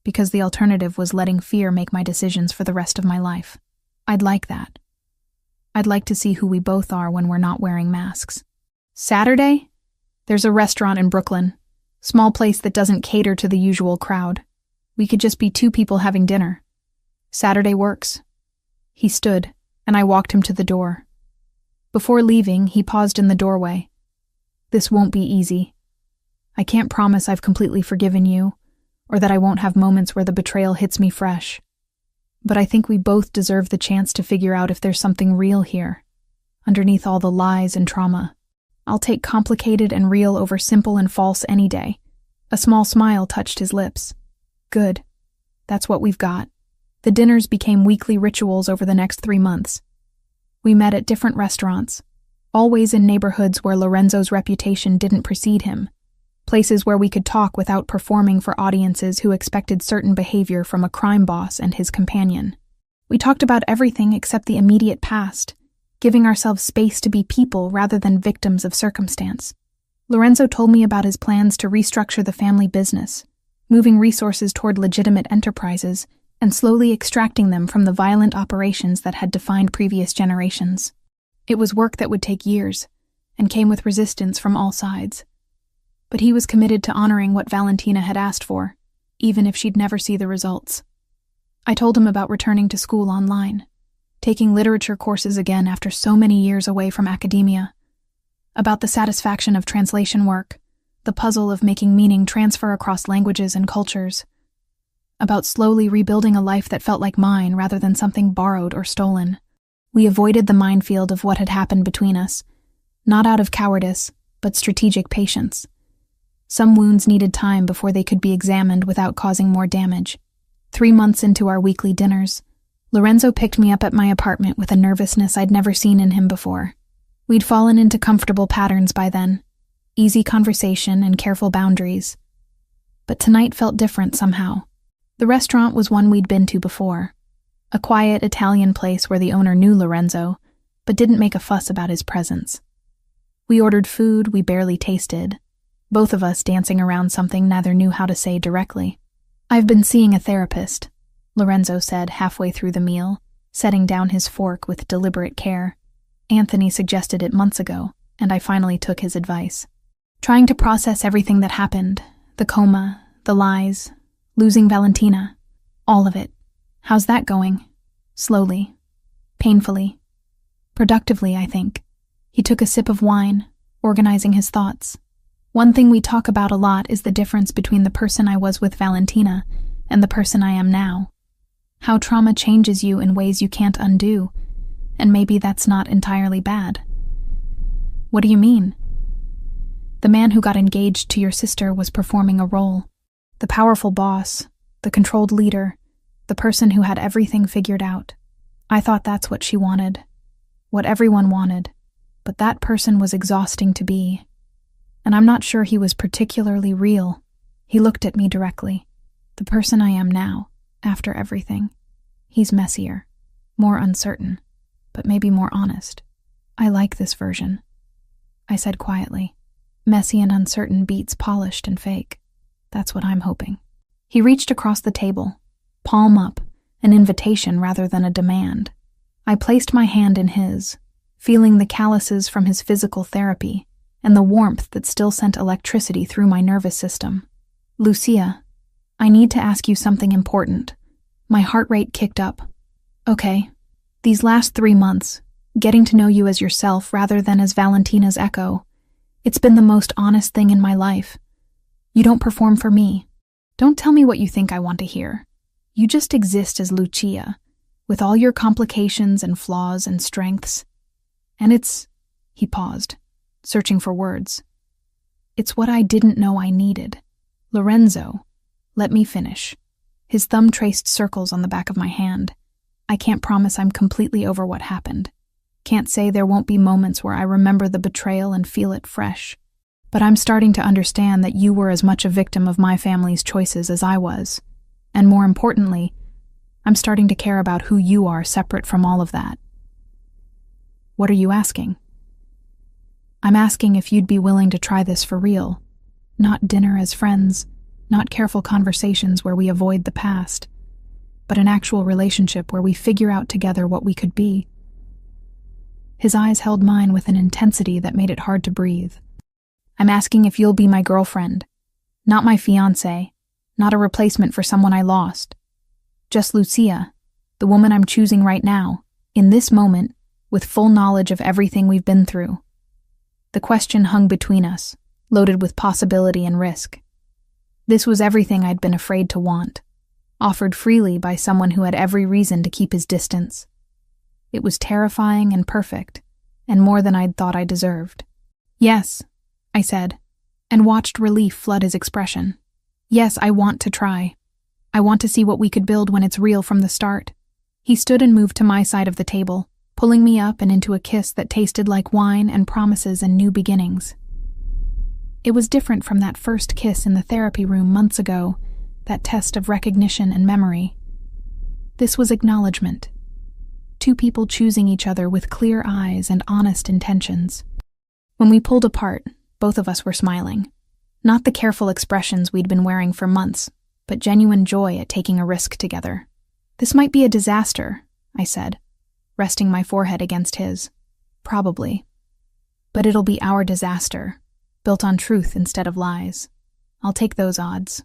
because the alternative was letting fear make my decisions for the rest of my life. "I'd like that. I'd like to see who we both are when we're not wearing masks." "Saturday? There's a restaurant in Brooklyn. Small place that doesn't cater to the usual crowd. We could just be two people having dinner. Saturday works." He stood, and I walked him to the door. Before leaving, he paused in the doorway. "This won't be easy. I can't promise I've completely forgiven you, or that I won't have moments where the betrayal hits me fresh. But I think we both deserve the chance to figure out if there's something real here, underneath all the lies and trauma. I'll take complicated and real over simple and false any day." A small smile touched his lips. "Good. That's what we've got." The dinners became weekly rituals over the next 3 months. We met at different restaurants, always in neighborhoods where Lorenzo's reputation didn't precede him, places where we could talk without performing for audiences who expected certain behavior from a crime boss and his companion. We talked about everything except the immediate past, giving ourselves space to be people rather than victims of circumstance. Lorenzo told me about his plans to restructure the family business, moving resources toward legitimate enterprises and slowly extracting them from the violent operations that had defined previous generations. It was work that would take years and came with resistance from all sides. But he was committed to honoring what Valentina had asked for, even if she'd never see the results. I told him about returning to school online, taking literature courses again after so many years away from academia, about the satisfaction of translation work, the puzzle of making meaning transfer across languages and cultures, about slowly rebuilding a life that felt like mine rather than something borrowed or stolen. We avoided the minefield of what had happened between us, not out of cowardice, but strategic patience. Some wounds needed time before they could be examined without causing more damage. 3 months into our weekly dinners, Lorenzo picked me up at my apartment with a nervousness I'd never seen in him before. We'd fallen into comfortable patterns by then, easy conversation and careful boundaries. But tonight felt different somehow. The restaurant was one we'd been to before, a quiet Italian place where the owner knew Lorenzo, but didn't make a fuss about his presence. We ordered food we barely tasted, both of us dancing around something neither knew how to say directly. "I've been seeing a therapist," Lorenzo said halfway through the meal, setting down his fork with deliberate care. Anthony suggested it months ago, and I finally took his advice. "Trying to process everything that happened, the coma, the lies, losing Valentina, all of it. How's that going?" "Slowly. Painfully. Productively, I think." He took a sip of wine, organizing his thoughts. "One thing we talk about a lot is the difference between the person I was with Valentina and the person I am now. How trauma changes you in ways you can't undo, and maybe that's not entirely bad." "What do you mean?" "The man who got engaged to your sister was performing a role. The powerful boss, the controlled leader, the person who had everything figured out. I thought that's what she wanted. what everyone wanted, but that person was exhausting to be. And I'm not sure he was particularly real. He looked at me directly. The person I am now, after everything. He's messier, more uncertain, but maybe more honest. I like this version, I said quietly. Messy and uncertain beats polished and fake. That's what I'm hoping. He reached across the table, palm up, an invitation rather than a demand. I placed my hand in his, feeling the calluses from his physical therapy and the warmth that still sent electricity through my nervous system. Lucia, I need to ask you something important. My heart rate kicked up. Okay, these last 3 months, getting to know you as yourself rather than as Valentina's echo, it's been the most honest thing in my life. You don't perform for me. Don't tell me what you think I want to hear. You just exist as Lucia, with all your complications and flaws and strengths. And he paused, searching for words. It's what I didn't know I needed. Lorenzo, let me finish. His thumb traced circles on the back of my hand. I can't promise I'm completely over what happened. Can't say there won't be moments where I remember the betrayal and feel it fresh. But I'm starting to understand that you were as much a victim of my family's choices as I was. And more importantly, I'm starting to care about who you are separate from all of that. What are you asking? I'm asking if you'd be willing to try this for real. Not dinner as friends, not careful conversations where we avoid the past, but an actual relationship where we figure out together what we could be. His eyes held mine with an intensity that made it hard to breathe. I'm asking if you'll be my girlfriend, not my fiancé, not a replacement for someone I lost. Just Lucia, the woman I'm choosing right now, in this moment, with full knowledge of everything we've been through. The question hung between us, loaded with possibility and risk. This was everything I'd been afraid to want, offered freely by someone who had every reason to keep his distance. It was terrifying and perfect, and more than I'd thought I deserved. Yes, I said, and watched relief flood his expression. Yes, I want to try. I want to see what we could build when it's real from the start. He stood and moved to my side of the table, pulling me up and into a kiss that tasted like wine and promises and new beginnings. It was different from that first kiss in the therapy room months ago, that test of recognition and memory. This was acknowledgement. Two people choosing each other with clear eyes and honest intentions. When we pulled apart, both of us were smiling. Not the careful expressions we'd been wearing for months, but genuine joy at taking a risk together. This might be a disaster, I said, resting my forehead against his. Probably. But it'll be our disaster, built on truth instead of lies. I'll take those odds.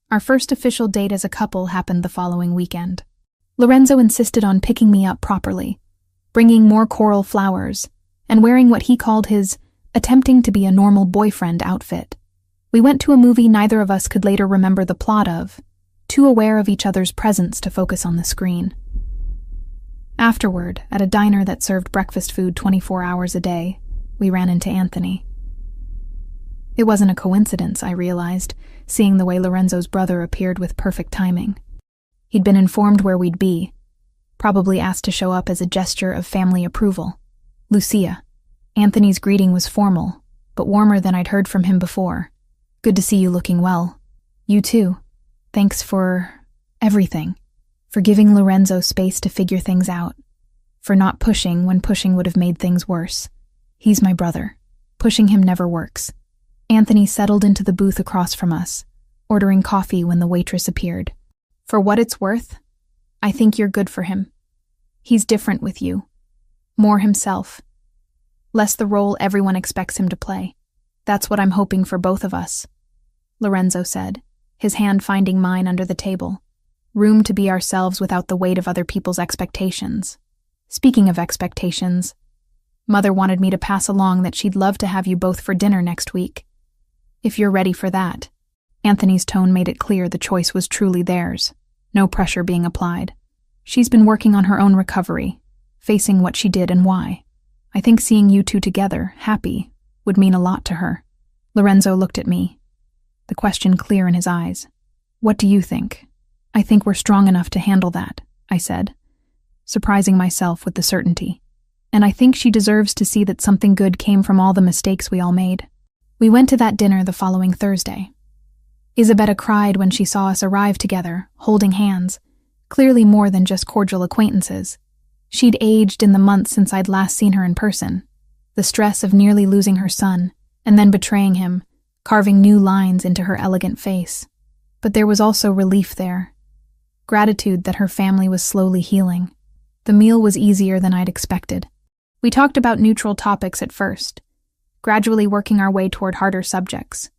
Our first official date as a couple happened the following weekend. Lorenzo insisted on picking me up properly, bringing more coral flowers, and wearing what he called his attempting to be a normal boyfriend outfit. We went to a movie neither of us could later remember the plot of, too aware of each other's presence to focus on the screen. Afterward, at a diner that served breakfast food 24 hours a day, we ran into Anthony. It wasn't a coincidence, I realized, seeing the way Lorenzo's brother appeared with perfect timing. He'd been informed where we'd be, probably asked to show up as a gesture of family approval. Lucia. Anthony's greeting was formal, but warmer than I'd heard from him before. Good to see you looking well. You too. Thanks for everything. For giving Lorenzo space to figure things out. For not pushing when pushing would have made things worse. He's my brother. Pushing him never works. Anthony settled into the booth across from us, ordering coffee when the waitress appeared. For what it's worth, I think you're good for him. He's different with you. More himself. Less the role everyone expects him to play. That's what I'm hoping for both of us, Lorenzo said, his hand finding mine under the table. Room to be ourselves without the weight of other people's expectations. Speaking of expectations, Mother wanted me to pass along that she'd love to have you both for dinner next week. If you're ready for that. Anthony's tone made it clear the choice was truly theirs, no pressure being applied. She's been working on her own recovery, facing what she did and why. I think seeing you two together, happy, would mean a lot to her. Lorenzo looked at me, the question clear in his eyes. What do you think? I think we're strong enough to handle that, I said, surprising myself with the certainty. and I think she deserves to see that something good came from all the mistakes we all made. We went to that dinner the following Thursday. Isabella cried when she saw us arrive together, holding hands, clearly more than just cordial acquaintances. She'd aged in the months since I'd last seen her in person. The stress of nearly losing her son, and then betraying him, carving new lines into her elegant face. But there was also relief there. Gratitude that her family was slowly healing. The meal was easier than I'd expected. We talked about neutral topics at first, gradually working our way toward harder subjects.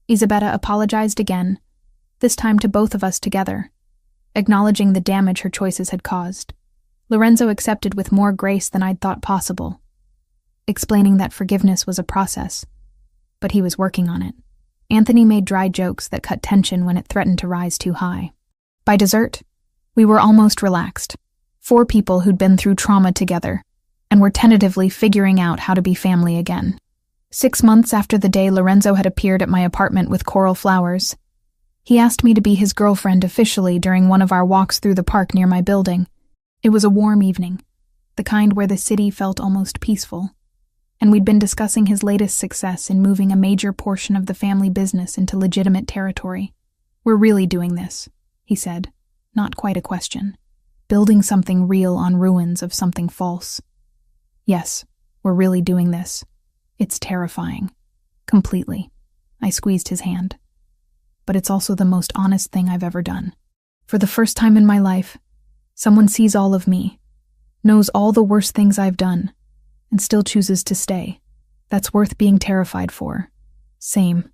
Isabella apologized again, this time to both of us together, acknowledging the damage her choices had caused. Lorenzo accepted with more grace than I'd thought possible, explaining that forgiveness was a process, but he was working on it. Anthony made dry jokes that cut tension when it threatened to rise too high. By dessert, we were almost relaxed. 4 people who'd been through trauma together, and were tentatively figuring out how to be family again. 6 months after the day Lorenzo had appeared at my apartment with coral flowers, he asked me to be his girlfriend officially during one of our walks through the park near my building. It was a warm evening, the kind where the city felt almost peaceful, and we'd been discussing his latest success in moving a major portion of the family business into legitimate territory. "We're really doing this," he said, not quite a question. "Building something real on ruins of something false. Yes, we're really doing this. It's terrifying. Completely." I squeezed his hand. "But it's also the most honest thing I've ever done. For the first time in my life, someone sees all of me, knows all the worst things I've done, and still chooses to stay. That's worth being terrified for." "Same,"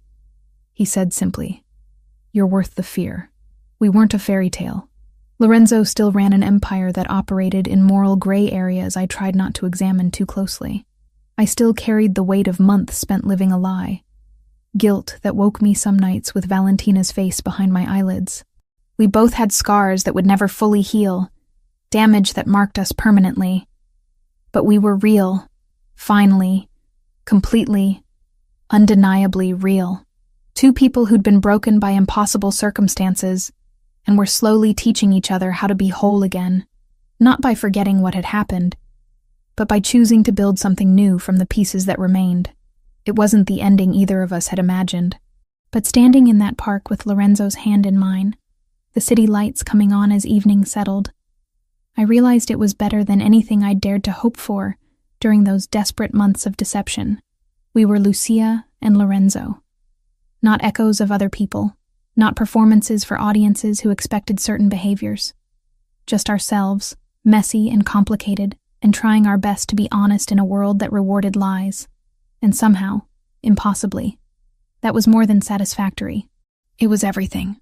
he said simply. "You're worth the fear." We weren't a fairy tale. Lorenzo still ran an empire that operated in moral gray areas I tried not to examine too closely. I still carried the weight of months spent living a lie. Guilt that woke me some nights with Valentina's face behind my eyelids. We both had scars that would never fully heal, damage that marked us permanently. But we were real, finally, completely, undeniably real. 2 people who'd been broken by impossible circumstances, and were slowly teaching each other how to be whole again, not by forgetting what had happened, but by choosing to build something new from the pieces that remained. It wasn't the ending either of us had imagined. But standing in that park with Lorenzo's hand in mine, the city lights coming on as evening settled, I realized it was better than anything I'd dared to hope for during those desperate months of deception. We were Lucia and Lorenzo. Not echoes of other people, not performances for audiences who expected certain behaviors. Just ourselves, messy and complicated, and trying our best to be honest in a world that rewarded lies. And somehow, impossibly, that was more than satisfactory. It was everything.